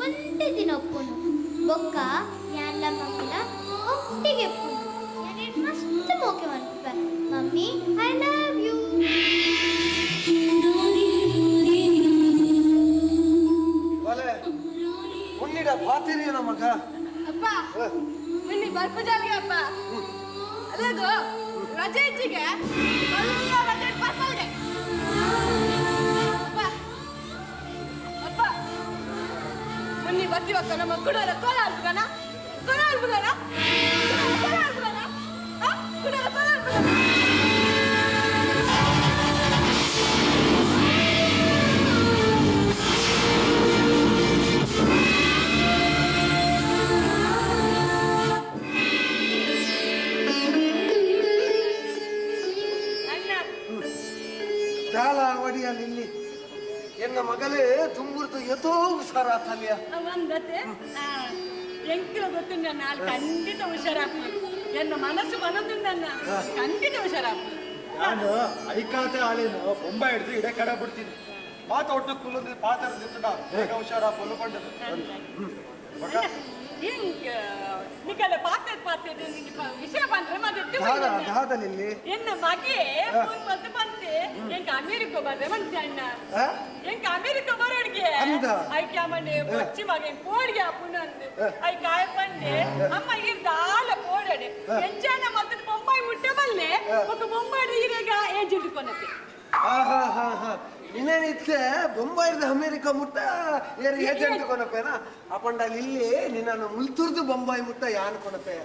ಒಂದೇ ದಿನ ಒಪ್ಪುನು ಬೊಕ್ಕ ಯಾನ್ಲ ಮಮ್ಮಿಲ ಒಟ್ಟಿಗೆ ಎಪ್ಪುನು ಯಾನೇನು ಮಸ್ತ್ ಮೋಕೆ ಮಾಡ್ತಿಪ್ಪ ಮಮ್ಮಿ ಐ ಲವ್ ಯು ಬಾಲೆ ಮುನ್ನಿಡ ಪಾತಿರಿಯ ಮಗ ಅಪ್ಪ ಮುನ್ನಿ ಬರ್ಪಜಾಲ್ಗೆ ಅಪ್ಪ ಅಲ್ಲದು ರಜೆ ಇಚ್ಚಿಗೆ ಎಲ್ಲ ರಜೆ ಬರ್ಪಲ್ಗೆ ಅಪ್ಪ ಅಪ್ಪ ಮುನ್ನಿ ಬರ್ತೀವಕ್ಕ ನಮ್ಮ ಕುಡೋರ ಕೋಲ ಅಲ್ಬುದನ ಕೋಲ ಅಲ್ಬುದನ ಕೋಲ ಅಲ್ಬುದನ ಕುಡೋರ ಕೋಲ ಅಲ್ಬುದನ ಜಾಲ ಒಡಿಯಲ್ಲಿ ಇಲ್ಲಿ ಎನ್ನ ಮಗಳೇ ತುಂಬುರ್ತು ಎತೋ ಹುಷಾರಾತಲ್ಯ ಒಂದತ್ತೆ ಎಂಕಿಲ ಗೊತ್ತು ನಾಳೆ ಖಂಡಿತ ಹುಷಾರಾಗ್ತದೆ ಎನ್ನ ಮನಸ್ಸು ಮನದ್ದು ನನ್ನ ಖಂಡಿತ ಹುಷಾರಾಗ್ತದೆ ನಾನು ಐಕಾತೆ ಆಳಿನ ಬೊಂಬೈ ಹಿಡಿದು ಇಡೆ ಕಡೆ ಬಿಡ್ತೀನಿ ಮಾತು ಒಟ್ಟು ಕುಲ್ಲಂದ್ರೆ ಪಾತ್ರ ನಿಂತಡ ಬೇಗ ಹುಷಾರ ಪೊಲ್ಕೊಂಡ ನಿಕಲೆ ಪಾತೆ ವಿಷಯ ಬಂದ್ರೆ ದಾದಲ್ಲಿ ಎನ್ನ ಮಗೆ ಫೋನ್ ಬಂತೆ ಎಂಕ ಅಮೆರಿಕ ಬಂದ್ರೆ ಮಂತೆ ಅಣ್ಣ ಎಂಕ ಅಮೆರಿಕ ಬರೋಡ್ಗೆ ಐಕ್ಯ ಮನೆ ಬಚ್ಚಿ ಮಗ ಕೋಡ್ಗೆ ಪುನಂದು ಐ ಕಾಯ ಪಂಡೆ ಅಮ್ಮ ಇರ್ದಾಲ ಕೋಡಡೆ ಎಂಚಾನ ಮತ್ತೆ ಬೊಂಬಾಯಿ ಮುಟ್ಟ ಬಲ್ಲೆ ఒక ಬೊಂಬಾಯಿ ಇರೆಗ ಏಜೆಂಟ್ ಕೊನತೆ ನಿನ್ನೇನಿತ್ತೆ ಬೊಂಬಾಯಿದ ಅಮೆರಿಕ ಮುಟ್ಟ ಏರಿ ಏಜೆಂಟ್ ಕೊನಪೇನಾ ಅಪಂಡ ಇಲ್ಲಿ ನಿನ್ನನ್ನು ಮುಲ್ತುರ್ದು ಬೊಂಬಾಯಿ ಮುಟ್ಟ ಯಾನ್ ಕೊನಪೆ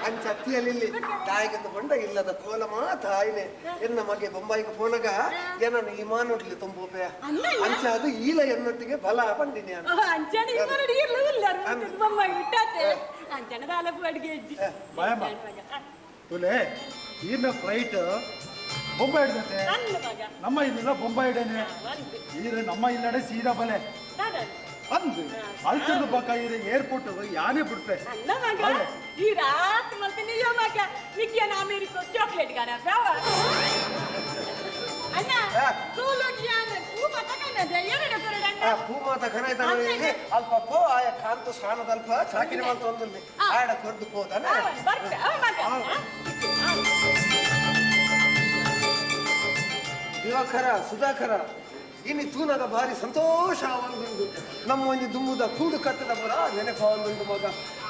ಅಂಚತ್ತಿಯಲ್ಲಿ ತಾಯಿಗಂದು ಬಂಡ ಇಲ್ಲದ ಕೋಲ ತಾಯಿನೇ ಎನ್ನ ಮಗೆ ಬೊಂಬಾಯಿಗೆ ಪೋನಗ ಏನನ್ನ ಇಮಾನುಡ್ಲಿ ತುಂಬೋಪೆ ಅಂಚ ಅದು ಈಲ ಎನ್ನೊಟ್ಟಿಗೆ ಬಲ ಬಂದಿನಿ ಅಂಚನೆ ಇಮ್ಮರಡಿ ಇರ್ಲಿಲ್ಲ ಬೊಂಬಾಯಿ ಬಿಟ್ಟಾತೆ ಅಂಚನೆ ದಾಲಪು ಅಡಿಗೆ ಅಜ್ಜಿ ಬಾಯಮ್ಮ ತುಲೆ ಈರ್ನ ಫ್ಲೈಟ್ ಬೊಂಬೈ ಹಿಡ್ದತೆ ನಮ್ಮ ಇಲ್ಲಿಲ್ಲ ಬೊಂಬೈ ಹಿಡೇನೆ ಈರ ನಮ್ಮ ಇಲ್ಲಡೆ ಸೀದಾ ಬಲೆ ಅಂದು ಅಲ್ತದ ಪಕ್ಕ ಇರ ಏರ್ಪೋರ್ಟ್ ಯಾನೇ ಬಿಡ್ತೆ ಅಲ್ಲ ಮಗ ಈ ರಾತ್ ಮತ್ತೆ ನೀಯೋ ಮಗ ನಿಕ್ಕಿಯ ಅಮೆರಿಕ ಚಾಕ್ಲೇಟ್ ಗಾನ ಬಾವ ಅಣ್ಣ ಕೂಲೋಟಿಯಾನ ಕೂಮತ ಕನ್ನದ ಎರಡು ಕರಡಣ್ಣ ಭೂಮಾತ ಖನೈತನೆ ಅಲ್ಪ ಪೋ ಆಯ ಕಾಂತ ಸ್ಥಾನದಲ್ಪ ಸಾಕಿನ ಮಂತ ಒಂದಲ್ಲಿ ಆಡ ಕೊರ್ದು ಹೋದನ ಬರ್ತೆ ಮಗ ದಿವಾಕರ ಸುಧಾಕರ ಇನ್ನು ತೂನಗ ಭಾರಿ ಸಂತೋಷ ಒಂದು ನಮ್ಮ ಒಂದು ದುಮ್ಮುದ ಕೂಡು ಕಟ್ಟದ ಬರ ನೆನಪ ಒಂದು ಮಗ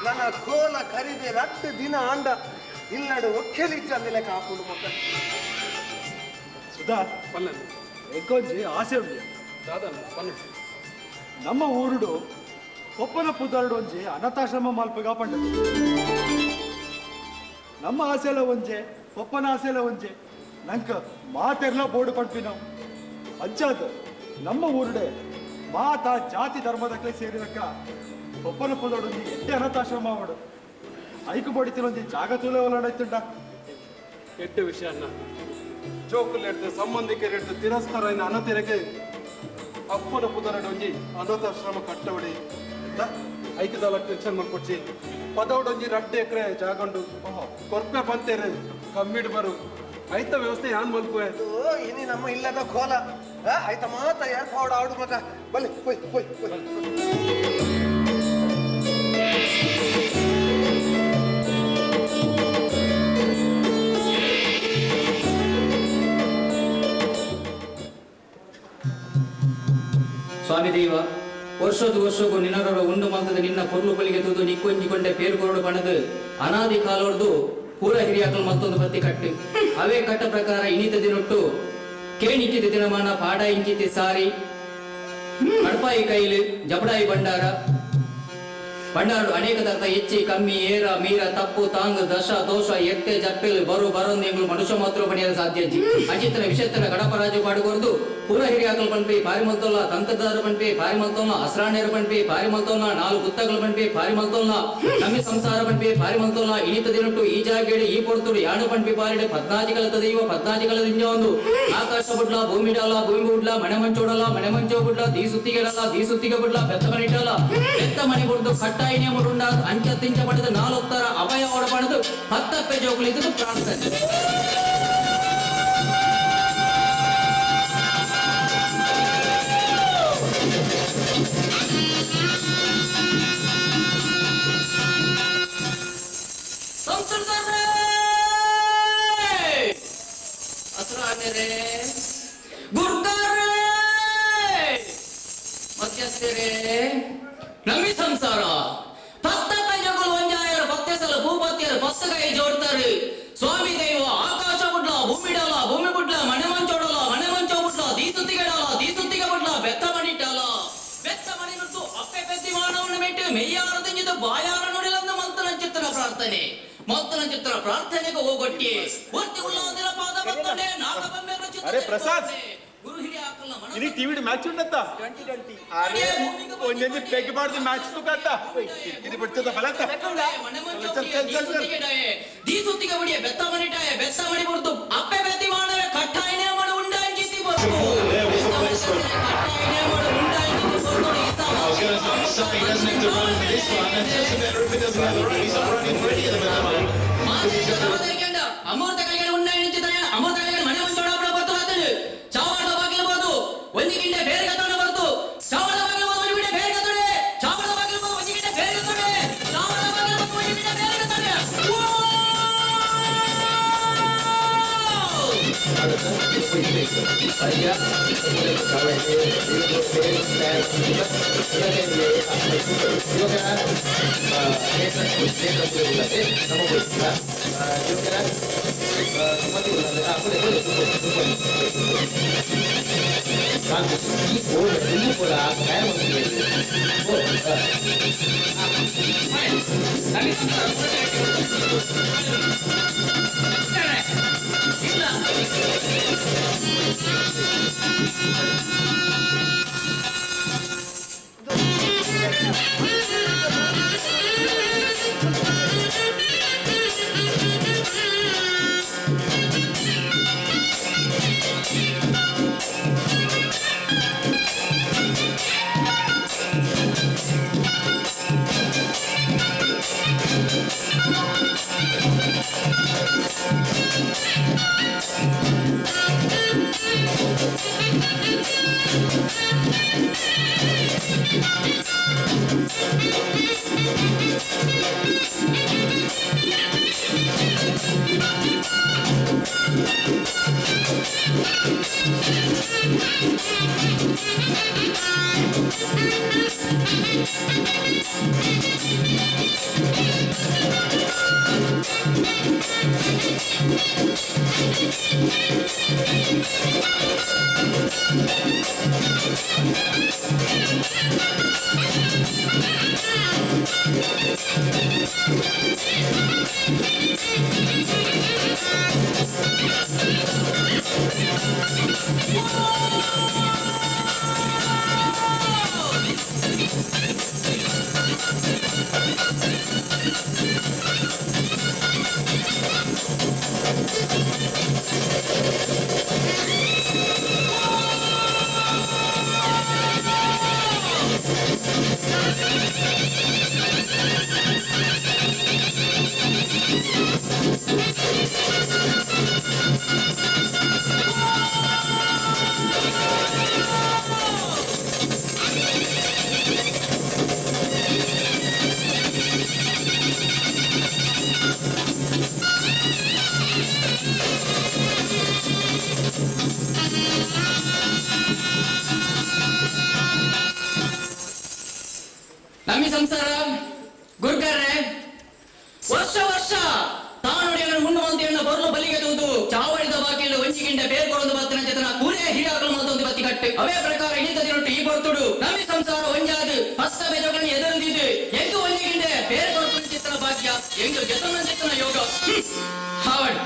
ನನ್ನ ಕೋಲ ಕರಿದೆ ರಟ್ಟು ದಿನ ಆಂಡ ಇಲ್ಲಡು ಒಕ್ಕೆಲಿಚ್ಚ ಅಂದಲೆ ಕಾಪುಡು ಮಗ ಸುಧಾ ಪಲ್ಲನ್ ಎಕ್ಕೊಂಜಿ ಆಸೆ ಉಂಟು ದಾದನ ಪಲ್ಲು ನಮ್ಮ ಊರುಡು ಒಪ್ಪನ ಪುದರ್ಡು ಒಂಜಿ ಅನಾಥಾಶ್ರಮ ಮಲ್ಪಗ ಪಂಡ ನಮ್ಮ ಆಸೆಲ ಒಂಜೆ ಒಪ್ಪನ ಆಸೆಲ ಒಂಜೆ ನಂಕ ಮಾತೆರ್ಲ ಬೋರ್ಡು ಪಂಪಿ ನಾವು ಅಂಚಾದ ನಮ್ಮ ಊರುಡೆ ಮಾತ ಜಾತಿ ಧರ್ಮದಕ್ಕೆ ಸೇರಿದಕ್ಕ ಒಪ್ಪನ ಪುದರ್ಡು ಎಟ್ಟೆ ಅನಾಥಾಶ್ರಮ ಮಾಡು ಐಕು ಬಡಿತಿಲೊಂಜಿ ಜಾಗ ತೂಲೆ ಒಲಾಡೈತುಂಡ ಕೆಟ್ಟ ವಿಷಯ ಅನ್ನ ಜೋಕುಲ್ ಎಡ್ದು ಸಂಬಂಧಿಕರು ಎಡ್ದು ತಿರಸ್ಕಾರ ಇನ್ನು ಅನತಿರಕ್ಕೆ ಅಪ್ಪನ ಪುದರಡು ಒಂಜಿ ಅನಾಥಾಶ್ರಮ ಕಟ್ಟವಡಿ ಐಕದಲ್ಲ ಟೆನ್ಷನ್ ಮಾಡ್ಕೊಡ್ಸಿ ಪದವಡೊಂಜಿ 2 ಎಕರೆ ಜಾಗಂಡು ಕೊರ್ಪೆ ಬಂತೇರೆ ಕಮ್ಮಿಡ್ ಬರು ಐತ ವ್ಯವಸ್ಥೆ ಯಾನ್ ಮಲ್ಪುವೆ ಇನಿ ನಮ್ಮ ಇಲ್ಲದ ಕೋಲ ಆಯ್ತ ಮಾತ ಏರ್ಪಾಡು ಆಡು ಮಗ ಬಲ್ಲಿ ಹೋಯ್ ಹೋಯ್ ಸ್ವಾಮಿ ದೇವ ವರ್ಷಕ್ಕೂ ನಿನ್ನರೊಡ ಉಂಡು ಮಾತದ ನಿನ್ನ ಕೊರ್ಲು ಬಲಿಗೆ ತೂದು ನಿಕ್ಕೊಂಜಿಕೊಂಡೆ ಪೇರುಕೊರಡು ಬಣದು ಅನಾದಿ ಕಾಲೊಡ್ದು ಪೂರ ಹಿರಿಯಾಕಲು ಮತ್ತೊಂದು ಬತ್ತಿ ಕಟ್ಟು ಅವೇ ಕಟ್ಟ ಪ್ರಕಾರ ಇನಿತ ದಿನೊಟ್ಟು ಕೇಣಿಕ್ಕಿದ ದಿನಮಾನ ಪಾಡ ಇಂಚಿತಿ ಸಾರಿ ಅಡ್ಪಾಯಿ ಕೈಲು ಜಬಡಾಯಿ ಭಂಡಾರ ಅನೇಕ ತರದ ಹೆಚ್ಚಿ ಕಮ್ಮಿ ಏರ ಮೀರ ತಪ್ಪು ತಾಂಗ್ ದಶ ದೋಷ ಎತ್ತೆ ಜಪ್ಪೆಲ್ ಬರೊಂದು ಎಂಗಳು ಮನುಷ್ಯ ಮಾತ್ರ ಪಡೆಯಲು ಸಾಧ್ಯ ಅಜಿತನ ವಿಷಯತನ ಗಡಪರಾಜು ಪಾಡುಗೊರ್ದು ಪೂರ ಹಿರಿಯಾಕಲು ಪಂಪಿ ಪಾರಿಮಲ್ತೋಲ್ಲ ತಂತ್ರದಾರ ಪಂಪಿ ಪಾರಿಮಲ್ತೋಲ್ಲ ಅಸ್ರಾಣ್ಯರು ಪಂಪಿ ಪಾರಿಮಲ್ತೋಲ್ಲ 4 ಗುತ್ತಗಳು ಪಂಪಿ ಪಾರಿಮಲ್ತೋಲ್ಲ ನಮ್ಮಿ ಸಂಸಾರ ಪಂಪಿ ಪಾರಿಮಲ್ತೋಲ್ಲ ಇನಿತ ದಿನಟ್ಟು ಈ ಜಾಗೇಡಿ ಈ ಪೊರ್ತುಡು ಯಾಡು ಪಂಪಿ ಪಾರಿಡೆ 14 ಕಲದ ದೈವ 14 ಕಲದ ಇಂಜ ಒಂದು ಆಕಾಶ ಬುಡ್ಲ ಭೂಮಿ ಡಾಲ ಭೂಮಿ ಬುಡ್ಲ ಮನೆ ಮಂಚೋಡಲ್ಲ ಮನೆ ಮಂಚೋ ಬುಡ್ಲ ದೀ ಸುತ್ತಿಗೆ ಬುಡ್ಲ ಬೆತ್ತ ಮನೆ ಇಟ್ಟಲ್ಲ ಬೆತ್ತ ಮನೆ ಬುಡ್ದು ಕಟ್ಟಾಯಿನೇ ಮುರುಂಡ ಅಂಚ ತಿಂಚ ಪಡೆದ 4 ತರ ಅಭಯ ಒಡಪಡೆದು 10 ಪೇಜ್ ಹೋಗಲಿದ್ದು ಪ್ರಾರ್ಥನೆ ಮಧ್ಯಸ್ಥರೇ ನಮ್ಮಿ ಸಂಸಾರ 10 ಪೈಜಗಳು ಒಂಜಾಯರು 10 ಸಲ ಭೂಪತ್ಯರು 10 ಕೈ ಜೋಡ್ತಾರೆ ಸ್ವಾಮಿ ದೈವ ಆಕಾಶ ಬುಡ್ಲ ಭೂಮಿ ಡಾಲ ಭೂಮಿ ಬುಡ್ಲ ಮನೆ ಮಂಚೋಡಲ ಮನೆ ಮಂಚೋ ಬುಡ್ಲ ದೀಸುತ್ತಿಗೆ ಬುಡ್ಲ ಬೆತ್ತ ಮಣಿಟ್ಟಲ ಬೆತ್ತ ಮಣಿ ನುಟ್ಟು ಅಪ್ಪೆ ಪೆದ್ದಿ ಮಾನವನ ಮೆಟ್ಟು ಮೆಯ್ಯಾರ ತೆಂಜಿದ ಬಾಯಾರ ನುಡಿಲಂದ ಮತ್ತನ ಚಿತ್ರ ಪ್ರಾರ್ಥನೆಗೆ ಹೋಗೊಟ್ಟಿ ಪೂರ್ತಿಗುಳ್ಳೋದಿರ ಪಾದ ಭಕ್ತನೆ ನಾಗಬಂಬೆ ರಚಿತ ಅರೆ ಪ್ರಸಾದ್ ಗುರು ಹಿರಿಯ ಆಕಲ್ನ ಮನಸ್ಸು ini TV ಮ್ಯಾಚ್ ಉಂಟತ್ತ 2020 ಅರೆ ಒಂದೊಂದು ಪೆಗ್ ಬಾರ್ದು ಮ್ಯಾಚ್ ತುಕತ್ತ ಇದು ಬಿಡ್ತದ ಬಲತ್ತ ದಿ ಸುತ್ತಿಗೆ ಬಡಿಯ ಬೆತ್ತ ಮಣಿಟಾಯ ಬೆತ್ತ ಮಣಿ ಬರ್ತು ಅಪ್ಪೆ ಬೆತ್ತಿ ಮಾಡವೆ ಕಟ್ಟಾಯಿನೇ ಮಾಡು ಉಂಡಾಂಕಿತಿ ಬರ್ತು ಕಟ್ಟಾಯಿನೇ ಮಾಡು ಉಂಡಾಂಕಿತಿ ಬರ್ತು ಅಮೃತ ಕಲಿಗೆ ಉಂಡಾಯಿತಿದ್ದಾನೆ ಅಮೃತ ಕಲಿಗೆ ಮನೆ ಮುಂಚೋಡ ಬರ್ತು ಹಾತನು ಚಾವಡ ಬಾಗಿಲಬಹುದು ಒಂದು ಗಿಂಡೆ ಬೇರೆ ಕತ್ತೋಣ ಬರ್ತು ಚಾವಡ ಬಾಗಿಲಬಹುದು ಒಂದು ಗಿಂಡೆ ಬೇರೆ ಕತ್ತೋಣೆ ಚಾವಡ ಬಾಗಿಲಬಹುದು ಒಂದು ಗಿಂಡೆ ಬೇರೆ ಕತ್ತೋಣೆ ಚಾವಡ ಬಾಗಿಲಬಹುದು ಒಂದು ಗಿಂಡೆ ಬೇರೆ ಕತ್ತೋಣೆ ಸಾಕು ಈ ಕೋಲ ತುಂಬ ಕೂಡ ತಯಾರು ಮಾಡ್ತೀವಿ ನಮ್ಮಿ ಸಂಸಾರ ಗುರ್ಗಾರ್ರೆ ವರ್ಷ ವರ್ಷ ತಾನುಡಿಯನ್ನು ಹುಣ್ಣುವಂತೆಯನ್ನು ಬರಲು ಬಲಿಗೆ ತೂದು ಚಾವಡಿದ ಬಾಕಿಲು ವಂಚಿಗಿಂಡ ಬೇರ್ಕೊಳೊಂದು ಬತ್ತಿನ ಜತನ ಕೂರೇ ಹಿರಿಯಾಕಲು ಮತ್ತೊಂದು ಬತ್ತಿ ಕಟ್ಟು ಅವೇ ಪ್ರಕಾರ ಹಿಡಿತದಿರೊಟ್ಟು ಈ ಬರ್ತುಡು ನಮ್ಮಿ ಸಂಸಾರ ಒಂಜಾದು ಹಸ್ತ ಬೇಜಗಳನ್ನು ಎದುರಿದಿದ್ದು ಎಂಟು ವಂಚಿಗಿಂಡೆ ಬೇರ್ಕೊಳೊಂದು ಚಿತ್ರ ಭಾಗ್ಯ ಎಂಟು ಜತನ ಚಿತ್ರನ ಯೋಗ ಹಾವಡ್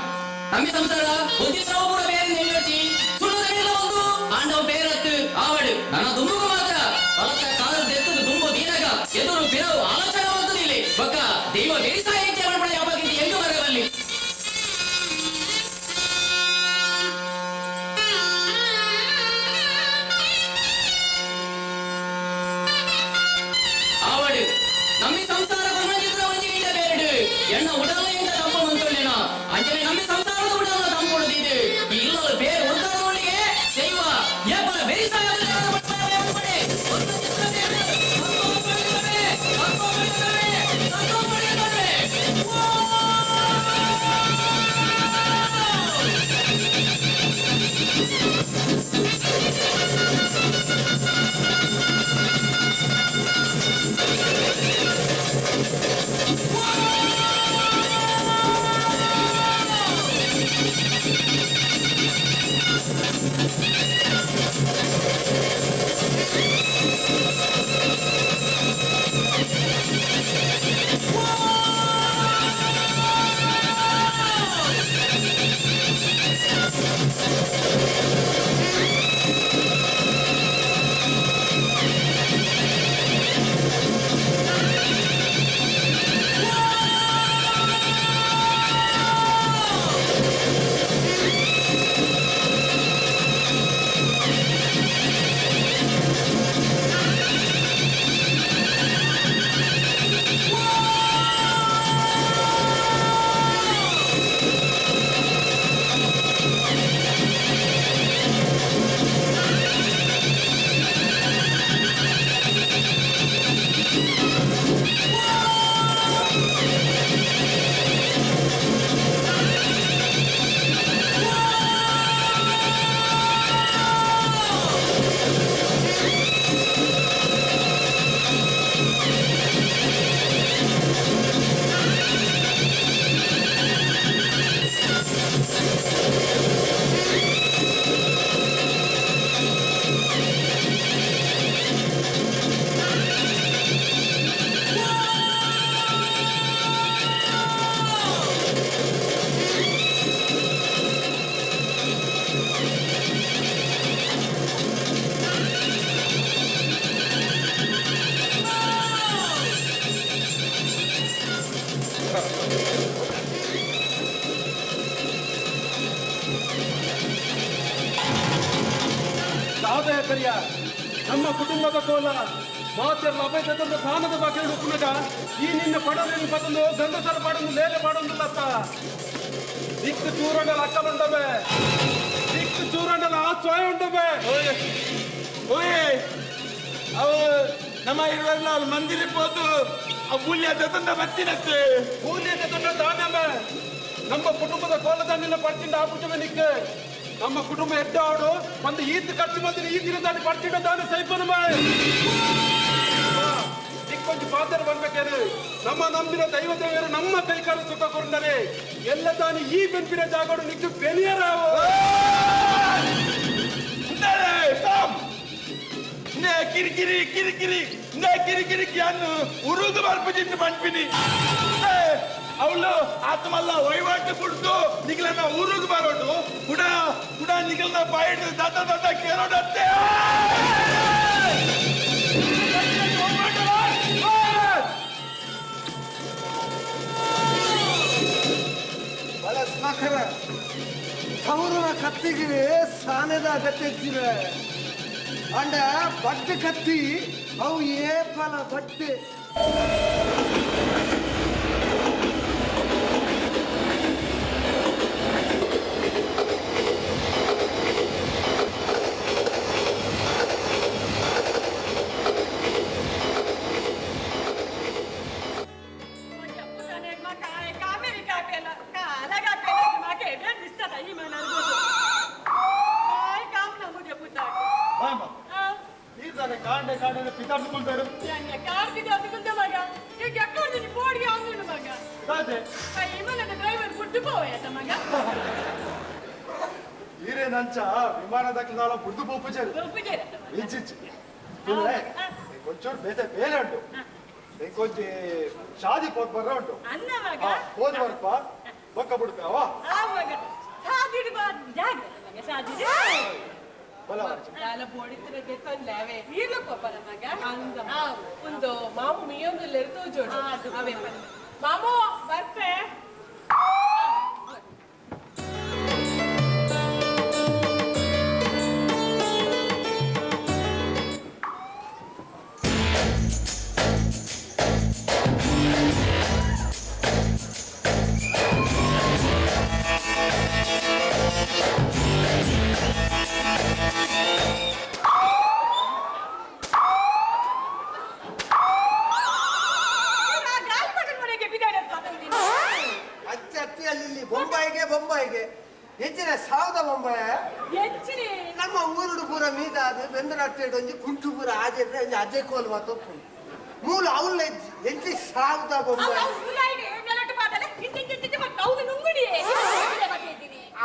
ನಮ್ಮಿ ಸಂಸಾರ ಬುದ್ಧಿತ್ರವ ಕೂಡ ಬೇರೆ ನಿಲ್ಲೊಟ್ಟಿ ಸುಣ್ಣದನೆಲ್ಲ ಒಂದು ಆಂಡವ ಬೇರತ್ತು ಆವಡು ನನ್ನ ದುಂಬುಗ ಮಾತ್ರ ಹೊಲತ ಕಾಲದ ಎತ್ತದು ದುಂಬು ದೀನಗ ಎದುರು ಬಿರವು ಆಲೋಚನೆ ಮಾಡ್ತದೆ ಇಲ್ಲಿ ಬಕ್ಕ ದೈವ ಬೇಸಾಯ ಮಾಡ್ಬೇಡ ಯಾವಾಗ ಎಂಟು ಬರಬಲ್ಲಿ ಆವಡು ನಮ್ಮಿ ಸಂಸಾರ ಚಿತ್ರ ವಂಚಿಗಿಂಡ ಬೇರಡು ಎಣ್ಣ ಉಡಲೆಯಿಂದ ತಂಪ ಮಂತೊಳ್ಳೆನ ಅಂಜನೆ ನಮ್ಮಿ ಸಂಸಾರದ ಉಡಲ ತಂಪೊಡುದಿದ್ದು ಈ ಇಲ್ಲದ ಬೇರೆ ಉಡ್ಕಾರದೊಳಗೆ ದೈವ ಏಪಲ ಬೇಸಾಯ ಕರಿಯ ನಮ್ಮ ಕುಟುಂಬದ ಕೋಲ ಮಾತೆಲ್ಲ ಅಭಯದ ಸಾನದ ಬಗ್ಗೆ ಹುಕ್ಕುನಗ ಈ ನಿನ್ನ ಪಡದಲ್ಲಿ ಬದಲು ಗಂಡಸರ ಪಾಡನ್ನು ಲೇಲೆ ಪಾಡೊಂದಿಲ್ಲತ್ತ ದಿಕ್ಕು ಚೂರಂಡಲ ಅಕ್ಕಲುಂಡವೆ ದಿಕ್ಕು ಚೂರಂಡಲ ಸ್ವಯ ಉಂಡವೆ ಓಯ್ ಅವು ನಮ್ಮ ಇರುವಲ್ಲ ಮಂದಿರಬಹುದು ಆ ಮೂಲ್ಯದ ತಂಡ ಬರ್ತೀನತ್ತೆ ಮೂಲ್ಯದ ತಂಡ ದಾನಮೆ ನಮ್ಮ ಕುಟುಂಬದ ಕೋಲದಾನಿನ ಪಡ್ತಿಂಡ ಆಪುಜಮೆ ನಿಕ್ಕೆ ನಮ್ಮ ಕುಟುಂಬ ಎಡ್ಡಾಡು ಒಂದು ಈತ್ ಖರ್ಚು ಬಂದಿನ ಈ ದಿನದಲ್ಲಿ ಪಡ್ತಿಂಡ ದಾನ ಸೈಪನಮೆ ದಿಕ್ಕೊಂದು ಪಾತ್ರ ಬರ್ಬೇಕೇನು ನಮ್ಮ ನಂಬಿನ ದೈವ ದೇವರು ನಮ್ಮ ಕೈಕಾಲ ಸುಖ ಕೊಂಡರೆ ಎಲ್ಲ ತಾನು ಈ ಬೆಂಪಿನ ಜಾಗೋಡು ನಿಕ್ಕು ಬೆಲಿಯರಾವು ಕಿರಿಕಿರಿ ಕಿರಿಕಿರಿ ಕಿರಿಕಿರಿಕಿ ಅನ್ನು ಉರುದು ಬರ್ಪಿಟ್ಟು ಬಂದ್ಬಿನಿ ಅವಳು ಆತ್ಮಲ್ಲ ವಹಿವಾಟು ಕುಡ್ದು ನಿಗಲನ್ನ ಊರಿಗೆ ಬರೋದು ಕೂಡ ಕೂಡ ನಿಗಲ್ನ ಬಾಯಿಡ್ ದಾದ ದಾದ ಕೇಳೋಡತ್ತೆ ಬಹಳ ಸಾಕರ ತವರನ ಕತ್ತಿಗೆ ಸಾನೆದ ಅಗತ್ಯ ಇದ್ದಿವೆ ಅಂಡ ಬಟ್ಟೆ ಕತ್ತಿ ಅವು ಏಪಲ ಬಟ್ಟೆ ಕಾಂಡೆ ಕಾಂಡೆ ಪಿತಾಡ್ಸ್ಕೊಳ್ತಾರು ఈరేనంచ విమానదక్కల బుర్దు పోపుచారు ఇంచిచ్చి కొంచెం ಬೇತೆ ಬೇರೆ ಉಂಟು ಕೊಂಚ ಶಾದಿ ಪೋತ್ ಬರ್ರ ಉಂಟು ಹೋದ್ ಬರ್ಪ ಬೊಕ್ಕ ಬಿಡ್ತಾವ ಒಂದು ಮಾಮು ಮೀಯೊಂದು ಜೋಡು ಅವೇ ಮಾಮು ಬರ್ಪೆ ಬೊಂಬಾಯಿಗೆ ಹೆಚ್ಚಿನ ಸಾವದ ಬೊಂಬಾಯ ನಮ್ಮ ಊರುಡು ಪೂರ ಮೀದಾದ ಬೆಂದರಟ್ಟೆಡು ಒಂಜಿ ಕುಂಟು ಪೂರ ಆಜೆದ್ರೆ ಒಂಜಿ ಅಜ್ಜೆ ಕೋಲ್ ಮಾತೊಪ್ಪು ಮೂಲ ಅವಳ ಎಂಚಿ ಸಾವದ ಬೊಂಬಾಯ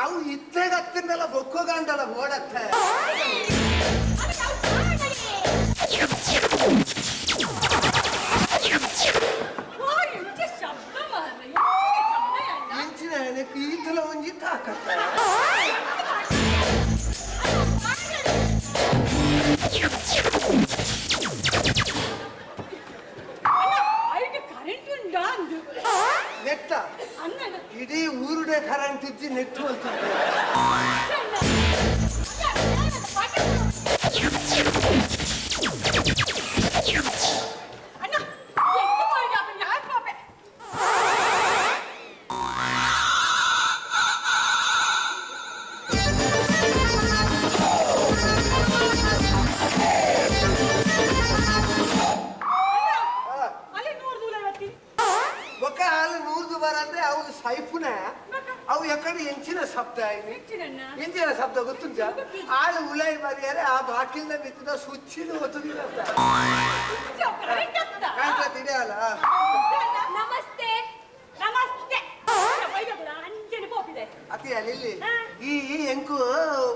ಅವು ಇತ್ತೆಗತ್ತಿನೆಲ್ಲ ಬೊಕ್ಕೋಗಂಡಲ ಓಡತ್ತೆ ಈತಲ ಒಂಜಿ ತಾಕತ್ತ ನೆಟ್ಟ ಇಡೀ ಊರುಡೆ ಕರೆಂಟ್ ಇದ್ದಿ ನೆಟ್ಟು ಅಂತ ಅವು ಎಕಡೆ ಎಂಚಿನ ಶಬ್ದ ಎಂಚಿನ ಶಬ್ದ ಗೊತ್ತುಂಟ ಆಳು ಉಲಾಯಿ ಮರಿಯಾರೆ ಆ ಬಾಕಿಲ್ನ ಬಿತ್ತದ ಸುಚ್ಚಿನ ಒತ್ತುದಿಲ್ಲ ತಿಳಿಯಲ್ಲ ನಮಸ್ತೆ ನಮಸ್ತೆ ಅತಿ ಅಲ್ಲಿ ಈ ಎಂಕು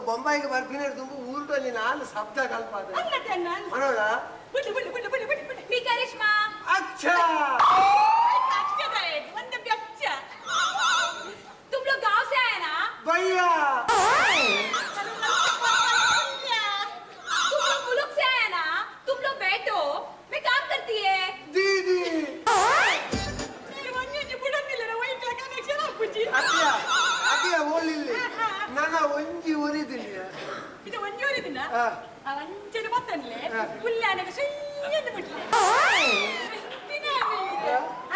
ಬೊಂಬಾಯಿಗೆ ಬರ್ಪಿನ ತುಂಬ ಊರಲ್ಲಿ ನಾನು ಶಬ್ದ ಕಲ್ಪಾದ ಮನೋಡ अच्छा तुम लोग गांव से आए ना भैया तुम लोग मुल्क से आए ना तुम लोग बैठो मैं काम करती है दीदी ಅತ್ತಿಯ ಅತ್ತಿಯ ಓಲಿಲ್ಲ ನನ್ನ ಒಂಜಿ ಒರಿದಿಲ್ಲ ಇದು ಒಂಜಿ ಒರಿದಿನ ಅವಂಚನೆ ಬತ್ತನ್ಲೆ ಪುಲ್ಲಾನೆಗೆ ಸುಯ್ಯಂದು ಬಿಟ್ಲೆ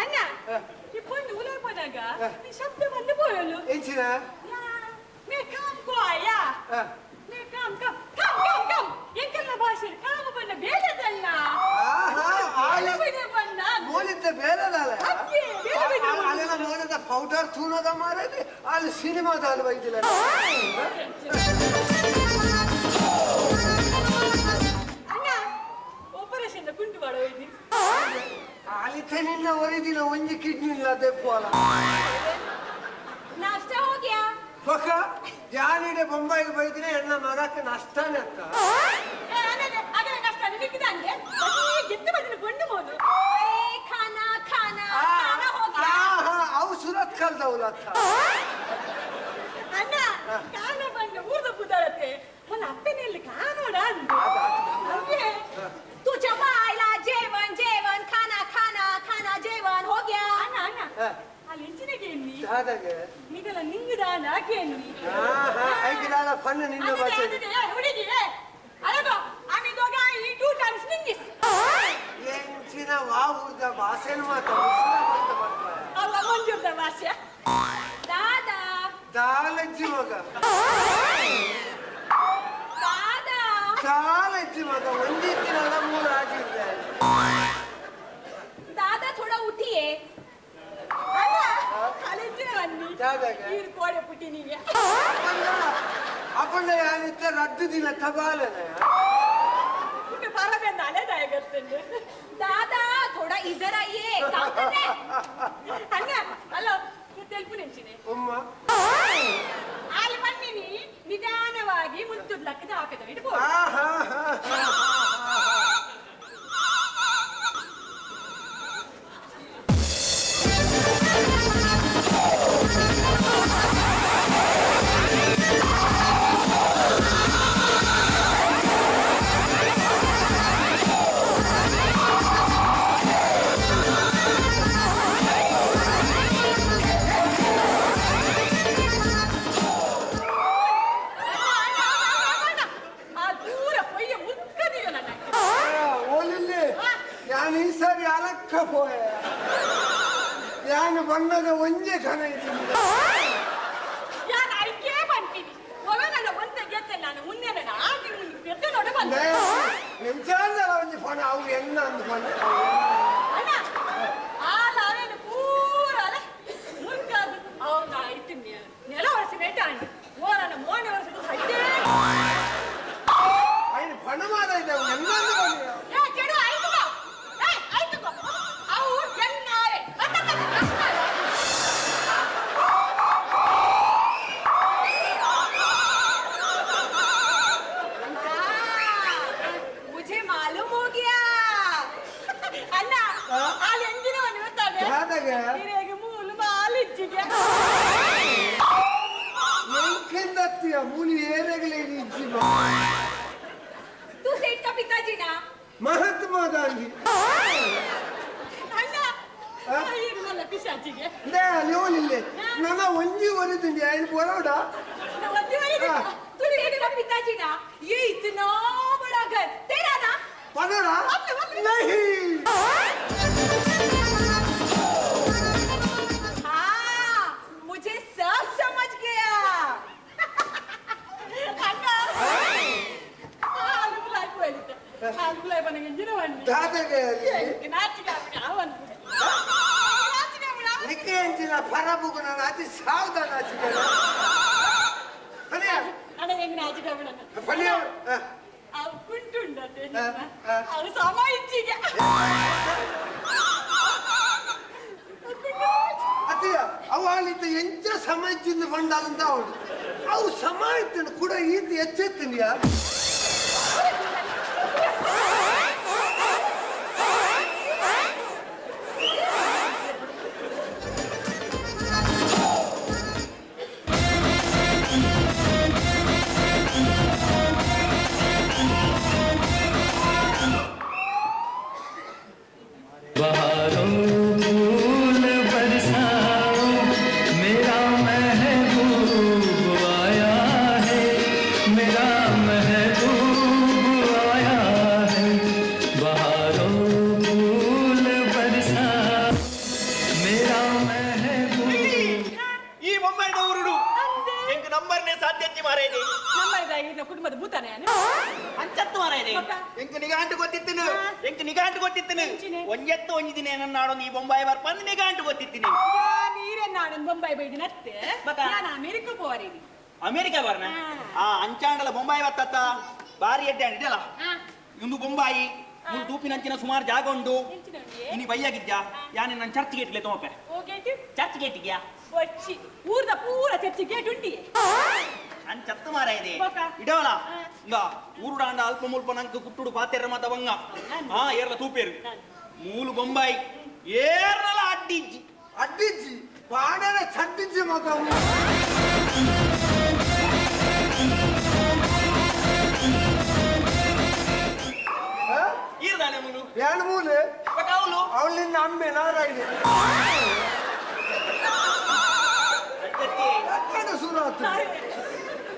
ಅಣ್ಣ ಇಪ್ಪೊಂದು ಉಲಾಪನಾಗ ಈ ಶಬ್ದ ಬಂದು ಪೋಯಲು ಎಂಚಿನ ಮೇ ಕಾಮ್ ಕೋಯ ಮೇ ಕಾಮ್ ಕಮ್ ಕಮ್ ಕಮ್ ಕಮ್ ಎಂಕಲ್ಲ ಭಾಷೆ ಕಾಮ ಬಣ್ಣ ಬೇಡದಲ್ಲ ಬಣ್ಣ ಮೋಲಿದ್ದ ಬೇರೆದಲ್ಲ ಅಲ್ಲೆಲ್ಲ ಮೋಲಿದ್ದ ಪೌಡರ್ ತೂನದ ಮಾರದೆ ಅಲ್ಲಿ ಸಿನಿಮಾದ ಅಲ್ವಾ ಇದಿಲ್ಲ ಅಣ್ಣ ಆಪರೇಷನ್ ಕುಂಟು ಮಾಡೋ ಇದ್ದೀನಿ ಅಲ್ಲಿತೆ ನಿನ್ನ ಒರಿದಿನ ಒಂಜಿ ಕಿಡ್ನಿ ಇಲ್ಲ ದೆಪ್ಪಲ್ಲ ನಾಷ್ಟ ಹೋಗ್ಯಾ ಪಕ್ಕ ಯಾನಿಡೆ ಬೊಂಬಾಯಿಗೆ ಬೈದಿನ ಎನ್ನ ಮಗಕ್ಕೆ ನಷ್ಟನೇ ಅಕ್ಕ ಅದೇ ನಷ್ಟ ನಿನಗಿದಂಗೆ ಗೆದ್ದು ಬಂದಿನ ಗೊಂಡು ಮೋದು ಖಾನಾ ಖಾನಾ ಖಾನಾ ಹೋಗ್ಯಾ ಅವು ಸುರತ್ ಕಲ್ದವಲ್ಲ ಅಕ್ಕ ಅಣ್ಣ ಕಾನ ಬಂದ ಊರ್ದ ಬುದಾರತ್ತೆ ಒಂದು ಅಪ್ಪನೆಯಲ್ಲಿ ಕಾನೋಡ ಅಂದು ಅದೇ तू जमायला जेवण जेवण खाना खाना खाना जेवण हो गया ಅಣ್ಣ ಅಣ್ಣ ಅಲ್ಲಿ ಇಂಚಿನಗೆ ಎನ್ನಿ ದಾದಾಗೆ ನಿಗಲ ನಿಂಗದ ನಾಕೆ ಎನ್ನಿ ಐಗಿದಾಲ ಫನ್ನ ನಿನ್ನ ಭಾಷೆ ಹುಡುಗಿ ಅಳಗೋ ಆಮಿ ದೋಗ ಈ 2 ಟೈಮ್ಸ್ ನಿಂಗಿಸ್ ಎಂಚಿನ ವಾವುದ ಭಾಷೆನ ಮಾತಾಡ್ತಾ ಅಲ್ಲ ಮಂಜುರ್ದ ಭಾಷೆ ದಾದಾ ದಾಲಜ್ಜಿ ಮಗ ಕಾಲಜ್ಜಿ ಮಗ ಒಂದಿತ್ತಿನಲ್ಲ ಮೂರು ಆಗಿದ್ದೆ दादा थोड़ा उठिए ಕಾಲೇಜಿನ ಬನ್ನಿ ನೀರು ಕೋಡೆ ಪುಟ್ಟಿನಿಗೆ ಅಪ್ಪಣ್ಣ ಯಾನಿತ್ತ ರದ್ದು ದಿನ ತಬಾಲನೆ तुम्हें पारा में नाले जाए करते हैं दादा थोड़ा इधर आइए काम करने अन्ना हेलो ತೆಲ್ಪು ನೆಂಚಿನೆ ಅಮ್ಮ ಅಲ್ಲಿ ಬನ್ನಿನಿ ನಿಧಾನವಾಗಿ ಮುಂತುದ್ ಲಕ್ಕದ ಹಾಕದ ಇಟ್ಕೋ ನಾನು ಬಣ್ಣದ ಒಂದೇ ಘನ ಇದ್ದೀನಿ ಯಾರು ಅಡಿಕೆ ಬಂತೀನಿ ನನ್ನ ಒಂದೇ ಗೆದ್ದೆ ನಾನು ಮುಂದೆ ನಾನು ಆಗಿ ಗೆದ್ದೆ ನೋಡಿ ಬಂದೆ ಎಂಚಾಂದರ ಒಂದು ಫೋನ್ ಅವು ಎನ್ನ ಅಂದು ಬಂದೆ ಅಣ್ಣ ಆ ನಾವೇನು ಪೂರ ಮುಂಕಾದು ಅವನ ಇಟ್ಟಿನಿ ನೆಲ ವರ್ಷ ನೆಟ್ಟಾಂಡು ಓರನ ಮೋನೆ ವರ್ಷದ ಸೈಡೆ ఆయన పని మాదైతే ఎన్నెందు పని ఏ చెడు ఐదుగో ఐదుగో అవు ఎన్నారే मुझे मालूम हो गया अन्ना आल ಎಂಜಿನ ಒಂದು ಗೊತ್ತಾದೆ ಯಾದಗೆ ನಿನಗೆ ಮೂಲು ಮಾಲಿಜ್ಜಿಗೆ ಎಂಕೆಂದತ್ತಿಯ ಮೂಲಿ ಏರೆಗಲೇ ಇಜ್ಜಿ तू सेठ का पिताजी ना ಮಹಾತ್ಮ ಗಾಂಧಿ ಅಣ್ಣ ಇರ್ನಲ್ಲ ಪಿಶಾಚಿಗೆ ದೇ ಅಲಿಯೋಲಿಲ್ಲ ನನ್ನ ಒಂಜಿ ಒರಿದಿಂಡಿ ఆయన ಬರೋಡ ಒಂಜಿ ಒರಿದಿಂಡಿ तू सेठ का पिताजी ना ये इतना बड़ा घर तेरा ना पनरा नहीं हाँ मुझे सब समझ गया अन्ना ಆಗುಲೈ ಬನಗೆ ಇಂಜಿನವನ್ನ ದಾದಗೆ ನಾಚಿಗೆ ಅವನ್ ನಿಕ್ಕೆ ಎಂಜಿನ ಪರಬುಗುನ ನಾಚಿ ಸಾವುದ ನಾಚಿಗೆ ಪನಿಯ ಅಣ್ಣ ಹೆಂಗ್ ನಾಚಿಗೆ ಅವನ ಪನಿಯ ಅವು ಕುಂಟುಂಡತೆ ಅವು ಸಮ ಇಚ್ಚಿಗೆ ಅತಿಯ ಅವಾಲಿತ ಎಂಚ ಸಮಾಯ್ತಿಂದ ಬಂಡಾಲಂತ ಅವಳು ಅವು ಸಮಾಯ್ತಿನ ಕೂಡ ಈತ ಎಚ್ಚೆತ್ತಿನ್ಯಾ बहारों फूल बरसाओ मेरा महबूब आया है मेरा महबूब ನಂಬರ್ನೇ ಸಾಧ್ಯ ಹೆಚ್ಚಿ ಮಾರಾಯಿದೆ ನಮ್ಮ ಕುಟುಂಬದ ಭೂತಾನೆ ಅಂಚತ್ತು ಮಾರಾಯಿದೆ ಎಂಕ ನಿಗಾಂಟು ಗೊತ್ತಿತ್ತಿನು ಎಂಕ ನಿಗಾಂಟು ಗೊತ್ತಿತ್ತಿನು ಒಂಜೆತ್ತು ಒಂಜಿದಿನ ನನ್ನ ನಾಡೊಂದು ಈ ಬೊಂಬಾಯಿ ಬರ್ಪಂದು ನಿಗಾಂಟು ಗೊತ್ತಿತ್ತೀನಿ ನೀರೇನ್ ನಾಡೊಂದು ಬೊಂಬಾಯಿ ಬೈದಿನ ಅತ್ತೆ ನಾನು ಅಮೆರಿಕ ಹೋರಿ ಅಮೆರಿಕ ಬರ್ನ ಆ ಅಂಚಾಂಡಲ ಬೊಂಬಾಯಿ ಬತ್ತತ್ತ ಬಾರಿ ಎಡ್ಡೆ ಅಂಡಿದಲ್ಲ ಇಂದು ಬೊಂಬಾಯಿ ಮೂರು ತೂಪಿನಂಚಿನ ಸುಮಾರು ಜಾಗ ಉಂಟು ಇನಿ ಬೈಯಾಗಿದ್ಯಾ ಯಾನೆ ನನ್ನ ಚರ್ಚ್ ಗೇಟ್ಲೆ ತೋಪೆ ಚರ್ಚ್ ಗೇಟಿಗ್ಯಾ వచ్చి ఊర్ద పూర చర్చి గేట్ ఉండి అని చెత్త మారాయిది ఇడవల ఇంకా ఊరుడాండ అల్ప ముల్ప నంకు కుట్టుడు పాతెర్ర మతవంగ ఏర్ల తూపేరు మూలు బొంబాయి ఏర్ల అడ్డించి పాడన చట్టించి మగం ఈరదానే మూలు ఏను మూలు కౌలు అవును నిన్న అమ్మే నారాయణ ಸೂರತ್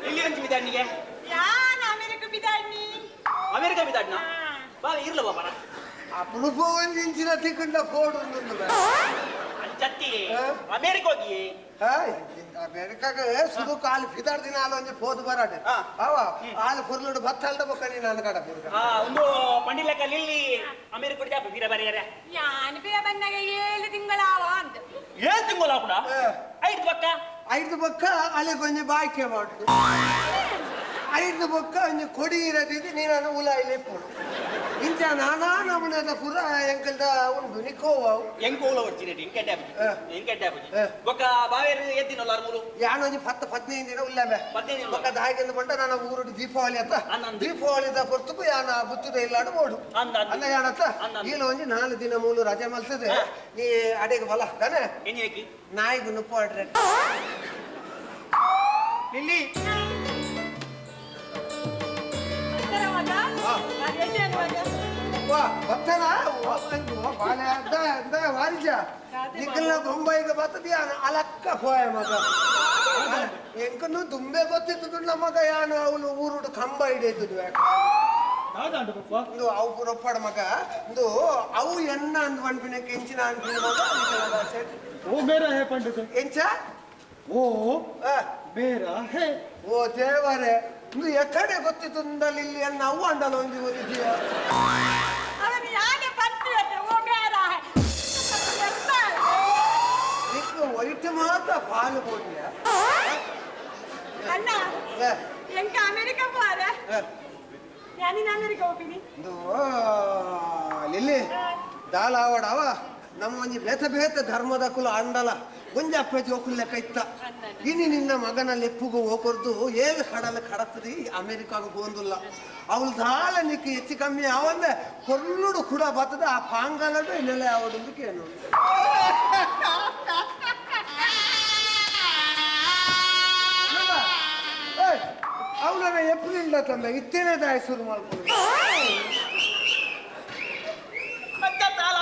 ಇಲ್ಲಿ ಹಂಚಿ ಬಿದ್ದಾಡ್ನಿಗೆ ಯಾನ್ ಅಮೆರಿಕ ಬಿದ್ದಾಡ್ನಿ ಅಮೆರಿಕ ಬಿದ್ದಾಡ್ನ ಬಾ ಇರ್ಲ ಬಾಬರ ಅಪ್ಪನು ಫೋನ್ ಇಂಚಿನ ತಿಕ್ಕಂಡ ಫೋನ್ ಒಂದು ಅಂಚತ್ತಿ ಅಮೆರಿಕ ಹೋಗಿ ಅಮೆರಿಕಾಗೆ ಸುದು ಕಾಲು ಫಿದಾರ್ ದಿನ ಆಲ ಒಂಜಿ ಫೋದು ಬರಾಡೆ ಅವ ಆಲ ಫುರ್ಲುಡು ಬತ್ತಲ್ದ ಬಕ್ಕನಿ ನಾನು ಕಡ ಫುರ್ಗ ಒಂದು ಪಂಡಿಲಕ ಲಿಲ್ಲಿ ಅಮೆರಿಕ ಕೊಡಿ ಜಾಪ ಬೀರ ಬರಿಯರ ಯಾನ್ ಬೀರ ಬಂದಾಗ 7 ತಿಂಗಳಾವ ಅಂತ 7 ತಿಂಗಳ ಕೂಡ 5 ಬಕ್ಕ ಅಲ್ಲಿ ಕೊಂಚ ಬಾಯ್ಕೆ ಮಾಡುದು 5 ಬಕ್ಕ ಒಂಜಿ ಕೊಡಿ ಇರದಿದ್ದು ನೀನು ಉಲ ಇಲ್ಲಿ ಪೋಡು ಇಂಚ ನಾನಾ ನಮನದ ಪುರ ಎಂಕಲ್ದ ಉಂಡು ನಿಕೋವಾವು ಎಂಕೋಲ ವರ್ಚಿನೇಟಿ ಇಂಕೆಟ್ಟಾಪುಜಿ ಬೊಕ್ಕ ಬಾವೇರು ಎದ್ದಿನಲ್ಲ ಮೂರು ಯಾನು ಒಂಜಿ 10-15 ದಿನ ಉಲ್ಲಬೆ 15 ಬೊಕ್ಕ ದಾಯ್ಕೆಂದು ಬಂಡ ನಾನು ಊರುಡು ದೀಪಾವಳಿ ಅತ್ತ ದೀಪಾವಳಿದ ಹೊರತು ಯಾನ ಬುತ್ತುದ ಇಲ್ಲಾಡು ಓಡು ಅಲ್ಲ ಯಾನತ್ತ ಈಲ ಒಂಜಿ 4 ದಿನ ಮೂಲು ರಜೆ ಮಲ್ತದೆ ನೀ ಅಡೆಗೆ ಬಲ ತಾನೆ ಎನ್ನೇಕಿ ನಾಯಿಗೂ ನುಪ್ಪಾಡ್ರೆ ಲಿಲ್ಲಿ ಬತ್ತನ ಬಾಳೆ ಅದ ವಾರಿಜ ನಿಕ್ಕಲ್ನ ಬೊಂಬಾಯಿಗೆ ಬರ್ತದ ಅಲಕ್ಕ ಹೋಯ ಮಗ ಎಂಕನ್ನು ತುಂಬೆ ಗೊತ್ತಿತ್ತು ನಮಗ ಯಾನು ಅವನು ಊರುಡು ಕಂಬ ಹಿಡಿಯುತ್ತಿದ್ವು ಒಂದು ಅವು ಪುರಪ್ಪಾಡ ಮಗ ಒಂದು ಅವು ಎಣ್ಣ ಅಂದ್ ಪಂಪಿನ ಕೆಂಚಿನ ಅಂಪಿನ ಮಗ ಓ ಮೇರಾ ಹೇ ಪಂಡಿತ ಎಂಚ ಓ ಮೇರಾ ಹೇ ಓ ದೇವರೇ ಇದು ಎಕಡೆ ಗೊತ್ತಿತ್ತು ಇಲ್ಲಿ ನಾವು ಅಂಡಲ ಒಂದು ಓದಿದೀಯ ಅವನು ಯಾಕೆ ಬರ್ತೀಯಂತೆ ಓ ಬೇಡ ನಿಕ್ಕು ವೈಟ್ ಮಾತ್ರ ಪಾಲು ಬೋಡ್ಯ ಅಣ್ಣ ಎಂಕ ಅಮೆರಿಕ ಬಾರ ಯಾನಿನ ಅಮೆರಿಕ ಹೋಗ್ತೀನಿ ಇದು ಲಿಲ್ಲಿ ದಾಲಾವಡವ ನಮ್ಮ ಒಂಜಿ ಬೇತ ಬೇತ ಧರ್ಮದ ಕುಲ ಅಂಡಲ ಒಂಜಿ ಅಪ್ಪ ಜೋಕುಲ್ ಲೆಕ್ಕ ಇತ್ತ ಇನಿ ನಿನ್ನ ಮಗನ ಲೆಪ್ಪುಗು ಹೋಕೊರ್ದು ಏಳು ಕಡಲ ಕಡತದಿ ಅಮೆರಿಕಾಗ ಹೋಂದುಲ್ಲ ಅವಳು ದಾಲ ನಿಕ್ಕ ಹೆಚ್ಚು ಕಮ್ಮಿ ಅವಂದೆ ಕೊಲ್ಲುಡು ಕೂಡ ಬರ್ತದ ಆ ಪಾಂಗಲಡು ನೆಲೆ ಅವಡೊಂದು ಕೇನು ಅವನ ಏಪ್ರಿಲ್ ತಂದ ಇತ್ತೇನೆ ದಾಯ ಶುರು ಮಾಡ್ಕೊಂಡು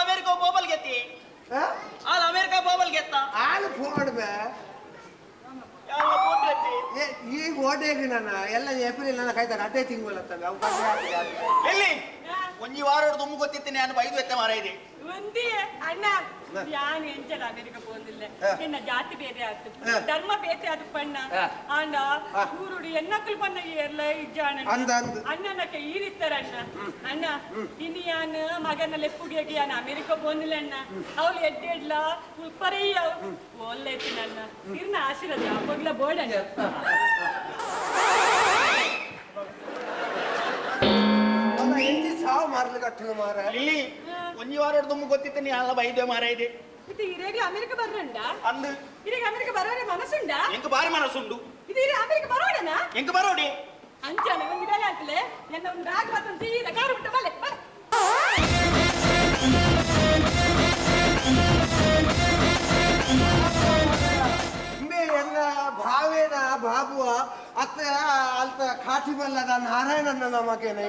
ಅಮೆರಿಕ ಬೋಬಲ್ ಗೆತ್ತಿ ಆಲ್ ಅಮೆರಿಕ ಬೋಬಲ್ ಗೆತ್ತ ಆಳು ಫೋಡ್ಬೆ ಈಗ ಓಟೇಗಿ ನಾನು ಎಲ್ಲ ಏಪ್ರಿಲ್ ನನ್ನ ಕಾಯ್ತಾರೆ ಅದೇ ತಿಂಗಳತ್ತವೆ ಎಲ್ಲಿ ಒಂಜಿ ವಾರ ತುಂಬ ಗೊತ್ತಿತ್ತು ನಾನು 5 ಎತ್ತ ಮಾರ ಇದೆ ಒಂದೇ ಅಣ್ಣ ಯಾನ್ ಎಂಚಲ ಅಮೆರಿಕ ಹೋದಿಲ್ಲ ಎನ್ನ ಜಾತಿ ಬೇರೆ ಆಯ್ತು ಧರ್ಮ ಬೇರೆ ಆಯ್ತು ಪಣ್ಣ ಅಂಡ ಊರುಡು ಎನ್ನಕ್ಕಲು ಪಣ್ಣ ಎಲ್ಲ ಇಜ್ಜಾಣ ಅಣ್ಣನಕ್ಕೆ ಈರಿತ್ತಾರ ಅಣ್ಣ ಅಣ್ಣ ಇನಿ ಯಾನ್ ಮಗನ ಲೆಪ್ಪುಗೆ ಯಾನ್ ಅಮೆರಿಕ ಹೋದಿಲ್ಲ ಅಣ್ಣ ಅವಳು ಎಡ್ಡೆಡ್ಲ ಉಪ್ಪರಯ್ಯ ಒಳ್ಳೆ ಅಣ್ಣ ಇರ್ನ ಆಶೀರ್ವಾದ ಅಪ್ಪಗ್ಲ ಬೋಡಣ್ಣ ಸಾವು ಮಾರ್ಲಿ ಕಟ್ಟಲು ಮಾರ ಇಲ್ಲಿ ಒಂಜಿ ವಾರ ತುಂಬ ಗೊತ್ತಿತ್ತು ನೀ ಅಲ್ಲ 5 ಮಾರ ಇದೆ ಇದು ಇರೇಗ ಅಮೆರಿಕ ಬರ್ರಂಡ ಅಂದು ಇರೇಗ ಅಮೆರಿಕ ಬರೋರೆ ಮನಸ್ಸುಂಡ ಎಂಕ ಬಾರಿ ಮನಸ್ಸುಂಡು ಇದು ಇರೇ ಅಮೆರಿಕ ಬರೋಡನಾ ಎಂಕ ಬರೋಡಿ ಅಂಚಾನ ಒಂದು ಬೇಲೆ ಆಗ್ತಲೆ ನನ್ನ ಒಂದು ಬ್ಯಾಗ್ ಮಾತ್ರ ಸೀದಾ ಕಾರು ಬಿಟ್ಟು ಬಲೆ ಎಲ್ಲ ಭಾವೇನ ಬಾಬುವ ಅತ್ತ ಅಲ್ತ ಕಾಟಿ ಬಲ್ಲದ ನಾರಾಯಣನ ನಮಗೇನ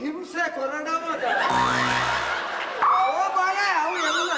ಹಿಂಸೆ ಕೊರಡ ಮಗ ಓ ಬಾಳೆ ಅವು ಎಲ್ಲ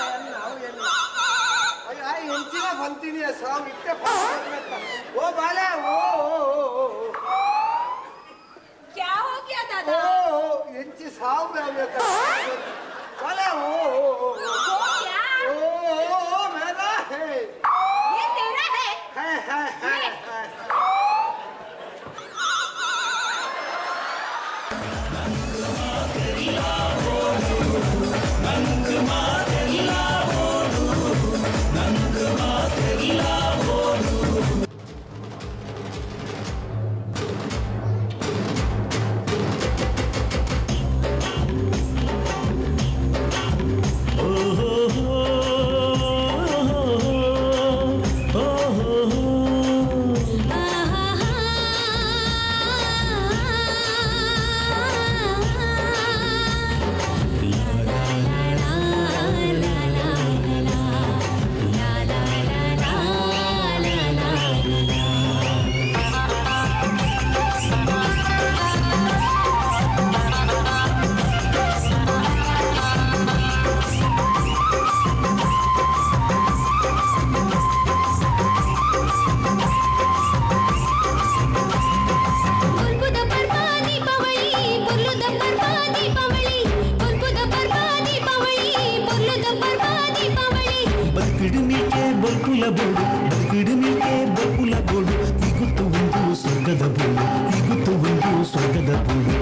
బల్పుల బోడు బతికిడు మీకే బల్పుల బోడు ఈ గుర్తు ఉండు స్వర్గద బోడు ఈ గుర్తు ఉండు స్వర్గద బోడు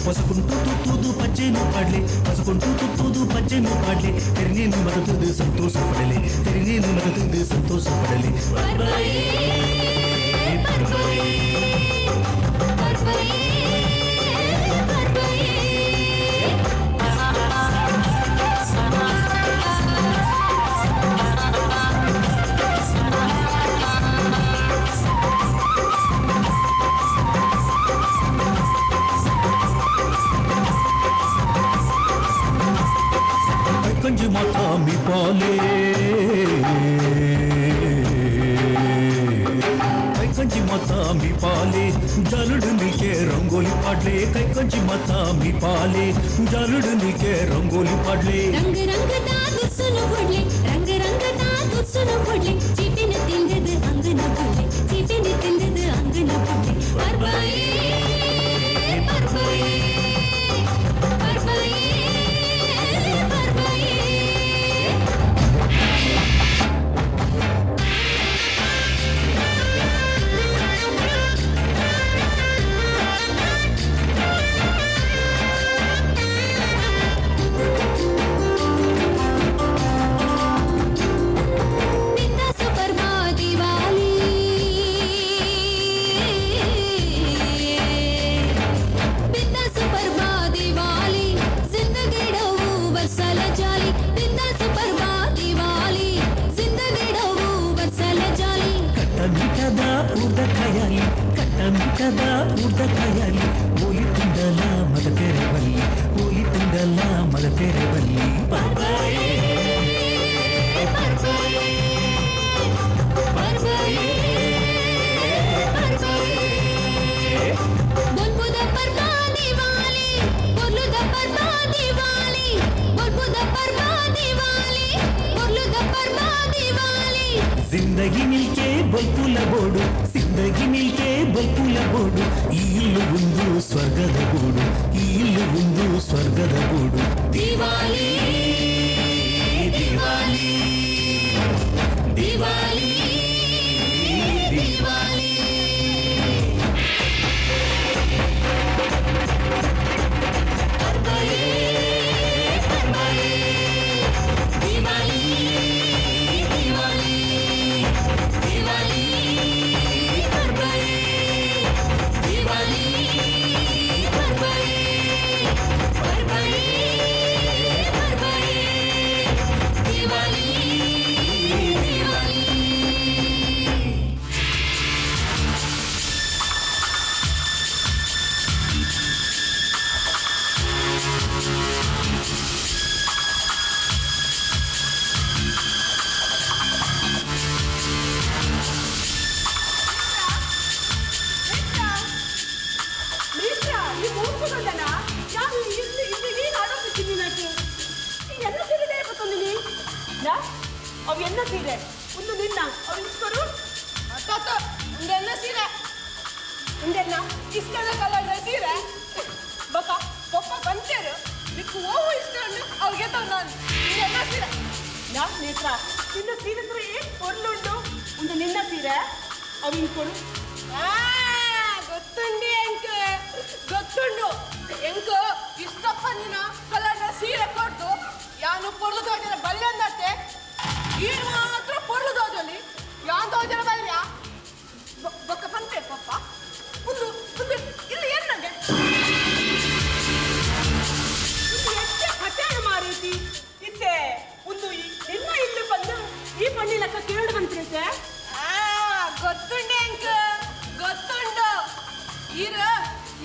పసుకుంటూ తుత్తూదు పచ్చేను పాడలే పసుకుంటూ తుత్తూదు పచ్చేను పాడలే తెరినేను మగతుదు సంతోషపడలే తెరినేను మగతుదు సంతోషపడలే कंजी माता मी पाले कंजी माता मी पाले जालुड़ नीचे रंगोली पाडले कंजी माता मी पाले जालुड़ नीचे रंगोली पाडले रंग रंग दा दुसुनु बुडले रंग रंग दा दुसुनु बुडले चीटिन तिंदद अंगन बुडले चीटिन तिंदद अंगन बुडले परबाई परबाई परबाई కదా ఊర్ద ఖయాలి ఓలి తుండల మగ తెరవల్లి ఓలి తుండల మగ తెరవల్లి పర్బాయే పర్బాయే పర్బాయే పర్బాయే బొల్బుద పర్బా దివాలి బొల్లుద పర్బా దివాలి బొల్బుద పర్బా దివాలి బొల్లుద పర్బా దివాలి జిందగీ మిల్కే బల్పుల బోడు జిందగీ మిల్కే ಬಲ್ಪುಲ ಬೋಡು ಈ ಇಲ್ಲು ಒಂದು ಸ್ವರ್ಗದ ಗೂಡು ಈ ಇಲ್ಲು ಒಂದು ಸ್ವರ್ಗದ ಗೂಡು ದಿವಾಲಿ ದಿವಾಲಿ ದಿವಾಲಿ ದಿವಾಲಿ ಪರ್ಬಾಯೇ ಪರ್ಬಾಯೇ ದಿವಾಲಿ ದಿವಾಲಿ ದಿವಾಲಿ ಅವು ಎನ್ನ ಸೀರೆ ಒಂದು ನಿನ್ನ ಅವು ಇಸ್ಕೊರು ತಾತ ಒಂದೆನ್ನ ಸೀರೆ ಒಂದೆನ್ನ ಇಷ್ಟದ ಕಲರ್ ಸೀರೆ ಬಕ್ಕ ಪಪ್ಪ ಬಂತೇರು ನಿಕ್ಕು ಓವು ಇಸ್ಕೊಂಡು ಅವ್ರಿಗೆ ನಾನು ನಿನ್ನ ಸೀರೆ ನಾ ನೇತ್ರ ನಿನ್ನ ಸೀರೆ ಹತ್ರ ಏನು ಪೊರ್ಲುಂಡು ಒಂದು ನಿನ್ನ ಸೀರೆ ಅವು ಇನ್ಕೊಡು ಗೊತ್ತುಂಡಿ ಎಂಕ ಗೊತ್ತುಂಡು ಎಂಕ ಇಷ್ಟಪ್ಪ ನಿನ್ನ ಕಲರ್ ಸೀರೆ ಕೊಟ್ಟು ಯಾನು ಪೊರ್ಲು ತೋಟಿನ ಬಲ್ಲಂದತ್ತೆ ಈಗ ಮಾತ್ರ ಪೊರ್ಲು ದೋಜಲಿ ಯಾನ್ ತೋಜನ ಬಲ್ಯ ಬೊಕ್ಕ ಬಂತೆ ಪಪ್ಪ ಒಂದು ಒಂದು ಇಲ್ಲಿ ಏನು ನಂಗೆ ಒಂದು ಎಷ್ಟೇ ಕಟ್ಟಾಯ ಮಾರೀತಿ ಇತ್ತೆ ಒಂದು ಎಲ್ಲ ಇಲ್ಲಿ ಬಂದು ಈ ಪಣ್ಣಿನಕ್ಕ ಕೇಳು ಬಂತಿರುತ್ತೆ ಗೊತ್ತುಂಡೆ ಅಂಕ ಗೊತ್ತುಂಡು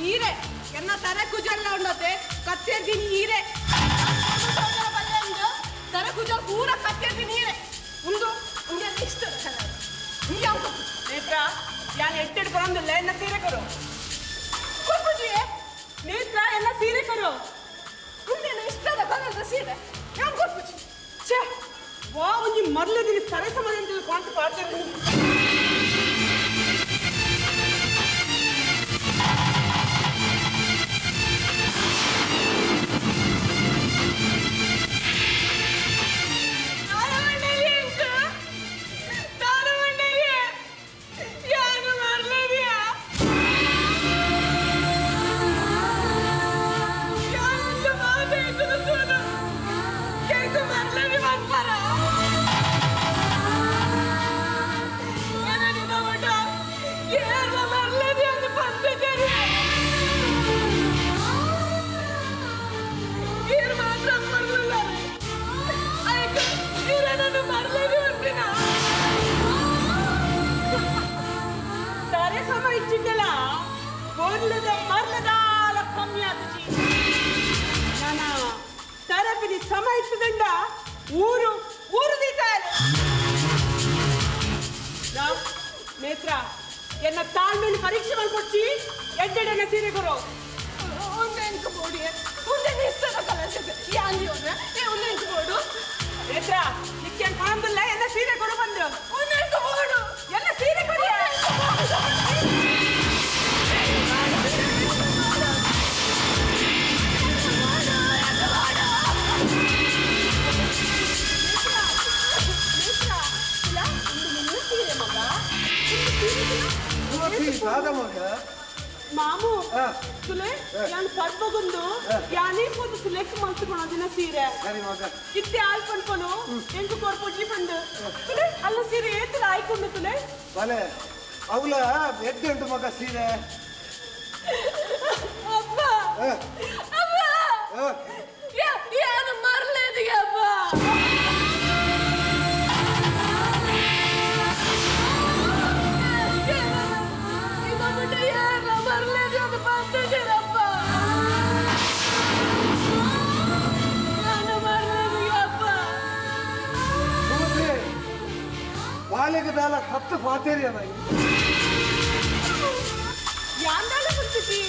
ಈರೆ ಎನ್ನ ತಲೆ ಕುಜಲ್ಲ ಉಂಡತೆ ಕತ್ತೆರ್ದಿನಿ ಈರೆ ಪೂರ ಕತ್ತೆದ್ದು ನೀರೆ ಒಂದು ಉಂಗೆ ಇಷ್ಟ ಹಿಂಗೆ ಅಂತ ನೇತ್ರ ಯಾನ್ ಎಟ್ಟೆಡ್ ಬರೋದಿಲ್ಲ ಎನ್ನ ಸೀರೆ ಕೊರು ಕೊಡ್ಬುಜಿ ನೇತ್ರ ಎನ್ನ ಸೀರೆ ಕೊರು ಉಂದೇನ ಇಷ್ಟದ ಕಲರ್ದ ಸೀರೆ ಯಾನ್ ಕೊಡ್ಬುಜಿ ಛೇ ವಾ ಒಂಜಿ ಮೊದಲ ದಿನ ತರೆ ಸಮಾನ ಅಂತ ಕಾಂತ ಪಾಡ್ತೇನೆ ನೇತ್ರ ಎನ್ನ ತಾಳ್ಮೆಯನ್ನು ಪರೀಕ್ಷೆ ಮಾಡ್ಕೊಡ್ತಿ ಎಡ್ಡೆಡೆನ ಸೀರೆ ಕೊರು ಒಂದೇ ಬೋಡಿ ಒಂದೇ ಇಷ್ಟದ ಕಲಸದೆ ಯಾಂಗಿ ಒಂದೇ ಬೋಡು ನೇತ್ರ ನಿಕ್ಕೆ ಕಾಂಬಲ್ಲ ಎನ್ನ ಸೀರೆ ಕೊಡು ಬಂದು ಒಂದೇ ಬೋಡು ಎನ್ನ ಸೀರೆ ಕೊಡಿ ಮಾಮು ಸುಲೆ ನಾನು ಪರ್ಬಗೊಂಡು ಯಾನೇ ಪೋದು ಸುಲೆಕ್ ಮಲ್ತುಕೊಳೋದಿನ ಸೀರೆ ಇತ್ತೆ ಆಲ್ ಪನ್ಕೊನು ಎಂಟು ಕೊರ್ಪೊಜಿ ಬಂದು ಸುಲೆ ಅಲ್ಲ ಸೀರೆ ಏತರ ಆಯ್ಕೊಂಡು ತುಲೆ ಬಲೆ ಅವಳ ಎಡ್ಡೆ ಉಂಟು ಮಗ ಸೀರೆ ಅಪ್ಪ ಅಪ್ಪ ಯಾನು ಮರ್ಲೇದಿಗೆ ಅಪ್ಪ ಬಾಲೆಗದಾಲ ಕತ್ತು ಪಾತೇರಿ ಅನ್ನ ಯಾಂದಾಲ ಗುರ್ತಿಸಿ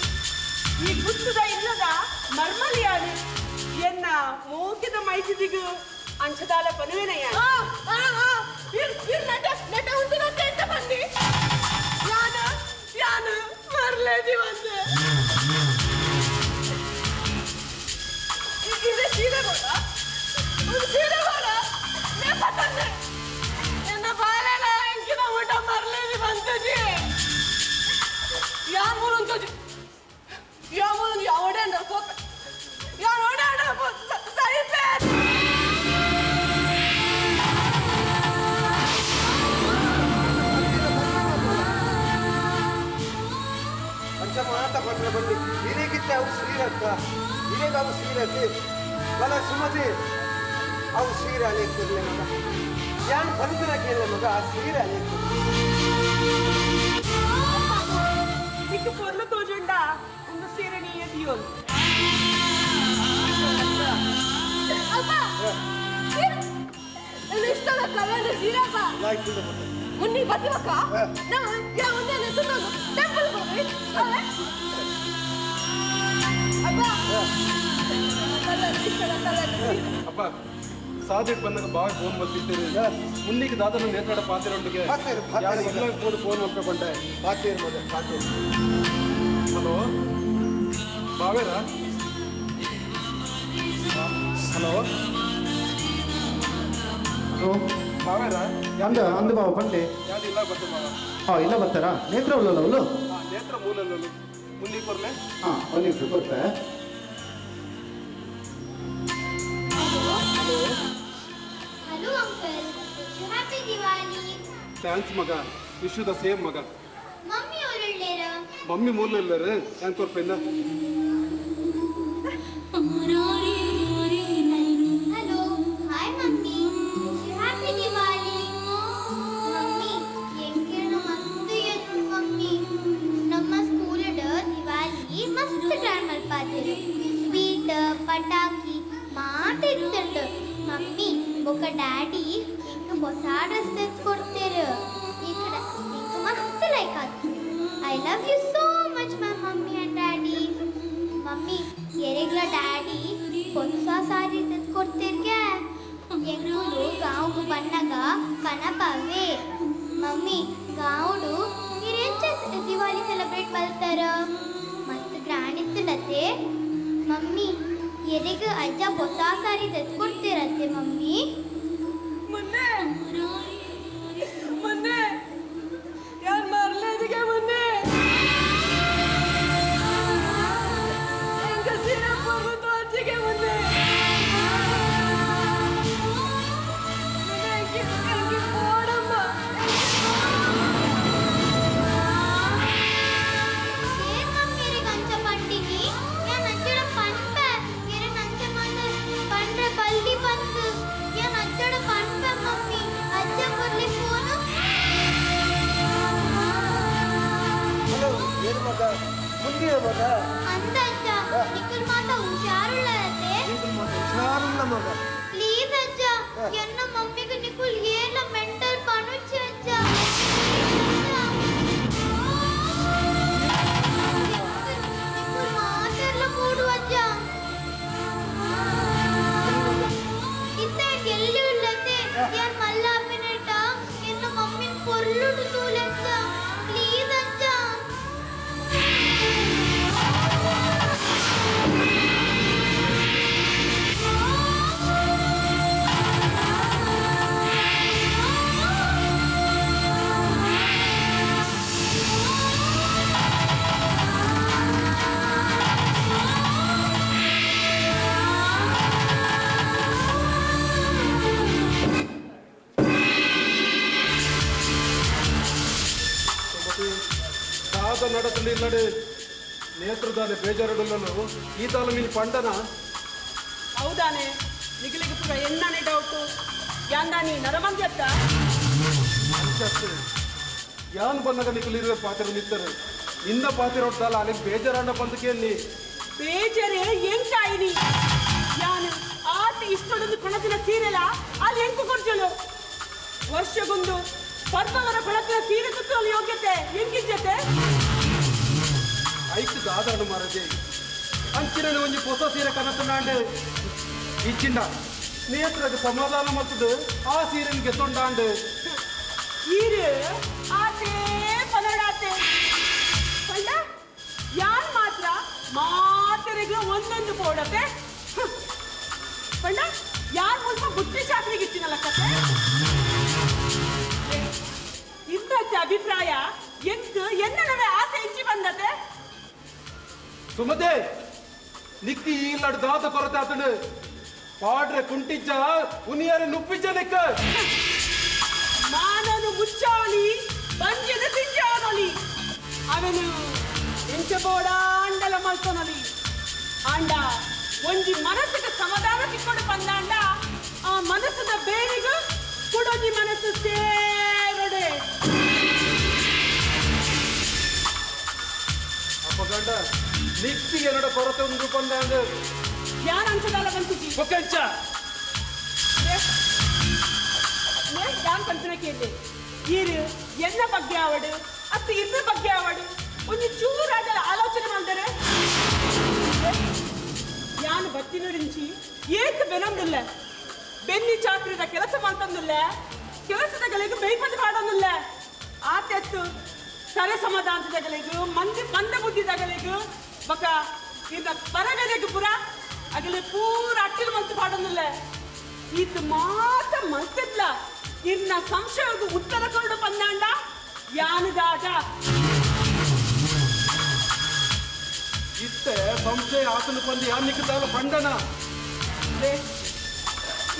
ಈ ಗುರ್ತದ ಇಲ್ಲದ ಮರ್ಮಲಿಯಾನೆ ಎನ್ನ ಮೂಕಿದ ಮೈತಿದಿಗು ಅಂಚದಾಲ ಪನುವೆನಯ್ಯ ನಟ ಉಂಟು ಎಂತ ಬಂದಿ ಯಾನು ಮರ್ಲೇದಿ ಬಂದೆ ಇದು ಸೀರೆ ಬೋಡ ಒಂದು ಸೀರೆ ಬೋಡ ನೆಪತ್ತಂದೆ ಎನ್ನ ಬಾಲೆಲ್ಲ ಎಂಕಿನ ಊಟ ಮರ್ಲೇದಿ ಬಂತಜಿ ಯಾ ಮೂಲಂತಜಿ ಯಾ ಮೂಲಂ ಯಾವಡೆ ಅಂದ ಕೋಪ ಯಾ ನೋಡೆ ಅಂದ ಸರಿಪೇ ಮಾತ ಪತ್ರ ಬಂದು ಹಿರೇಗಿತ್ತ ಅವು ಶ್ರೀರಕ್ಕ ಹಿರೇಗ ಅವು ಶ್ರೀರಕ್ಕೆ ಬಲ ಸುಮತಿ ಅವು ಸೀರೆ ಅಲೆಕ್ತಿರ್ಲೆ ಮಗ ಯಾನ್ ಪಂಚನ ಕೇಳಲೆ ಮಗ ಆ ಸೀರೆ ಅಲೆಕ್ತಿ ನಿಕ್ಕು ಪೊರ್ಲು ತೋಜುಂಡ ಒಂದು ಸೀರೆ ನೀಯ ದಿಯೋಲ್ ಅಪ್ಪ ನನ್ನ ಇಷ್ಟದ ಕಲರ್ ಸೀರೆ ಅಪ್ಪ ಮುನ್ನಿ ಬತ್ತಿವಕ್ಕ ನಾ ಯಾ ಒಂದೇ ನೆತ್ತೋದು ಟೆಂಪಲ್ ಹೋಗಿ ಅಪ್ಪ ಸಾದಿಟ್ ಬಂದಾಗ ಬಾವಿ ಫೋನ್ ಬರ್ತಿದ್ದೀರಿ ಮುನ್ನಿಗೆ ದಾದನ ನೇತಾಡ ಪಾತಿರೊಂದಿಗೆ ಫೋನ್ ಮಾಡ್ಕೊಂಡೆ ಹಲೋ ಬಾವೇರಾ ಹಲೋ ಬಾವೇರಾ ಅಂದ ಅಂದ ಬಾವ ಬಂಡೆ ಯಾರು ಇಲ್ಲ ಬತ್ತೆ ಬಾವ ಇಲ್ಲ ಬರ್ತಾರಾ ನೇತ್ರ ಉಳ್ಳಲ್ಲ ಅವಳು ನೇತ್ರ ಮೂಲಲ್ಲ ಮುನ್ನಿ ಬರ್ಲೆ ಒಂದು ನಿಮಿಷ ಬರ್ತೆ hello uncle happy Diwali thanks ಮಗ ವಿಶ್ ದ ಸೇಮ್ ಮಗ ಮಮ್ಮಿ ಅವರುಳ್ಳೇರ ಮಮ್ಮಿ ಮೂಲ ಇಲ್ಲರು ಹೆಂಗ್ ಕೊರ್ಪಿಂದ hello hi mummy happy Diwali mummy ಎಂಕೇನ ಮಸ್ತ್ ಎತ್ತು ಮಮ್ಮಿ ನಮ್ಮ ಸ್ಕೂಲದ ದಿವಾಲಿ ಮಸ್ತ್ ಟೈಮ್ ಅಲ್ಪಾದಿರು ಸ್ವೀಟ್ ಪಟಾಕಿ ಮಾಟಿರ್ತಂಡು ಮಮ್ಮಿ ಬೊಕ್ಕ ಡ್ಯಾಡಿ ಇಂಕ ಹೊಸ ಡ್ರೆಸ್ ತೆಗೆದುಕೊಡ್ತೇರು ఇక్కడ ఇంక మస్తు లైక్ అవుతుంది I love you so much my mummy and daddy mummy ఎరెగ్ల డాడీ ಹೊಸ ಸಾರಿ ತೆಗೆದುಕೊಡ್ತೀರ್ಗೆ ಎಂಗುಲು ಗಾಂವ್ಗು ಬನ್ನಗ ಬನಪವೇ ಮಮ್ಮಿ ಗಾಂವ್ಡು ನೀರೆಂಚ ದಿವಾಲಿ ಸೆಲೆಬ್ರೇಟ್ ಮಾಡ್ತಾರ ಮಸ್ತ್ ಗ್ರ್ಯಾಂಡ್ ಇತ್ತಡತ್ತೆ ಮಮ್ಮಿ ಎರೆಗ ಅಜ್ಜ ಹೊಸ ಸಾರಿ ತೆಗೆದುಕೊಡ್ತೀರತ್ತೆ ಮಮ್ಮಿ ಮೊನ್ನೆ ಮೊನ್ನೆ ಯಾರು ಮರಲೇದಿಗೆ ಮೊನ್ನೆ ಎಂಗ ಸೀರೆ ಬರುದು ಅಜ್ಜಿಗೆ ಮೊನ್ನೆ போடம்மா ಏನ್ ಮಮ್ಮಿ ಎರೆಗ ಅಂಚ ಪಂಡಿನಿ ಯಾನ್ ಅಜ್ಜಡ ಪಂಪ ಎರೆಗ ಅಂಚ ಮಂದ ಪಂಡ್ರೆ ಬಲ್ದಿ ಬಂತು ಯಾನ್ ಅಜ್ಜಡ ಪಂಪ ಮಮ್ಮಿ ಅಜ್ಜ ಕೊಡ್ಲಿ ಫೋನು ಹಲೋ ಏನು ಮಗ ಮುಂದಿನ ಮಗ ಅಂದ ಅಜ್ಜ ನಿಕ್ಕಲ್ ಮಾತ ಹುಷಾರುಳ್ಳತ್ತೆ ಹುಷಾರುಲ್ಲ ಮಗ ಪ್ಲೀಸ್ ಅಜ್ಜ ಎನ್ನ ಮಮ್ಮಿಗೆ ನಿಕ್ಕುಲ್ ಏನ ಮೆಂಟಲ್ ಪನುಚ್ಚ ಅಜ್ಜ ನಿಕ್ಕುಲ್ ಮಾತೆಲ್ಲ ಕೂಡು ಅಜ್ಜ ಇತ್ತೆ ಎಲ್ಲಿ ಉಳ್ಳತೆ ಯಾನ್ ಮಲ್ಲ ಅಪ್ಪಿನೇಟ ಎನ್ನ ಮಮ್ಮಿನ ಕೊಲ್ಲುಡು ತೂಲಜ್ಜ ಪ್ಲೀಸ್ ಅಜ್ಜ దాద నడతలు ఇల్లడు నేత్రదాని ಬೇಜಾರಡುಲ್ಲನು ಈ ತಾಲ ಮೀನು ಪಂಡನ ಹೌದಾನೆ ನಿಖಿಲಿಗೆ ಪುರ ಎಣ್ಣನೆ ಡೌಟು ಯಾಂದಾನಿ ನರಮಂದಿ ಅತ್ತ ಅಂಚತ್ತು ಯಾನ್ ಬಂದಾಗ ನಿಖಲಿರುವ ಪಾತ್ರ ನಿಂತರು ಇಂದ ಪಾತ್ರ ಹೊಡ್ತಲ್ಲ ಅಲ್ಲಿ ಬೇಜಾರಣ್ಣ ಬಂದಕೇನಿ ಬೇಜಾರೆ ಎಂಕಾಯಿನಿ ಯಾನು ಆತ ಇಷ್ಟೊಂದು ಕೊಣತಿನ ಸೀರೆಲ ಅಲ್ಲಿ ಎಂಕು ಕೊಡ್ಜಲು ವರ್ಷಗೊಂದು ಪರ್ವವರ ಕೊಣತಿನ ಸೀರೆ ತುತ್ತಲು ಯೋಗ್ಯತೆ ಎಂಗಿಜ್ಜತೆ ಐಕ್ ದಾದಾಡು ಮಾರಜೆ ಅಂಚಿನ ಒಂಜಿ ಹೊಸ ಸೀರೆ ಕನತನಾಂಡೆ ಇಚ್ಚಿಂಡ ನೇತ್ರಕ್ಕೆ ಸಮಾಧಾನ ಮತ್ತದು ಆ ಸೀರೆನ್ ಗೆತ್ತೊಂಡಾಂಡು ಈರು ಆತೆ ಪನಡಾತೆ ಪಂಡ ಯಾನ್ ಮಾತ್ರ ಮಾತೆರೆಗೆ ಒಂದೊಂದು ಪೋಡತೆ ಪಂಡ ಯಾನ್ ಸ್ವಲ್ಪ ಬುದ್ಧಿ ಚಾಕ್ರಿಗೆ ಇತ್ತಿನಲ್ಲ ಕತೆ ಇಂದತ್ತೆ ಅಭಿಪ್ರಾಯ ಎಂತು ಎನ್ನನವೇ ಆಸೆ ಇಂಚಿ ಬಂದತೆ ಸುಮದೆ ನಿಕ್ಕಿ ಇಲ್ಲಡ್ ದಾದ ಕೊರತೆ ಆತನು ಪಾಡ್ರೆ ಕುಂಟಿಜ್ಜ ಉನಿಯಾರೆ ನುಪ್ಪಿಜ್ಜ ನಿಕ್ಕ ಮಾನನು ಮುಚ್ಚಾವಲಿ ಬಂಜನ ತಿಂಜಾವಲಿ ಅವನು ಎಂಚಬೋಡ ಅಂಡಲ ಮಲ್ತೊನಲಿ ಅಂಡ ಒಂಜಿ ಮನಸ್ಸಿಗೆ ಸಮಾಧಾನ ತಿಕ್ಕೊಂಡು ಬಂದಾಂಡ ಆ ಮನಸ್ಸಿನ ಬೇರಿಗೂ ಕುಡೊಂಜಿ ಮನಸ್ಸು ಸೇರಡೆ ಅಪ್ಪಗಂಡ ನಿಕ್ಕಿಗೆ ಎರಡ ಕೊರತೆ ಒಂದು ಬಂದಾಂಡು ಯಾರ ಅಂಚದಾಲ ಬಂತಿಜಿ ಒಕ್ಕಂಚ ಯಾನ್ ಕಲ್ಪನೆ ಕೇಳಿ ಈರು ಎನ್ನ ಬಗ್ಗೆ ಆವಡು ಅತ್ತ ಇದ್ರ ಬಗ್ಗೆ ಆವಡು ಒಂದು ಚೂರಾದ ಆಲೋಚನೆ ಮಾಡಿದರೆ ಯಾನು ಬತ್ತಿನೂರಿಂಚಿ ಏಕ ಬೆನೊಂದಿಲ್ಲ ಬೆನ್ನಿ ಚಾಕ್ರಿದ ಕೆಲಸ ಮಾಡ್ತಂದಿಲ್ಲ ಕೆಲಸದಗಳಿಗೆ ಬೇಯ್ಪಟ್ಟು ಕಾಡೋದಿಲ್ಲ ಆತೆತ್ತು ತಲೆ ಸಮಾಧಾನದಗಳಿಗೂ ಮಂದ ಬುದ್ಧಿದಗಳಿಗೂ ಬಕ ಇದ ಬರಗಡೆಗೆ ಪುರ ಅಗಲಿ ಪೂರ ಅಟ್ಟಿಲ್ ಮಂತು ಪಾಡೋದಿಲ್ಲ ಇದು ಮಾತ ಮಂತಿದ್ಲ ಇನ್ನ ಸಂಶಯಕ್ಕೆ ಉತ್ತರ ಕೊರಡು ಪಂದಾಂಡ ಯಾನದಾಟ ಇತ್ತೆ ಸಂಶಯ ಆತನು ಬಂದು ಯಾನ್ ನಿಕ್ಕದಾಲ ಪಂಡನ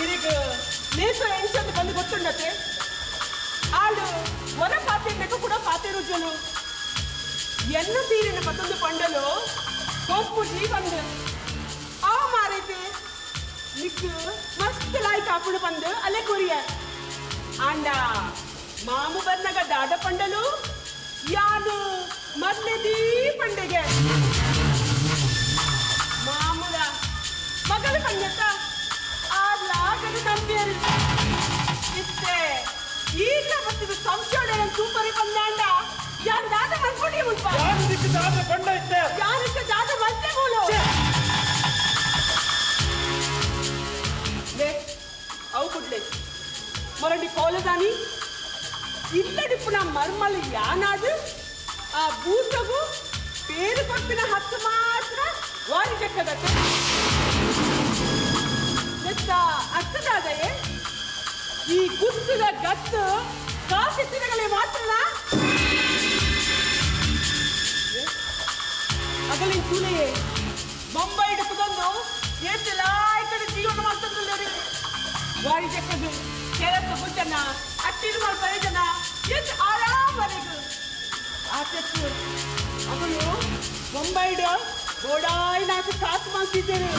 ಇದೀಗ ನೇತ್ರ ಎಂಚಂದು ಬಂದು ಗೊತ್ತುಂಡತೆ ಆಳು ಹೊರ ಪಾತೆ ಬೇಕು ಕೂಡ ಪಾತೆ ರುಜಲು ಎನ್ನ ಸೀರಿನ ಮತ್ತೊಂದು ಪಂಡಲು ಹೋಗ್ಬಿಟ್ಟಿ ಬಂದು ಆ ಮಾರೈತೆ ನಿಕ್ಕು ಮಸ್ತ್ ಲಾಯ್ಕ್ ಹಾಕೊಂಡು ಬಂದು ಅಲ್ಲೇ ಕೊರಿಯ ಆಂಡ ಮಾಮು ಬನ್ನಗ ದಾಡ ಪಂಡಲು ಯಾನು ಮೊದಲೇದೀ ಪಂಡೆಗೆ ಮಾಮೂಲ ಮಗಳು ಪಂಡತ ಆಡ್ಲ ಮಾತನ್ನು ನಂಬಿಯರು ಇತ್ತೆ ಈಗ ಮತ್ತಿದು ಸಂಶೋಧನೆ ಸೂಪರಿ ಬಂದಾಂಡ ಯಾರು ದಾದ ಮನ್ಕೊಡಿ ಮುಲ್ಪ ಯಾರು ದಾದ ಬಂಡ ಇತ್ತೆ ಯಾರು ದಾದ ಬಂದೆ ಮೂಲು ಲೇ ಅವು ಕುಡ್ಲೆ ಮರಡಿ ಕೋಲದಾನಿ ಇಲ್ಲಡಿಪ್ಪುನ ಮರ್ಮಲ್ ಯಾನಾದು ಆ ಬೂಟಗೂ పేరు కొట్టిన హక్కు మాత్రం వారి చెక్కదట్టు ಅರ್ಥದಾದಯೇ ಈ ಗುತ್ತದ ಗತ್ತು ಕಾಸಿ ತಿರಗಲೇ ಮಾತ್ರನಾ ಅಗಲಿನ ಚೂಲೆಯೇ ಮುಂಬೈ ಹಿಡಿದುಕೊಂಡು ಎಷ್ಟು ಲಾಯಕದ ಜೀವನ ಮಾಡ್ತಂದ್ರೆ ವಾರಿ ಚೆಕ್ಕದು ಕೆಲಸ ಬುದ್ಧನ ಅಟ್ಟಿನ ಮಾಡ್ತಾರೆ ಜನ ಎಷ್ಟು ಆರಾಮವರೆಗೂ ಆಸಕ್ತಿ ಅವಳು ಮುಂಬೈಡ ಗೋಡಾಯಿ ನಾಲ್ಕು ಕಾಸು ಮಾಡ್ತಿದ್ದೇನೆ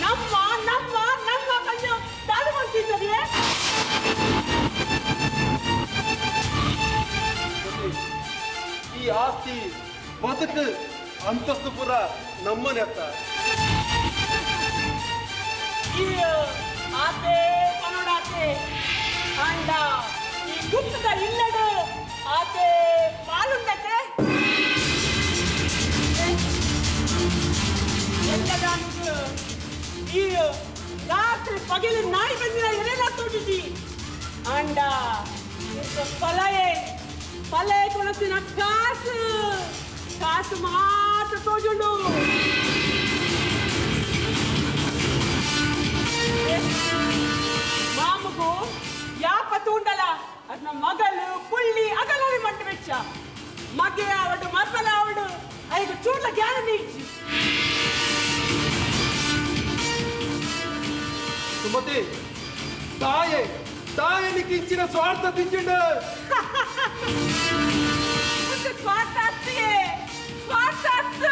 ನಮ್ಮ ನಮ್ಮ ನಮ್ಮ ಕಣ್ಣು ದಾಡು ಮಾಡ್ತಿದ್ದಾರೆ ಈ ಆಸ್ತಿ ಬದುಕು ಅಂತಸ್ತು ಪುರ ನಮ್ಮನೆ ಅತ್ತ ಈ ಆಸೆ ಕನ್ನಡಾಸೆ ಅಂಡ ಈ ಗುಪ್ತದ ಇಲ್ಲಡು ಆಸೆ ಪಾಲುಂಡತೆ ಎಲ್ಲದಾನಿಗೆ ಈ ರಾತ್ರಿ ಪಗಲು ನಾಯಿ ಬಂದಿನ ಎಲೆಲ್ಲ ತೋಟಿಸಿ ಅಂಡ ಪಲಯೆ ಕೊಳತಿನ ಕಾಸು ಮಾತ್ರ ತೋಜುಂಡು ಮಾಮಗೂ ಯಾಪತ್ತು ಉಂಡಲ್ಲ ಅದನ್ನ ಮಗಳು ಪುಳ್ಳಿ ಅಗಲರಿ ಮಂಟ ವೆಚ್ಚ ಮಗೆ ಅವಡು ಮಕ್ಕಳ ಅವಡು ಐದು ಚೂಡ್ಲ ಜ್ಞಾನ ನೀಡ್ಸಿ ಸುಮತಿ ತಾಯನಿಗೆ ಇಚ್ಚಿನ ಸ್ವಾರ್ಥ ತಿಂಜಿಂಡು ಸ್ವಾರ್ಥ ಅತ್ತಿಗೆ ಸ್ವಾರ್ಥ ಅತ್ತ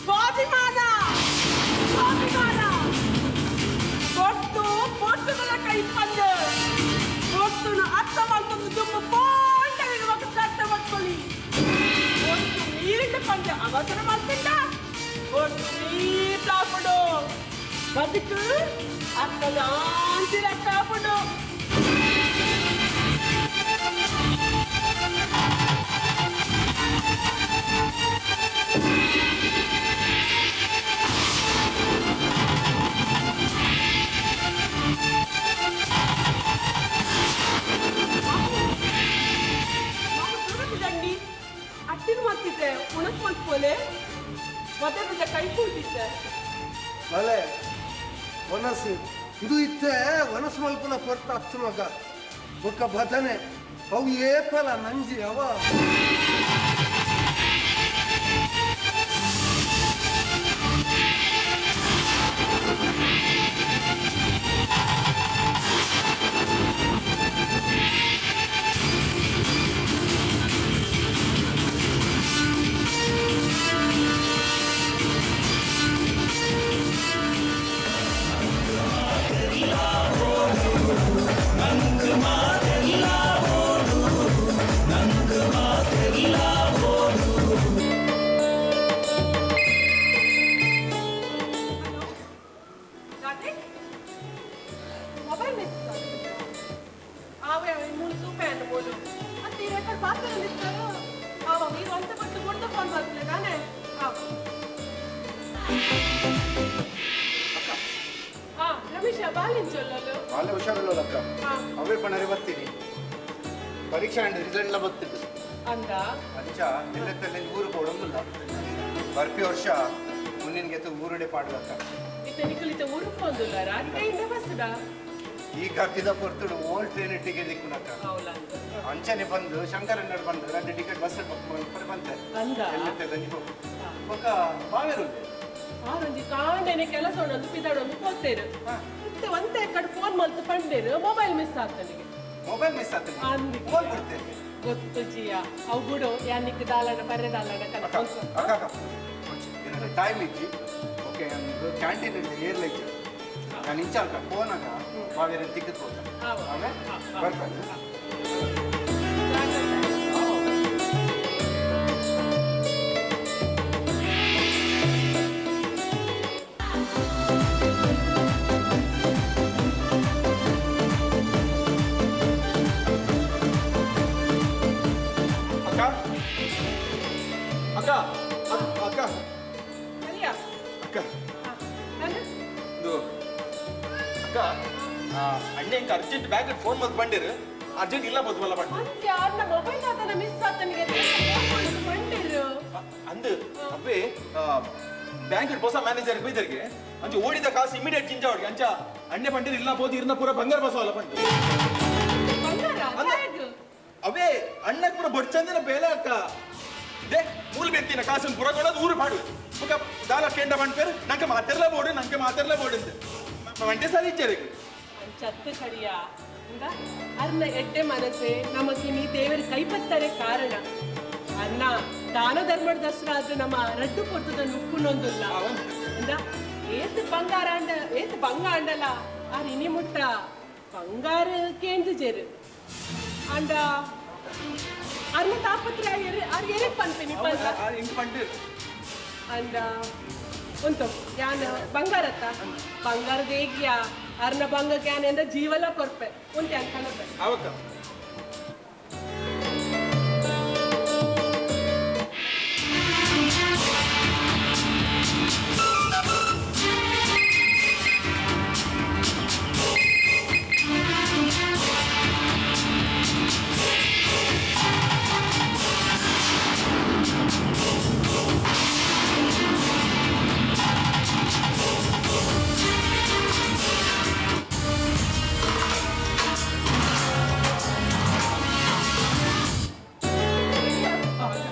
ಸ್ವಾಭಿಮಾನ ಕೊಟ್ಟು ಪೊಟ್ಟುಗಳ ಕೈ ಪಂದು ಕೊಟ್ಟುನ ಅರ್ಥ ಮಾಡ್ಕೊಂಡು ತುಂಬ ಪೋಂಡಿರುವ ಕಷ್ಟ ಮಾಡ್ಕೊಳ್ಳಿ ಕೊಟ್ಟು ನೀರಿಟ್ಟು ಪಂಜ ಅವಸರ ಮಾಡ್ತಿದ್ದ ಕೊಟ್ಟು ನೀರು ಕಾಪಡು ಬದುಕು ಅರ್ಥದ ಆಂತಿರ ಕಾಪಡು ಅಟ್ಟಿನ ಮಾಡ್ತಿದ್ದೆ ಉಣಕ್ ಮಾಡ್ಕೋಲೆ ಮತ್ತೆ ಮತ್ತೆ ಕೈ ಕೂತಿದ್ದೆ ಅಲೆ ವನಸ್ಸು ಇದು ಇತ್ತೆ ವನಸ್ ಮಲ್ಪನ ಕೊರ್ತ ಹತ್ತು ಮಗ ಒಕ್ಕ ಭಜನೆ ಅವು ಏಪಲ ನಂಜಿ ಅವ వాళ్ళే ಹುಷಾರಿಲ್ಲ ಅಕ್ಕ ಅವೇ ಪಣರಿ ಬರ್ತೀನಿ ಪರೀಕ್ಷೆ ಅಂಡ್ ರಿಸಲ್ಟ್ ಬರ್ತಿದ್ದು ಅಂದ ಅಂಚ ಎಲ್ಲೆತ್ತಲ್ಲಿ ಊರು ಕೊಡೋದಿಲ್ಲ ಬರ್ಪಿ ವರ್ಷ ಮುಂದಿನ ಊರುಡೆ ಪಾಡ್ಲಕ್ಕ ನಿಖಲಿತ ಊರು ಬಂದಿಲ್ಲ ರಾತ್ರಿಯಿಂದ ಬಸ್ಡ ಈಗ ಹತ್ತಿದ ಪೊರ್ತುಡು ಓಲ್ಡ್ ಟ್ರೈನ್ ಟಿಕೆಟ್ ದಿಕ್ಕುನಕ್ಕ ಅಂಚನೆ ಬಂದು ಶಂಕರಣ್ಣರು ಬಂದು 2 ಟಿಕೆಟ್ ಬಸ್ ಬಂತೆ ಎಲ್ಲೆತ್ತಲ್ಲಿ ಹೋಗು ಪಕ್ಕ ಬಾವೇರು ಆರೊಂದು ಕಾಂಡೆನೆ ಕೆಲಸ ಉಂಡು ಪಿದಾಡೊಂದು ಹೋಗ್ತೇರು ಮತ್ತೆ ಒಂದೇ ಕಡೆ ಫೋನ್ ಮಾಡ್ತು ಪಂಡೇರು ಮೊಬೈಲ್ ಮಿಸ್ ಆಗ್ತನಿಗೆ ಮೊಬೈಲ್ ಮಿಸ್ ಆಗ್ತದೆ ಫೋನ್ ಬಿಡ್ತೇನೆ ಗೊತ್ತು ಜಿಯ ಅವು ಬಿಡು ಯಾನಿಕ್ ದಾಲಡ ಬರ್ರೆ ದಾಲಡ ಅಕ್ಕ ಟೈಮ್ ಇಜ್ಜಿ ಓಕೆ ಕ್ಯಾಂಟೀನ್ ಏರ್ಲೈಕ್ ನಾನು ಇಂಚಾಕ ಫೋನಾಗ ಬಾವೇರೆ ತಿಕ್ಕತ್ ಹೋಗ್ತಾನೆ ಆಮೇಲೆ ಬರ್ತಾನೆ ಅಕ್ಕ ಅಂದ್ರೆ ಇದು ಅಕ್ಕ ಅಣ್ಣ ಇಂಕ ಅರ್ಜೆಂಟ್ ಬ್ಯಾಂಕ್ ಫೋನ್ ಮತ್ ಬಂದಿರು ಅರ್ಜೆಂಟ್ ಇಲ್ಲ ಬದುವಲ್ಲ ಬಂದು ಅಂತ್ಯ ಅನ್ನ ಮೊಬೈಲ್ ಆತನ ಮಿಸ್ ಆತನಿಗೆ ಬಂದಿರು ಅಂದು ಅಪ್ಪೆ ಬ್ಯಾಂಕ್ ಹೊಸ ಮ್ಯಾನೇಜರ್ ಬೈದರ್ಗೆ ಅಂಚ ಓಡಿದ ಕಾಸು ಇಮಿಡಿಯೇಟ್ ಚಿಂಜ ಅವ್ರಿಗೆ ಅಂಚ ಅಣ್ಣೆ ಬಂದಿರು ಇಲ್ಲ ಬೋದು ಇರ್ನ ಪೂರ ಬಂಗಾರ ಬಸವಲ್ಲ ಬಂದು ಅವೇ ಅಣ್ಣ ಪೂರ ಬಡ್ಚಂದಿನ ಬೇಲೆ ಅಕ್ಕ ದೇ ಮೂಲ್ ಬೆಂತಿನ ಕಾಸನ್ ಪೂರ ಕೊಡೋದು ಊರು ಪಾಡು ಮುಖ ದಾಲ ಕೆಂಡ ಬಂಡ್ಪೇರು ನಂಗೆ ಮಾತಿರ್ಲೇ ಬೋಡು ಅಂತ ಮಂಡೆ ಸರಿ ಇಚ್ಚರಿಗೆ ಚತ್ತು ಸರಿಯಾ ಇಂದ ಅರ್ನ ಎಡ್ಡೆ ಮನಸ್ಸೆ ನಮಗೆ ನೀ ದೇವರ ಕೈಪತ್ತರೆ ಕಾರಣ ಅನ್ನ ದಾನ ಧರ್ಮದ ದಸರಾ ಅದು ನಮ್ಮ ರಡ್ಡು ಕೊಡ್ತದ ನುಕ್ಕುನೊಂದಿಲ್ಲ ಇಂದ ಏತ್ ಬಂಗ ಅಂಡಲ ಆ ರಿನಿ ಮುಟ್ಟ ಬಂಗಾರ ಕೇಂದ್ರ ಜೇರು ಅಂಡ ಅರ್ನ ತಾಪತ್ರ ಎರೆ ಪನ್ಪೆನಿ ಅಂದ ಉಂಟು ಯಾನ್ ಬಂಗಾರತ್ತ ಬಂಗಾರದ ಹೇಗ್ಯಾ ಅರ್ನ ಬಂಗ ಕ್ಯಾನ್ ಎಂದ ಜೀವಲ ಕೊರ್ಪೆ ಉಂಟೆ ಅಂತ ಅವಕ್ಕ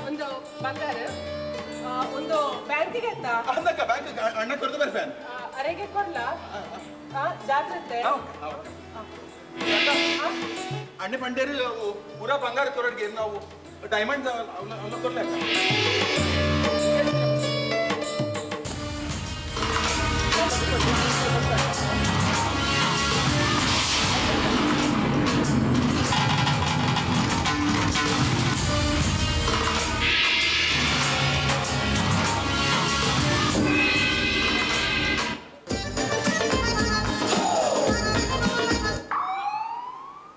ಒಂದು ಬಂಗಾರ ಒಂದು ಬ್ಯಾಂಕಿಗೆ ಎತ್ತ ಅಂದಕ್ಕ ಬ್ಯಾಂಕ್ ಅಣ್ಣ ಕೊಡ್ದು ಬರ್ಫೇನ್ ಅರೆಗೆ ಕೊಡ್ಲಾ ಜಾಗ್ರತೆ ಅಣ್ಣ ಪಂಡೇರಿ ಪೂರಾ ಬಂಗಾರ ಕೊರಡ್ಗೆ ನಾವು ಡೈಮಂಡ್ ಅವನ್ನ ಕೊಡ್ಲೆ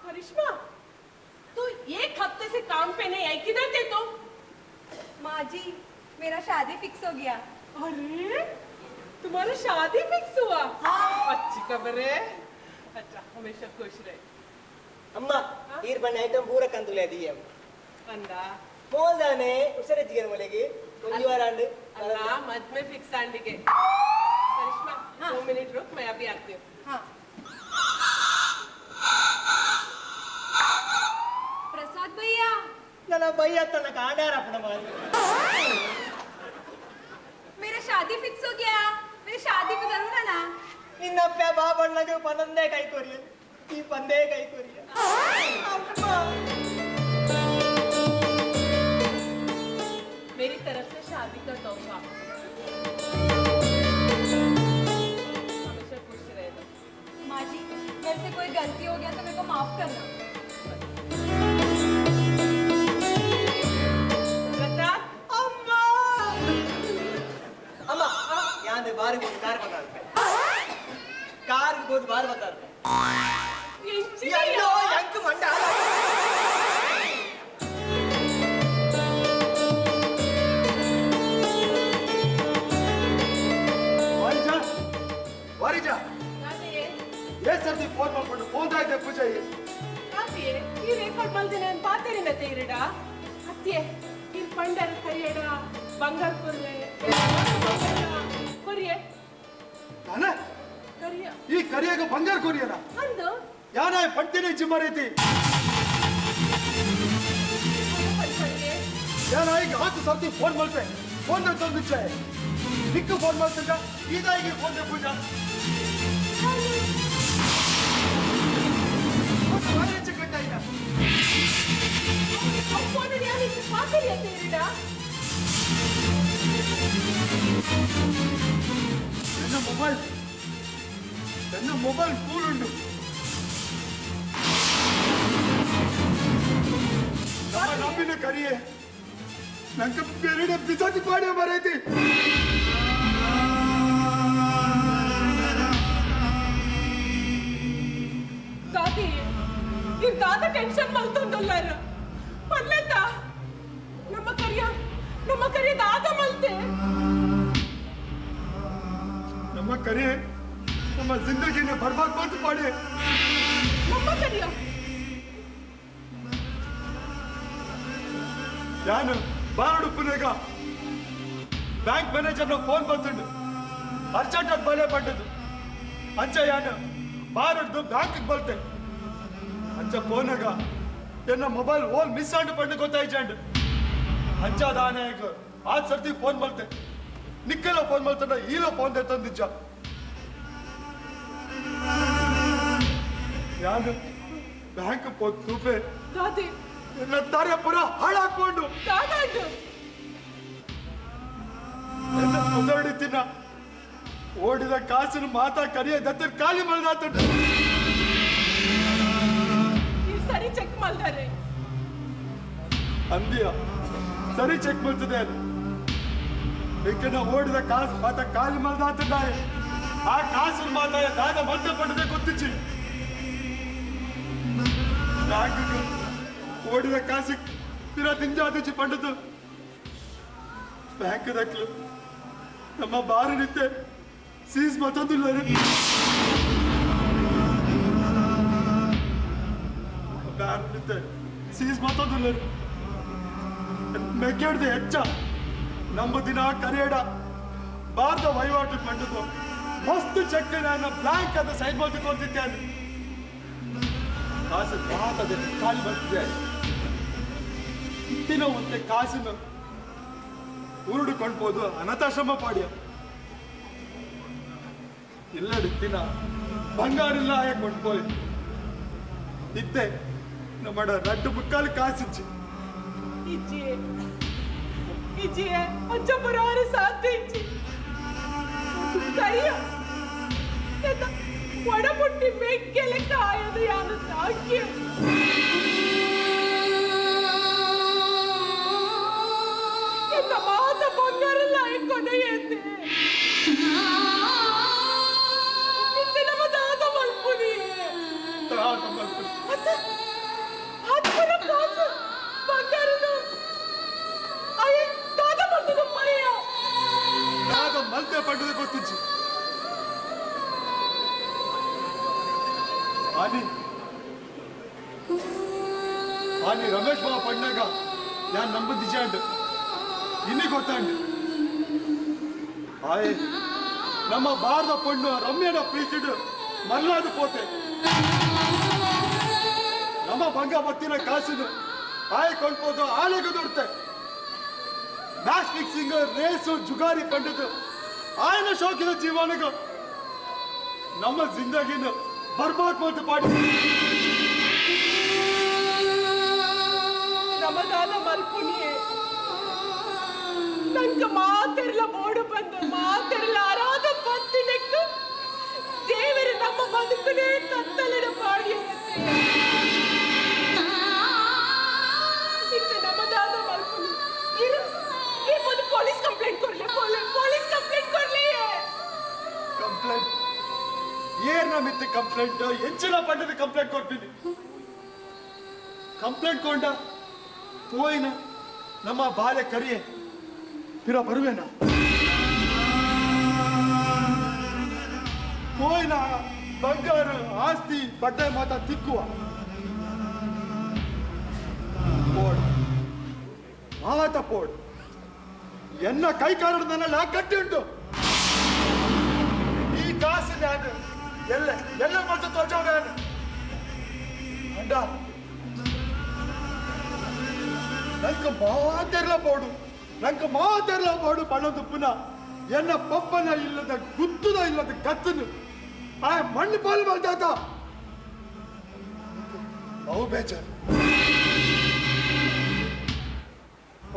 करिश्मा तू एक हफ्ते से काम पे नहीं आई किधर थे तुम माँ जी मेरा शादी फिक्स हो गया अरे तुम्हारा शादी फिक्स हुआ अच्छी खबर है अच्छा हमेशा खुश रहे ಅಮ್ಮ ಈರ್ ಬಣ್ಣ ಐಟಮ್ ಪೂರ ಕಂತುಲೆ ಅದೀಯ अंदा ಮೋಲ್ದಾನೆ ಉಸರಜ್ಜಿಗೆ ಮೊಲೆಗೆ ಒಂದು ವಾರ ಅಂಡು अल्लाह मत में फिक्स आंटी के करिश्मा 2 मिनट रुक मैं अभी आती हूँ हाँ प्रसाद भैया ನನ್ನ ಭಯ್ಯ ತನ್ನ ಕಾಂಡಾರ ಅಪ್ಪನ ಮಾರು मेरा शादी फिक्स हो गया मेरी शादी पे जरूर आना ನಿನ್ನಪ್ಪ ಬಾ ಬಣ್ಣಗೆ ಪನಂದೇ ಕೈ ಕೊರಿಯ ಈ ಪಂದೇ ಕೈ ಕೊರಿಯ ಅಮ್ಮ मेरी तरफ से शादी का तोहफा हमेशा खुश रहे दो माँ जी मेरे से कोई गलती हो गया तो मेरे को माफ करना प्रसाद ಅಮ್ಮ ಯಾಂದೆ ಬಾರಿ ಒಂದು ಕಾರ್ ಬಂದಾಡ್ಪೆ ಕಾರ್ ಬೋದು ಬಾರಿ ಬಂದಾಡ್ಪೆ ಅಯ್ಯೋ ಯಂಕ್ ಮಂಡ ವಾರಿಜಾ ಏ ಸರ್ತಿ ಫೋನ್ ಮಾಡ್ಕೊಂಡು ಫೋನ್ ಆಯ್ತು ಪೂಜಾ ಅತ್ತಿಯೇ ಈ ರೆಕಾರ್ಡ್ ಮಲ್ದಿನ ಪಾತೆರಿನ ತೇರಿಡ ಅತ್ತಿಯೇ ಈ ಪಂಡರ ಕರಿಯಡ ಬಂಗಾರ ಕೊರಿಯೆ ನಾನ ಕರಿಯ ಈ ಕರಿಯಾಗ ಬಂಗಾರ ಕೊರಿಯನ ಅಂದು ಯಾನ ಪಡ್ತೀನಿ ಜಿಮ್ಮರೈತಿ ಯಾನ ಈಗ 10 ಸರ್ತಿ ಫೋನ್ ಮಾಡ್ತೆ ಫೋನ್ ತಂದು ನಿಕ್ಕು ಫೋನ್ ಮಾಡ್ತಂಗ ಇದಾಗಿ ಫೋನ್ ಪೂಜಾ ಪಾತೆರಿಯ ತೇರಿಡ ನನ್ನ ಮೊಬೈಲ್ ಫೂಲ್ ಉಂಟು ನಮ್ಮ ನಂಬಿನ ಕರಿಯೇ ನಂಗೆ ಬೇರೆ ಬಿಸಾತಿ ಪಾಡಿ ಬರೈತಿ ದಾದಿ ಈ ದಾದ ಟೆನ್ಷನ್ ಮಲ್ತೊಂದಲ್ಲಾರ ಪಡ್ಲೆತ್ತ ನಮ್ಮ ಕರಿಯ ದಾದ ಮಲ್ತೆ करिए ನಮ್ಮ ಜಿಂದಗಿನ ಬರ್ಬಾದ್ ಬಂತು ಪಾಡಿ ಮಮ್ಮ ಕರಿಯೋ ಯಾನು ಬಾರಡುಪ್ಪನಾಗ ಬ್ಯಾಂಕ್ ಮ್ಯಾನೇಜರ್ನ ಫೋನ್ ಬಂತುಂಡು ಅರ್ಜೆಂಟ್ ಅಂತ ಬಲೆ ಪಟ್ಟದು ಅಂಚ ಯಾನು ಬಾರಡ್ದು ಬ್ಯಾಂಕಿಗೆ ಬಲ್ತೆ ಅಂಚ ಫೋನಾಗ ಎನ್ನ ಮೊಬೈಲ್ ಓಲ್ ಮಿಸ್ ಆಂಡು ಪಂಡು ಗೊತ್ತಾಯ್ಜಂಡು ಅಂಚ ದಾನೆಗ ಆ ಸರ್ತಿ ಫೋನ್ ಬಲ್ತೆ ನಿಕ್ಕೆಲ್ಲ ಫೋನ್ ಬಲ್ತಂಡ ಈಲೋ ಫೋನ್ ತಂದಿಜ್ಜ ಯಾನು ಬ್ಯಾಂಕ್ ತೂಪೆ ದಾದಿ ಎಲ್ಲ ತಾರೆ ಪುರ ಹಾಳಾಕೊಂಡು ದಾದಾಂಡು ಎಲ್ಲ ಮುದಡಿತಿನ ಓಡಿದ ಕಾಸಿನ ಮಾತಾ ಕರಿಯ ದತ್ತರ ಖಾಲಿ ಮಲ್ದಾತುಂಟು ಈ ಸರಿ ಚೆಕ್ ಮಾಡ್ತಾರೆ ಅಂದಿಯ ಸರಿ ಚೆಕ್ ಮಾಡ್ತದೆ ಅದು ಬೇಕನ ಓಡಿದ ಕಾಸು ಮಾತಾ ಖಾಲಿ ಮಲ್ದಾತುಂಡಾಯ ಆ ಕಾಸಿನ ಮಾತಾಯ ದಾದ ಮಲ್ತ ಪಟ್ಟದೆ ಗೊತ್ತಿಚ್ಚಿ ಬ್ಯಾಂಕಿಗೆ ಓಡಿದ ಕಾಸಿ ತೀರ ತಿಂಜಾದಿಚ್ಚಿ ಪಂಡದು ಬ್ಯಾಂಕ್ ದಕ್ಲು ನಮ್ಮ ಬಾರು ನಿತ್ತೆ ಸೀಸ್ ಮತ್ತೊಂದಿಲ್ಲ ಬ್ಯಾಂಕ್ ನಿತ್ತೆ ಸೀಸ್ ಮತ್ತೊಂದಿಲ್ಲ ಮೆಗ್ಗೆಡ್ದೆ ಹೆಚ್ಚ ನಮ್ಮ ದಿನ ಕರಿಯಡ ಭಾರತ ವಹಿವಾಟು ಪಂಡದು ಮಸ್ತ್ ಚೆಕ್ ನಾನು ಬ್ಯಾಂಕ್ ಅಂತ ಸೈನ್ ಮಾಡ್ಕೊಂತಿದ್ದೇನೆ ಕಾಸು ಭಾರತದ ಖಾಲಿ ಬರ್ತಿದೆ ಇತ್ತಿನ ಒಂದೇ ಕಾಸಿನ ಉರುಡು ಕೊಂಡ್ಬೋದು ಅನಾಥಾಶ್ರಮ ಪಾಡ್ಯ ಇಲ್ಲಡಿತ್ತಿನ ಬಂಗಾರಿಲ್ಲ ಆಯ ಕೊಂಡ್പോയി ಇತ್ತೆ ನಮ್ಮ ರಡ್ಡು ಮುಕ್ಕಾಲು ಕಾಸಿಚ್ಚಿ ಇಜ್ಜಿಯೇ ಇಜ್ಜಿಯೇ ಅಜ್ಜ ಬರೋರು ಸಾಧ್ಯ ಇಜ್ಜಿ ಕರಿಯೋ ಒಡಪುಟ್ಟಿ ಬೆಕ್ಕೆಲೆ ಕಾಯದು ಯಾರು ಸಾಕ್ಯ ಎಂತ ಮಾತ ಬಂಗಾರಲ್ಲ ಕೊನೆಯಂತೆ ಇಂತೆ ನಮ್ಮ ದಾದ ಮಲ್ಪುನಿ ಹತ್ತರ ಕಾಸು ಬಂಗಾರನು ಅಯ್ಯ ದಾದ ಮಲ್ಪುದು ಪಯ್ಯ ದಾದ ಮಲ್ತೆ ಪಡ್ಡದು ಗೊತ್ತಿಚ್ಚಿ ಆನಿ ರಮೇಶ್ ಬಾಬು ಪಣ್ಣಾಗ ഞാൻ ನಂಬದಿಜಾಂಡ್ ಇನ್ನಿ ಗೊತ್ತಾಂಡ್ ಆಯ್ ನಮ್ಮ ಭಾರತ ಪಣ್ಣು ರಮ್ಯನ ಪ್ರೀತಿಡು ಮಲ್ಲಾದು ಪೋತೆ ನಮ್ಮ ಬಂಗ ಬತ್ತಿನ ಕಾಸಿನ ಆಯ್ ಕೊಂಡ್ಬೋದು ಆಲೆಗ ದೊಡ್ತೆ ಮ್ಯಾಚ್ ಫಿಕ್ಸಿಂಗ್ ರೇಸು ಜುಗಾರಿ ಪಂಡದು ಆಯ್ನ ಶೋಕಿನ ಜೀವನಗ ನಮ್ಮ ಜಿಂದಗಿನ ಬರ್ಬಾದ್ ಮತ್ತು ಪಾಡಿ ರಮದಾನ ಮಲ್ಪುನಿಯೇ ನಂಗೆ ಮಾತೆರ್ಲ ಬೋಡು ಬಂದು ಮಾತೆರ್ಲ ಆರಾಧ ಪತ್ತಿನಕ್ಕೆ ದೇವರು ನಮ್ಮ ಬದುಕನೇ ಕತ್ತಲಿನ ಪಾಡಿ ಇಂತ ನಮ್ಮದಾದ ಮಲ್ಪುನಿ ಇರು ಒಂದು ಪೊಲೀಸ್ ಕಂಪ್ಲೇಂಟ್ ಕೊಡ್ಲಿ ಪೊಲೀಸ್ ಕಂಪ್ಲೇಂಟ್ ಕೊಡ್ಲಿ ಕಂಪ್ಲೇಂಟ್ ಏನ ಮಿತ್ತ ಕಂಪ್ಲೇಂಟ್ ಹೆಚ್ಚಿನ ಪಂಡದ ಕಂಪ್ಲೇಂಟ್ ಕೊಡ್ತೀನಿ ಕಂಪ್ಲೇಂಟ್ ಕೊಂಡ ಪೋಯಿನ ನಮ್ಮ ಬಾಲ್ಯ ಕರಿಯೆ ಪಿರ ಬರುವೇನ ಪೋಯಿನ ಬಂಗಾರ ಆಸ್ತಿ ಬಡ್ಡೆ ಮಾತ ತಿಕ್ಕುವ ಪೋಡ್ ಮಾತ ಪೋಡ್ ಎನ್ನ ಕೈ ಕಾರಣದನ್ನೆಲ್ಲ ಗಟ್ಟಿ ಉಂಟು ಈ ಕಾಸಿನ ಎಲ್ಲ ಎಲ್ಲ ಮತ್ತೆ ತೋಚೋಗ ಅಂಡ ನಂಗೆ ಮಾತೆರ್ಲ ಬೋಡು ಪಣದು ಪುನಃ ಎನ್ನ ಪಪ್ಪನ ಇಲ್ಲದ ಗುತ್ತುದ ಇಲ್ಲದ ಕತ್ತನು ಆ ಮಣ್ಣು ಪಾಲು ಮಾಡ್ತಾತ ಅವು ಬೇಜಾರು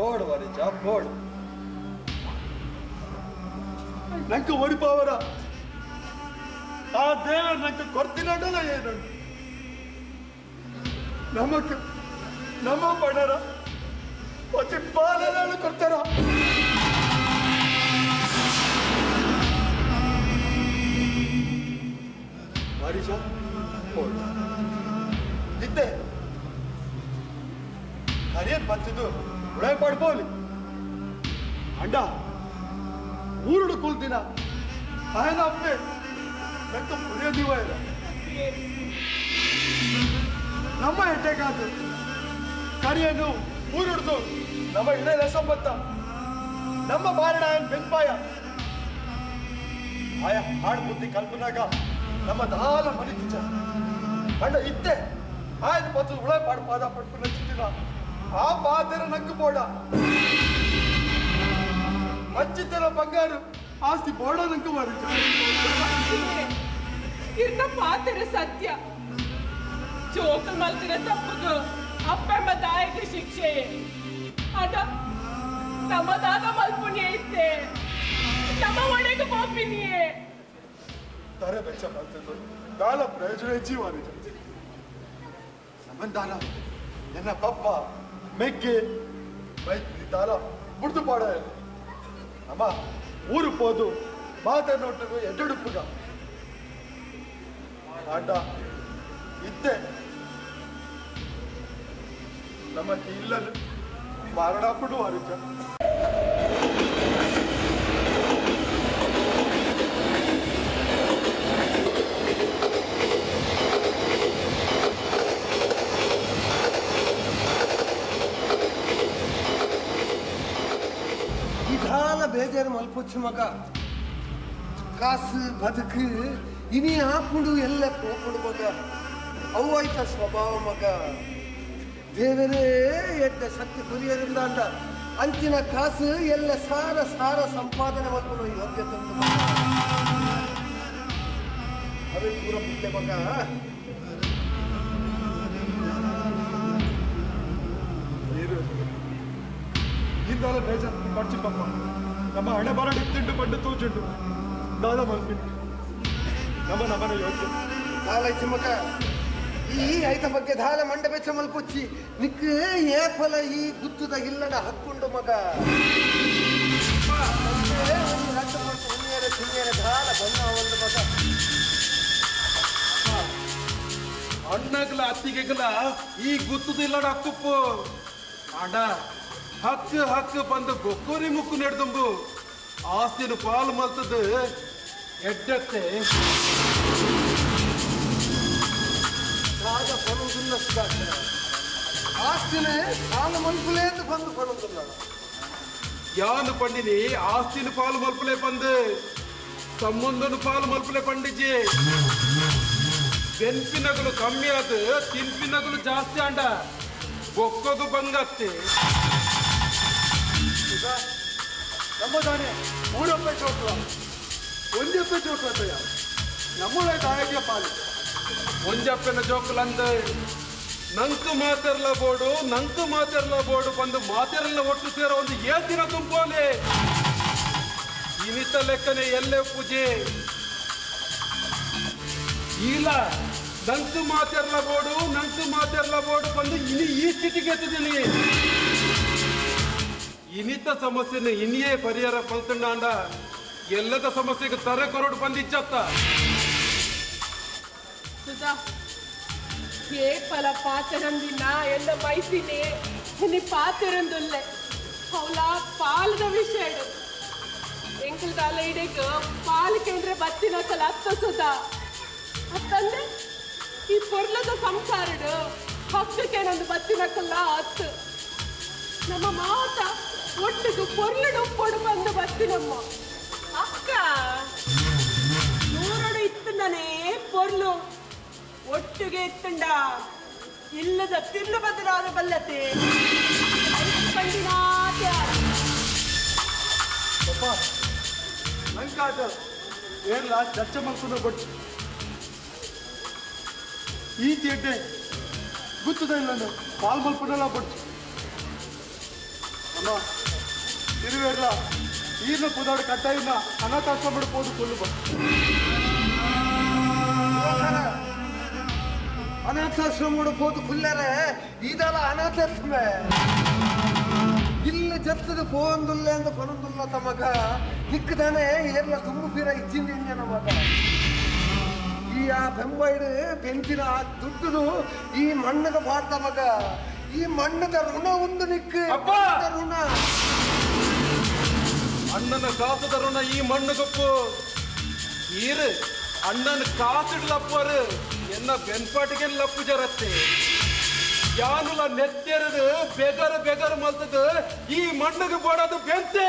ಓಡು ವರಿಜ ಓಡು ನಂಗೆ ಒಡಿಪವರ ಆ ದೇವರು ನಂಗೆ ಕೊಡ್ತೀನಲ್ಲ ಏನು ನಮ್ಮ ಪಡರ ಮತ್ತೆ ಪಾಲೆಲ್ಲ ಕೊಡ್ತಾರ ಹರೀಶ ಇದ್ದೆ ಹರಿಯನ್ ಬತ್ತಿದ್ದು ಉಳೆ ಪಡ್ಬೋಲಿ ಅಂಡ ಊರುಡು ಕುಲ್ದಿನ ఆయన అప్పే లెక్క పురేది పోయారు ನಮ್ಮ ಹೆಟ್ಟೆ ಕಾದು ಕರಿಯನ್ನು ಊರುಡ್ದು ನಮ್ಮ ಇಳೆ ಸಂಬಂಧ ನಮ್ಮ ಬಾರಣ ಬೆನ್ಪಾಯ ಆಯ ಹಾಡು ಬುದ್ಧಿ ಕಲ್ಪನಾಗ ನಮ್ಮ ದಾಲ ಮನಿತಿച്ച ಅಂಡ ಇತ್ತೆ ಆಯ್ತು ಪತ್ತು ಉಳ ಪಾಡು ಪಾದ ಪಡ್ಕೊಂಡು ಚಿತ್ತಿನ ಆ ಪಾದರ ನಂಗೆ ಬೋಡ ಅಚ್ಚಿತ್ತರ ಬಂಗಾರು ಆಸ್ತಿ ಬೋಡ ನಂಗೆ ಮಾರಿച്ച ಇರ್ನ ಪಾತ್ರ ಸತ್ಯ ಜೋಕಲ್ ಮಲ್ತಿನ ತಪ್ಪದು ಅಪ್ಪೆಂಬ ತಾಯಿಗೆ ಶಿಕ್ಷೆ ಅದ ನಮ್ಮದಾದ ಮಲ್ಪುನಿಯೇ ಇತ್ತೆ ನಮ್ಮ ಒಣಗೆ ಬೋಪಿನಿಯೇ ತಾರೆ ಬೆಚ್ಚ ಮಾಡ್ತಿದ್ದು ದಾಳ ಪ್ರಯೋಜನ ಜೀವಾನಿ ಸಂಬಂಧಾನ ಎನ್ನ ಪಪ್ಪ ಮೆಗ್ಗೆ ಬೈಕ್ ದಾಳ ಮುಡ್ದು ಪಾಡ ಅಮ್ಮ ಊರು ಪೋದು ಮಾತನ್ನೊಟ್ಟಿಗೂ ಎಡ್ಡುಡುಪ್ಪುಗ ಆಟ ಇತ್ತೆ ನಮ್ಮ ಇಲ್ಲಲು ಮಾರಣಾಪಡು ಅರಿಜ ಇದಾಲ ಬೇಜಾರು ಮಲ್ಪೊಚ್ಚು ಮಗ ಕಾಸು ಬದುಕು ಇನಿ ಹಾಕೊಂಡು ಎಲ್ಲ ಹೋಗ್ಕೊಂಡು ಮಗ ಅವಾಯ್ತ ಸ್ವಭಾವ ಮಗ ದೇವರೇ ಎಡ್ಡ ಶಕ್ತಿ ಕುರಿಯರಿಂದ ಅಂದ ಅಂಚಿನ ಕಾಸು ಎಲ್ಲ ಸಾರ ಸಾರ ಸಂಪಾದನೆ ಮಾಡ್ಕೊಂಡು ಯೋಗ್ಯತೆ ಉಂಟು ಮಗ ಅವೇ ದೂರ ಬಿಟ್ಟೆ ಮಗ ನೀರು ಇಂದಾಲ ಬೇಜಾರು ಪಡ್ಚಿ ಪಪ್ಪ ನಮ್ಮ ಹಣೆ ಬರ ಇತ್ತಿಂಡು ಪಂಡು ತೂಚುಂಡು ದಾದ ಮಲ್ಪಿ ನಮ್ಮನ ಯೋಗ್ಯ ದಾಲೈತಿ ಮಗ ಈ ಐತ ಬಗ್ಗೆ ದಾಲ ಮಂಡ ಬೆಚ್ಚ ಮಲ್ಪೊಚ್ಚಿ ನಿಕ್ ಏ ಫಲ ಈ ಗುತ್ತದ ಇಲ್ಲಡ ಹಕ್ಕೊಂಡು ಮಗ ರಟ್ಟು ಮತ್ತು ಹುಣ್ಣಿಯರ ಚಿಣ್ಣಿಯರ ದಾಲ ಬಣ್ಣ ಒಂದು ಮಗ ಅಣ್ಣಗಲ ಅತ್ತಿಗೆಗಲ ಈ ಗುತ್ತದ ಇಲ್ಲಡ ಹಕ್ಕುಪ್ಪು ಆಂಡ ಹಕ್ಕು ಹಕ್ಕು ಬಂದು ಬೊಕ್ಕೂರಿ ಮುಕ್ಕು ನೆಡ್ದುಂಬು ಆಸ್ತಿನ ಪಾಲು ಮಲ್ತದ ಎಡ್ಡತ್ತೆ ರಾಜ ಪಣುವುದಿಲ್ಲ ಸುಧಾಕರ ಆಸ್ತಿನೇ ಕಾಲ ಮಲ್ಪುಲೇ ಅಂತ ಬಂದು ಪಣುವುದಿಲ್ಲ ಯಾನು ಪಂಡಿನಿ ಆಸ್ತಿನ ಪಾಲು ಮಲ್ಪಲೆ ಬಂದು ಸಂಬಂಧನ ಪಾಲು ಮಲ್ಪಲೆ ಪಂಡಿಜಿ ಬೆನ್ಪಿನಗಳು ಕಮ್ಮಿ ಆದ ತಿನ್ಪಿನಗಳು ಜಾಸ್ತಿ ಆಂಡ ಬೊಕ್ಕದು ಬಂಗತ್ತೆ ನಮ್ಮದಾನೆ ಮೂಡಪ್ಪ ಚೌಕ ಒಂದಪ್ಪ ಚೌಕ ಅಂತಯ್ಯ ನಮ್ಮಳೆ ತಾಯಿಗೆ ಪಾಲು ಒಂಜಪ್ಪನ ಜೋಕುಲಂದ ನಂಕು ಮಾತೆರ್ಲ ಬೋಡು ಬಂದು ಮಾತೆರೆಲ್ಲ ಒಟ್ಟು ಸೇರೋ ಒಂದು ಏತಿನ ತುಂಬೋಲೆ ಇನಿತ ಲೆಕ್ಕನೆ ಎಲ್ಲೇ ಪೂಜೆ ಇಲ್ಲ ನಂಕು ಮಾತೆರ್ಲ ಬೋಡು ಬಂದು ಇನಿ ಈ ಸ್ಥಿತಿಗೆ ಎತ್ತಿದ್ದೀನಿ ಇನಿತ ಸಮಸ್ಯೆನ ಇನಿಯೇ ಪರಿಹಾರ ಪಲ್ತಂಡ ಎಲ್ಲದ ಸಮಸ್ಯೆಗೆ ತರೆ ಕೊರಡು ಬಂದಿಚ್ಚತ್ತ ಸುಧಾ ಕೇಪಲ ಪಾತರಂದಿನ ಎಲ್ಲ ಬೈಸಿನಿ ನಿ ಪಾತರಂದುಲ್ಲೆ ಅವಳ ಪಾಲದ ವಿಷಯ ಎಂಕಲ್ದಾಲ ಇಡೇಗ ಪಾಲಕೇಂದ್ರ ಬತ್ತಿನ ಕಲ ಅತ್ತ ಸುಧಾ ಅತ್ತಂದ್ರೆ ಈ ಪೊರ್ಲದ ಸಂಸಾರಡು ಹಕ್ಕಕ್ಕೆ ನಂದು ಬತ್ತಿನ ಕಲ್ಲ ಅತ್ತು ನಮ್ಮ ಮಾತ ಒಟ್ಟಿಗೆ ಪೊರ್ಲಡು ಉಪ್ಪೊಡು ಬಂದು ಬತ್ತಿನಮ್ಮ ಅಕ್ಕ ನೂರಡು ಇತ್ತಂದನೇ ಪೊರ್ಲು ಒಟ್ಟಿಗೆ ಇತ್ತಂಡ ಇಲ್ಲದ ತಿನ್ನು ಬದಲಾದ ಬಲ್ಲತೆ ಪಪ್ಪ ನಂಗಾದ ಏನ್ಲ ಚರ್ಚೆ ಮಾಡ್ಕೊಂಡು ಬಟ್ಟು ಈ ತಿಡ್ಡೆ ಗುತ್ತದ ಇಲ್ಲ ಪಾಲ್ ಮಲ್ಪನೆಲ್ಲ ಬಟ್ಟು ಅಮ್ಮ ತಿರುವೇರ್ಲ ಈರ್ನ ಕುದಾಡು ಕಟ್ಟಾಯಿನ ಅನಾಥಾಶ್ರಮ ಬಿಡ್ಬೋದು ಕೊಲ್ಲು ಬಾ ಅನಾಥಾಶ್ರಮ போது குள்ளற இதல ಅನಾಥಾಶ್ರಮ ಇಲ್ಲ ಜತ್ತದ ಪೋಂದುಲ್ಲ ಅಂತ ಕೊನಂದುಲ್ಲ ತಮಗ ನಿಕ್ಕದಾನೆ ಏರ್ಲ ತುಂಬು ಪೀರ ಇಚ್ಚಿಂದ ಮಗ ಈ ಆ ಬೆಂಬೈಡು ಬೆಂಚಿನ ಆ ದುಡ್ಡು ಈ ಮಣ್ಣದ ಬಾರ್ತ ಮಗ ಈ ಮಣ್ಣದ ಋಣ ಒಂದು ನಿಕ್ಕು ಋಣ ಅಣ್ಣನ ಕಾಸದ ಋಣ ಈ ಮಣ್ಣು ಗಪ್ಪು ಈರು ಅಣ್ಣನ ಕಾಸಿಡ್ಲಪ್ಪರು ಎನ್ನ ಬೆನ್ಪಾಟಿಗೆ ಲಪ್ಪು ಜರತ್ತೆ ಯಾನುಲ ನೆತ್ತೆರದು ಬೆಗರು ಬೆಗರು ಮಲ್ತದು ಈ ಮಣ್ಣಿಗೆ ಬೋಡೋದು ಬೆಂತೆ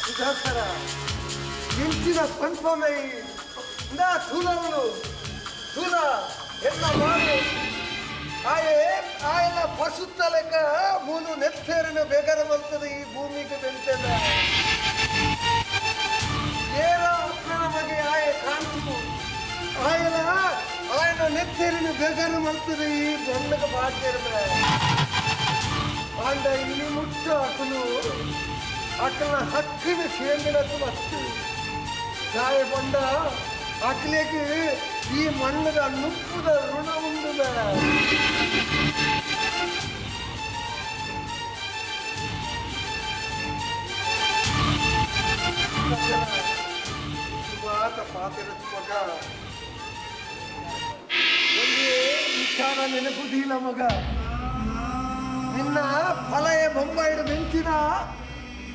ಸುಧಾಕರ ಇಂಚಿನ ಕನ್ಫರ್ಮೇ ನಾ ತುಲವನು ತುಲ ಎನ್ನ ಮಾಡು ఆయన పశుత్త లెక్క మూలు నెత్తేరిన బెగరమంతది ఈ భూమికి వెళ్తేన ఏరా అక్కడ ಮಗೆ ಕಾಂತು ఆయన నెత్తేరిన బెగరమంతది ఈ బొన్నక బాధ్యమే అండ ఇన్ని ముట్ట అసలు అక్కడ హక్కుని చేందినట్టు వస్తు గాయ ಬಂದ ಅಕ್ಲೇಗೆ ಈ ಮಣ್ಣದ ನುಪ್ಪುದ ಋಣ ಉಂಡುದ ಮಾತ ಪಾತಿರತ್ ಮಗ ಒಂದೇ ವಿಚಾರ ನೆನಪುದಿಲ್ಲ ಮಗ ನಿನ್ನ ಫಲಯ ಬೊಂಬಾಯಿಡ ಬೆಂಚಿನ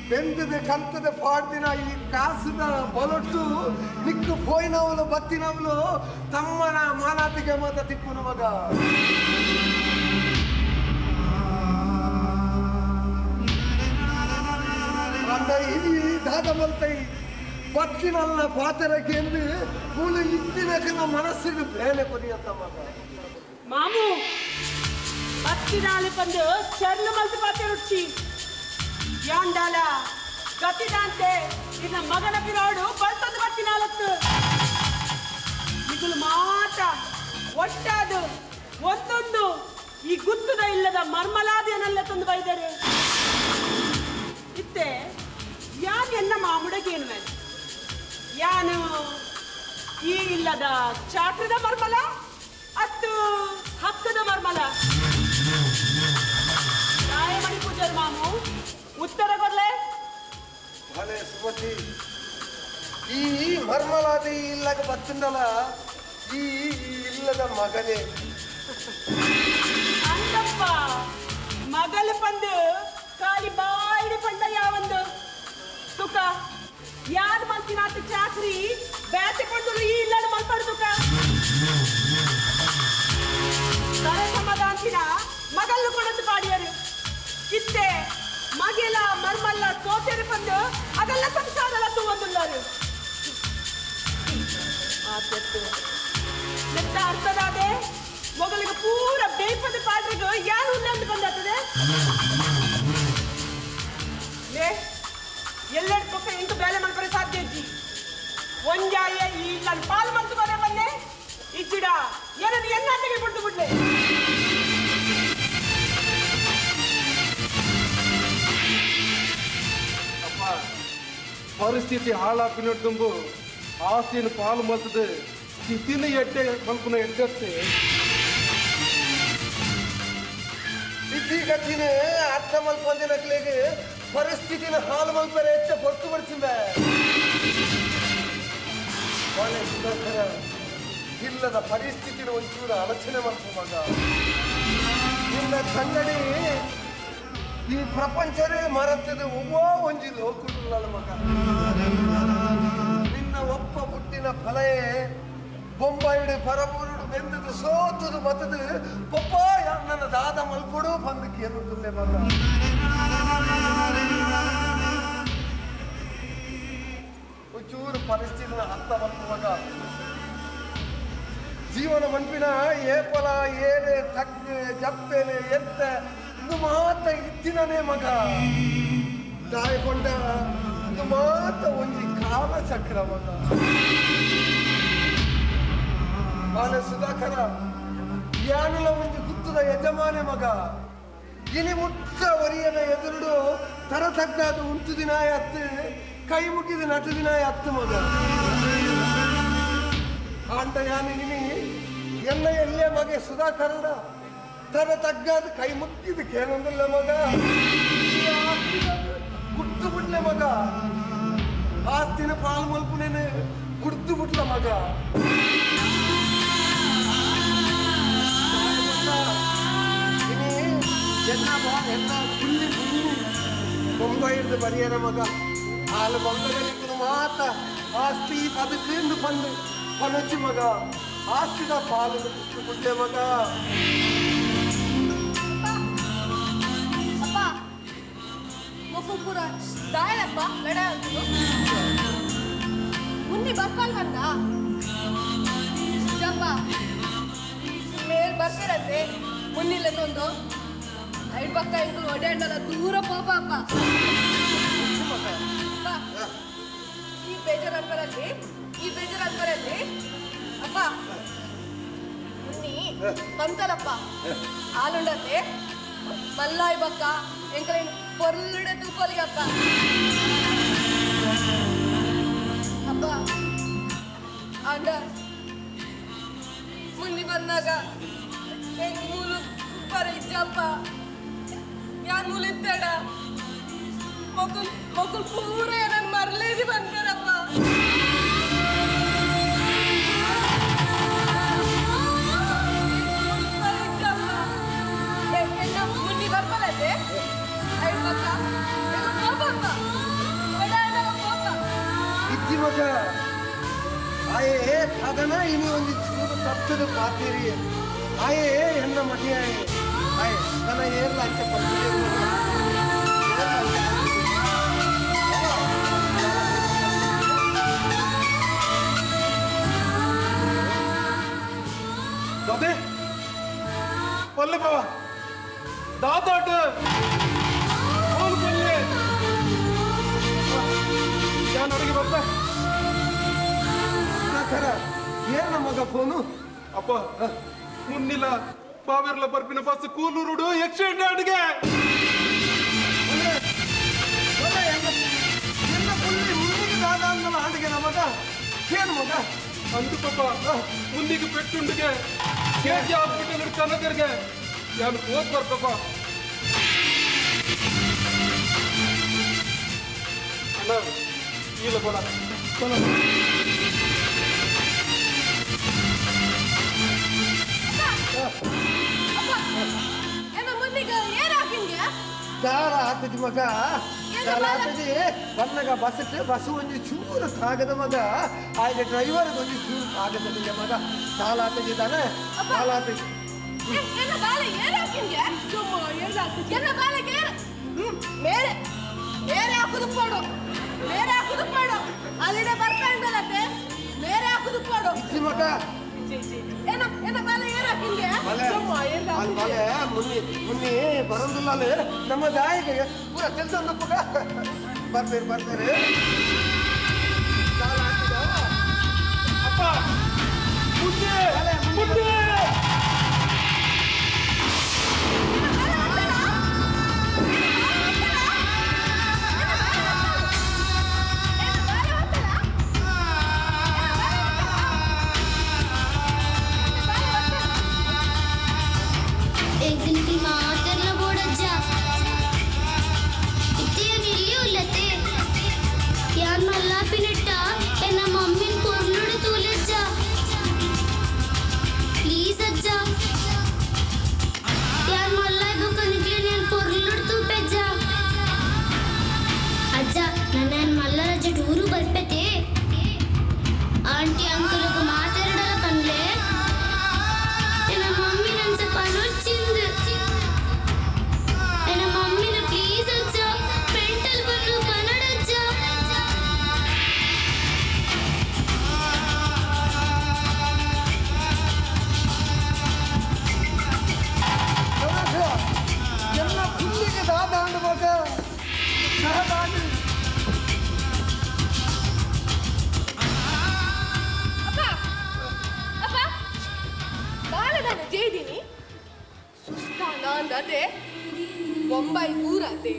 ಬೆಂದದೆ ಕಂತದೆ ಪಾಡ್ದಿನ ಈ ಕಾಸದ ಬಲೊಟ್ಟು ನಿಕ್ಕು ಪೋಯಿನವಲು ಬತ್ತಿನವಲು ತಮ್ಮನ ಮಾನಾತಿಗೆ ಮತ ತಿಪ್ಪುನ ಮಗ ಅಂದ ಇದು ದಾದ ಮಲ್ತೈ ಬತ್ತಿನಲ್ಲ ಪಾತರಕ್ಕೆ ಎಂದು ಮೂಲ ಇತ್ತಿನಕನ ಮನಸ್ಸಿಗೆ ಬೇನೆ ಕೊರಿಯತ್ತ ಮಗ ಮಾಮು ಬತ್ತಿನಾಳಿ ಬಂದು ಚರ್ಲ ಮಲ್ತು ಪಾತೆರುಚ್ಚಿ ಯಾಂಡಾಲ ಗತಿದಾಂತೆ ಇನ್ನ ಮಗನ ಬಿರೋಡು ಬರ್ತದ ಬತ್ತಿನಾಲತ್ತು ಇಗುಲು ಮಾತ ಒಟ್ಟಾದು ಒಂದೊಂದು ಈ ಗುತ್ತದ ಇಲ್ಲದ ಮರ್ಮಲಾದಿಯನ್ನೆಲ್ಲ ತಂದು ಬೈದರು ಇತ್ತೆ ಯಾನ್ ಎನ್ನ ಮಾಮುಡಗೇನುವೆ ಯಾನು ಈ ಇಲ್ಲದ ಚಾಟ್ರದ ಮರ್ಮಲ ಅತ್ತು ಹಕ್ಕದ ಮರ್ಮಲ ರಾಯಮಣಿ ಪೂಜಾರಿ ಮಾಮು ಉತ್ತರ ಕೊಡ್ಲೆ ಭಲೆ ಸುಮತಿ ಈ ಮರ್ಮಲಾದಿ ಇಲ್ಲಗ ಬತ್ತಿಂದಲ್ಲ ಈ ಇಲ್ಲದ ಮಗನೇ ಅಂದಪ್ಪ ಮಗಲು ಪಂದು ಕಾಲಿ ಬಾಯಿಡಿ ಪಂಡ ಯಾವಂದು ತುಕ ಯಾರು ಮಲ್ತಿನಾತ ಚಾಕ್ರಿ ಬ್ಯಾತಿ ಕೊಂಡರು ಈ ಇಲ್ಲದ ಮಲ್ಪಡು ತುಕ ಸರೆ ಸಮಾಧಾಂತಿನ ಮಗಲ್ಲು ಕೊಡದು ಪಾಡಿಯರು ಇತ್ತೆ ಮಗೆಲ ಮರ್ಮಲ್ಲ ತೋತೆರು ಬಂದು ಅದೆಲ್ಲ ಸಂಸಾರಲ್ಲ ತೂವಂದುಲ್ಲಾರು ನೆತ್ತ ಅರ್ಥದಾದೆ ಮೊಗಲಿಗೆ ಪೂರ ಬೇಯ್ಪದ ಪಾಡ್ರಿಗೂ ಯಾರು ಉಲ್ಲಂದು ಬಂದಾಗ್ತದೆ ಲೇ ಎಲ್ಲೆಡ್ ಪಕ್ಕ ಇಂಟು ಬೇಲೆ ಮಾಡ್ಬಾರೆ ಸಾಧ್ಯ ಇಜ್ಜಿ ಒಂಜಾಯ ಈ ನನ್ನ ಪಾಲು ಮಾಡ್ತು ಬರೇ ಬಂದೆ ಇಜ್ಜಿಡ ಏನದು ಎನ್ನಾಟಿಗೆ ಬಿಟ್ಟು ಬಿಡ್ಲೆ ಅಪ್ಪ ಪರಿಸ್ಥಿತಿ ಹಾಳಾಪಿನೊಡ್ದುಂಬು ಆಸ್ತಿಯನ್ನು ಪಾಲು ಮಲ್ತದೆ ಸ್ಥಿತಿನ ಎಡ್ಡೆ ಮಲ್ಪುನ ಎಡ್ಡತ್ತೆ ಸ್ಥಿತಿಗತಿನೇ ಅರ್ಥ ಮಲ್ಪೊಂದಿನಕ್ಲೆಗೆ ಪರಿಸ್ಥಿತಿನ ಹಾಲು ಮಲ್ಪರೆ ಹೆಚ್ಚ ಹೊತ್ತು ಬರ್ತಿಂಬೆ ಒಳ್ಳೆ ಸುಧಾಕರ ಇಲ್ಲದ ಪರಿಸ್ಥಿತಿನ ಒಂಚೂರು ಆಲೋಚನೆ ಮಾಡ್ತು ಮಗ ನಿನ್ನ ಕನ್ನಡಿ ಈ ಪ್ರಪಂಚವೇ ಮರತ್ತದೆ ಒಬ್ಬ ಒಂಜಿ ಲೋಕುಲ್ಲ ಮಗ ನಿನ್ನ ಒಪ್ಪ ಹುಟ್ಟಿನ ಫಲಯೇ ಬೊಂಬಾಯಿಡು ಪರಬೂರುಡು ಬೆಂದದು ಸೋತದು ಮತದು ಪಪ್ಪಾಯ ನನ್ನ ದಾದ ಮಲ್ಪಡು ಬಂದು ಕೇಳುತ್ತಲೇ ಮಗ ಒಂಚೂರು ಪರಿಸ್ಥಿತಿನ ಹತ್ತ ಬಂತು ಮಗ ಜೀವನ ಮನ್ಪಿನ ಏಪಲ ಏನೆ ತಕ್ಕೆ ಜಪ್ಪೆನೆ ಎತ್ತ ಇದು ಮಾತ ಇತ್ತಿನೇ ಮಗ ತಾಯ್ಕೊಂಡ ಇದು ಮಾತ ಒಂಜಿ ಕಾಲ ಚಕ್ರ ಮಗ ಬಾಲೆ ಸುಧಾಕರ ಯಾನುಲ ಒಂದು ಗುತ್ತದ ಯಜಮಾನೆ ಮಗ ಇಲಿ ಮುಟ್ಟ ಒರಿಯನ ಎದುರುಡು ತರತಗ್ಗಾದ ಉಂಟು ದಿನ ಅತ್ತು ಕೈ ಮುಗಿದ ನಟು ದಿನ ಅತ್ತು ಮಗ ಆಂಟ ಯಾನಿನಿ ಎನ್ನ ಎಲ್ಲೇ ಮಗೆ ಸುಧಾಕರನ ತರ ತಗ್ಗಾದ ಕೈ ಮುಟ್ಟಿದ ಕೇಳೊಂದಿಲ್ಲ ಮಗ ಗುಟ್ಟು ಬಿಡ್ಲೆ ಮಗ ಆಸ್ತಿನ ಪಾಲು ಮಲ್ಪುನೇನೆ ಗುಡ್ತು ಬಿಡ್ಲ ಮಗ ಎಲ್ಲ ಕುಲ್ಲಿ ಬೊಂಬಾಯಿಡ್ದು ಬರಿಯರ ಮಗ ಹಾಲು ಬೊಂಬೆ ಮಾತ ಆಸ್ತಿ ಬದುಕಿಂದು ಬಂದು ಕೊನೊಚ್ಚಿ ಮಗ ಆಸ್ತಿದ ಪಾಲು ಬಿಟ್ಟೆ ಮಗ. ಅಪ್ಪ ಮೊಕ್ಕುಪುರ ದಾಯಪ್ಪ ಲಡ ಮುನ್ನಿ ಬರ್ಪಲ್ ಬಂದ ಜಪ್ಪ ಮೇಲ್ ಬರ್ತಿರತ್ತೆ ಮುನ್ನಿಲ್ಲದೊಂದು ಐದು ಪಕ್ಕ ಇಂದು ಒಡೆಯಣ್ಣಲ್ಲ ದೂರ ಪೋಪ ಅಪ್ಪ. ಈ ಬೇಜಾರಂತರಲ್ಲಿ ಅಪ್ಪ ಮುನ್ನಿ ಬಂತಲಪ್ಪ ಹಾಲುಂಡತ್ತೆ ಮಲ್ಲಾಯಿ ಬಕ್ಕ ಎಂಕಲ ಪೊರ್ಲುಡೆ ತೂಕೋಲಿಗೆ ಅಪ್ಪ. ಅಪ್ಪ ಆಗ ಮುನ್ನಿ ಬಂದಾಗ ಹೆಂಗ್ ಮೂಲು ಬರ ಇದ್ದಪ್ಪ ಯಾನ್ ಮೂಲು ಇದ್ದಾಡ ಮೊಕುಲ್ ಪೂರ ನನ್ನ ಮರಲೇದಿ ಬಂದ್ಬಿಡಪ್ಪ. ಮುನ್ನಿ ಬರ್ಬಲ್ಲದೆ ಇಜ್ಜಿ ಮಗ ಆಯೇ ಅದನ ಇನಿ ಒಂದು ಚೂರು ತಪ್ಪದ ಪಾತೀರಿ ಆಯೇ ಹೆಣ್ಣ ಮಗಿ ಆಯೇ ನನ್ನ ಏರ್ಲ ಅಂಚೆ ದಾದೆ ಒಲ್ಲೆ ಬಾವ ದಾದಾಟ ಫೋನ್ ಕೊಲ್ಲೆ ಯಾನ್ ಅಡಿಗೆ ಬರ್ತಾ ಏನ ಮಗ ಫೋನು ಅಪ್ಪ ಮುನ್ನಿಲ್ಲ ಪಾವಿರ್ಲ ಬರ್ಪಿನ ಬಸ್ ಕೂಲೂರುಡು ಎಕ್ಸಿಡೆಂಟ್ ಅಡಿಗೆ ಮುಂದಿಗೆ ದಾದ ಅಂದಲ್ಲ ಹಾಡಿಗೆ ಮಗ ಏನು ಮಗ ಅಂದು ಪಾಪ ಮುಂದಿಗೆ ಪೆಟ್ಟುಂಡಿಗೆ ಕೆಜಿ ಹಾಸ್ಪಿಟಲ್ ಕನಕರ್ಗೆ ಯಾನು ಹೋಗ್ ಬರ್ಕಪ್ಪ ಅಣ್ಣ ಇಲ್ಲ ಕೊಡ ದಾರ ಆತದಿ ಮಗ ದಾರ ಆತದಿ ಬಂದಾಗ ಬಸ್ ಒಂದು ಚೂರು ತಾಗದ ಮಗ ಆಯ್ತು ಡ್ರೈವರ್ ಒಂದು ಚೂರು ತಾಗದ ಮಗ ಸಾಲ ಆತದಿ ತಾನೆ ಸಾಲ ಆತದಿ ಇಜ್ಜಿ ಮಗ ಮುನ್ನಿ ಬರೋದಿಲ್ಲ ನಮ್ಮ ದಾಯಿಗೆ ಪೂರ ಕೆಲಸ ಬರ್ಬೇರು ಅಪ್ಪ ಮುಂದೆ ಮುಂದೆ एक दिन की मातरला बोडज्जा इतने निल्ली उलते यार मल्ला पिनट्टा एना मम्मी कोरलुडे तूलेज्जा प्लीज अज्जा यार मल्ला बुक निकले నేను कोरलुडे तूपेज्जा अज्जा ನನ್ನ ಮಲ್ಲ ರಜೆ ಟೂರು ಬರ್ಪೆತೆ ಆಂಟಿ ಅಂಕಲ್ కు ಮಾತಾಡಲ ಪನ್ಲೆ एना मम्मी नंसे पनोच्चिंद एना मम्मी न प्लीज अज्जा पेंटल बन्नु पनडज्जा ಎಲ್ಲ ಫುಲ್ಲಿಗೆ ದಾದ ಅಂಡು ಮಗ ಸಹದಾಗಿ ಜೇದಿನಿ ಸುಸ್ತಾನ ಅಂದತೆ ಬೊಂಬೈ ಊರತೆ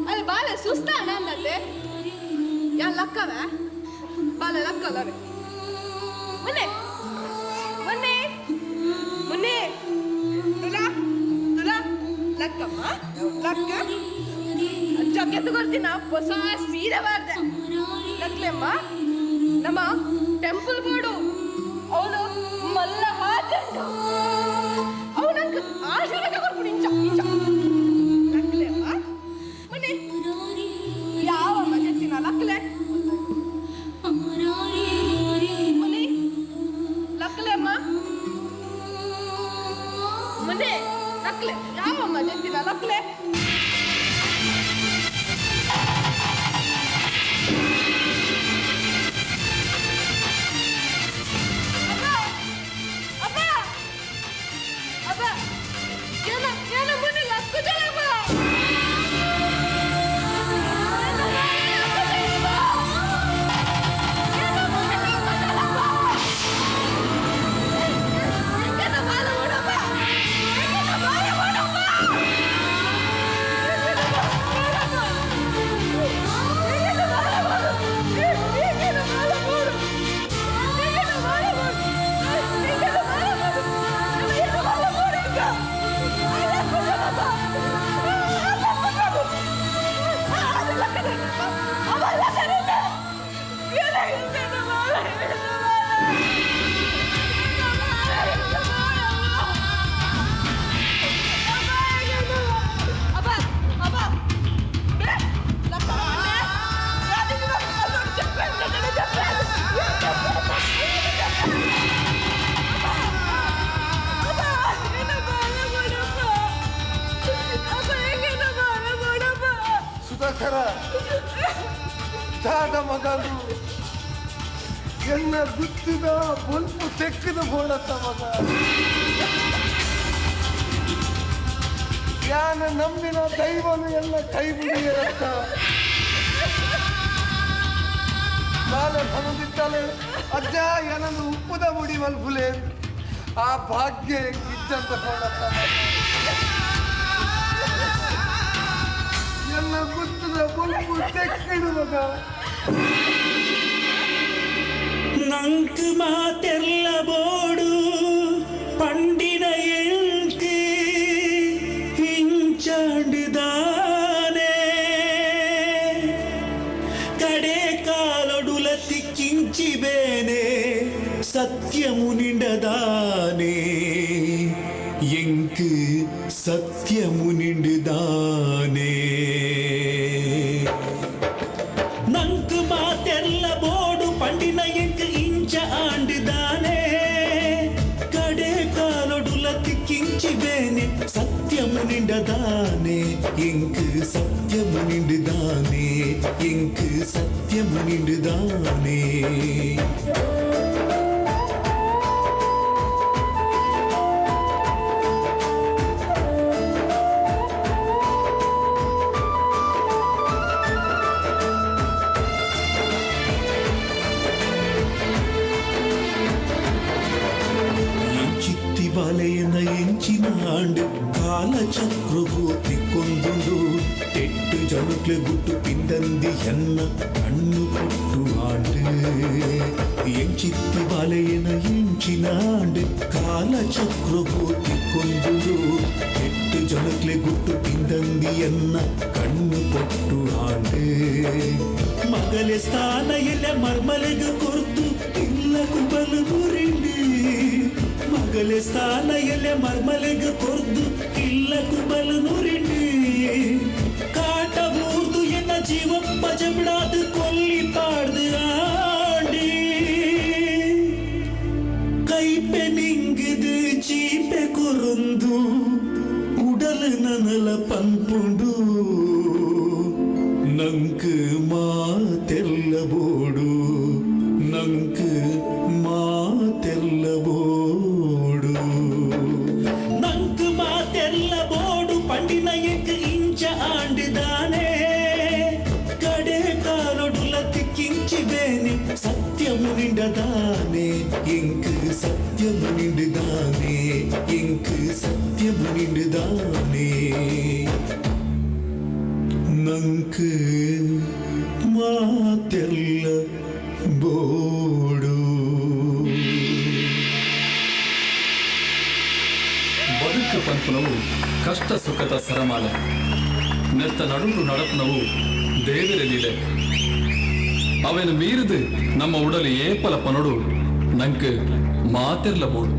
ಅಲ್ಲಿ ಬಾಲೆ ಸುಸ್ತಾನ ಅಂದತೆ ಯಾನ್ ಲಕ್ಕವ ಬಾಲೆ ಲಕ್ಕಲ್ಲವೆ ಮೊನ್ನೆ ಮೊನ್ನೆ ಮೊನ್ನೆ ತುಲಾ ತುಲಾ ಲಕ್ಕಮ್ಮ ಲಕ್ಕ ಜಗ್ಗೆತ್ತು ಕೊಡ್ತೀನ ಹೊಸ ಸೀರೆ ಬಾರ್ದೆ ಲಕ್ಲೆಮ್ಮ ನಮ್ಮ ಟೆಂಪಲ್ ಬೋರ್ಡು ಅವನು ಮಲ್ಲ ಹಾಜಂಡು ಅವನಂಕ ಆಶೀರ್ವಾದ ಕೊಡ್ಬಿಡಿ ಇಂಚ ಇಂಚ ಲಕ್ಲೆಮ್ಮ ಮೊನ್ನೆ ಯಾವ ಮಜೆತ್ತಿನ ಲಕ್ಲೆ ಮುದ್ದಾದ ಮಗನು ಎನ್ನ ಗುತ್ತಿದ ಬೊಲ್ಪು ತೆಕ್ಕಿದ ಬೋಡತ್ತ ಮಗ ಯಾನ ನಂಬಿನ ದೈವನು ಎಲ್ಲ ಕೈ ಬಿಡಿಯತ್ತ ನಾಳೆ ಬರುದಿತ್ತಲೆ ಅಜ್ಜ ಏನನ್ನು ಉಪ್ಪುದ ಮುಡಿ ಮಲ್ಪುಲೆ ಆ ಭಾಗ್ಯ ಇದ್ದಂತ ಬೋಡತ್ತ ಎಲ್ಲ ಗುತ್ತಿದ ಬೊಲ್ಪು ತೆಕ್ಕಿಡು ಮಗ ನಂಕ್ ಮಾತೆಲ್ಲ ಬೋಡು ಪಂಡಿನ ಎಳ್ಕೆ ಹಿಂಚಾಂಡಿದಾನೆ ಕಡೆ ಕಾಲೊಡುಲ ತಿಕ್ಕಿಂಚಿ ಬೇನೆ ಸತ್ಯಮು ನಿಂಡದಾನೆ ಎಂಕ್ ಸತ್ಯಮು ನಿಂಡಿದಾನೆ ನಂಕ್ ಮಾತೆಲ್ಲ ಬೋಡು ಪಂಡಿನ ಎಂಕ್ ಇಂಚ ಆಂಡಿದಾನೆ ಕಡೆ ಕಾಲೊಡುಲ ತಿಕ್ಕಿಂಚಿ ಬೇನೆ ಸತ್ಯಮು ನಿಂಡದಾನೆ ಎಂಕ್ ಸತ್ಯಮು ನಿಂಡಿದಾನೆ ಎಂಕ್ ಸತ್ಯಮು ನಿಂಡಿದಾನೆ ಬಾಲೆಯನ ಎಂಚಿನ ಆಂಡು ಕಾಲಚಕ್ರವು ತಿಕ್ಕೊಂದುಂಡು ಎಟ್ಟು ಜನುಕ್ಲೆ ಗುಟ್ಟು ಪಿಂದಂದಿ ಎನ್ನ ಕಣ್ಣು ಕೊಟ್ಟು ಆಂಡು ಎಂಚಿತ್ತಿ ಬಾಲೆಯನ ಎಂಚಿನ ಆಂಡು ಕಾಲಚಕ್ರವು ತಿಕ್ಕೊಂದುಂಡು ಎಟ್ಟು ಜನುಕ್ಲೆ ಗುಟ್ಟು ಪಿಂದಂದಿ ಎನ್ನ ಕಣ್ಣು ಕೊಟ್ಟು ಆಂಡು ಮಗಲೆ ಸ್ಥಾನ ಎಲ್ಲ ಮರ್ಮಲೆಗೆ ಕೊರ್ದು ಇಲ್ಲ ಕುಬಲು ಮುರಿಂಡಿ ಮಗಲೆ ಸ್ಥಾನ ಎಲ್ಲ ಮರ್ಮಲೆಗೆ ಕೊರ್ದು ಇಲ್ಲ ಕುಬಲು ನುರಿಂಡಿ ಕಾಟ ಮೂರ್ದು ಎನ್ನ ಜೀವಪ್ಪ ಜಬಡಾದು ಕೊಲ್ಲಿ ಪಾಡ್ದು ಆಂಡಿ ಕೈಪೆ ನಿಂಗಿದು ಚೀಪೆ ಕೊರೊಂದು ಉಡಲು ನನಲ ಪಂಪುಂಡು ನಂಕ್ ಮಾತೆಲ್ಲ ಬೋಡು ನಂಕ್ ಮಾತೆಲ್ಲ ಬೋಡು ನಂಕ್ ಮಾತೆಲ್ಲ ಬೋಡು ಪಂಡಿನ ಎಂಕ್ ಇಂಚ ಆಂಡಿದಾನೆ ಕಡೆ ಕಾಲೊಡುಲ ತಿಕ್ಕಿಂಚಿ ಬೇನೆ ಸತ್ಯಮು ನಿಂಡದಾನೆ ಎಂಕ್ ಸತ್ಯಮು ನಿಂಡಿದಾನೆ ಎಂಕ್ ಸತ್ಯಮು ನಿಂಡಿದಾನೆ ನಂಕ್ ಮಾತೆಲ್ಲ ಬೋಡು ಬದುಕು ಪಂಪುನವು ಕಷ್ಟ ಸುಖದ ಸರಮಾಲೆ ನೆತ್ತ ನಡುಟು ನಡಪುನವು ದೇವರ ಲೀಲೆ ಅವನು ಮೀರಿದು ನಮ್ಮ ಉಡಲು ಏಪಲ ಪನೊಡು ನಂಕ್ ಮಾತೆರ್ಲ ಬೋಡು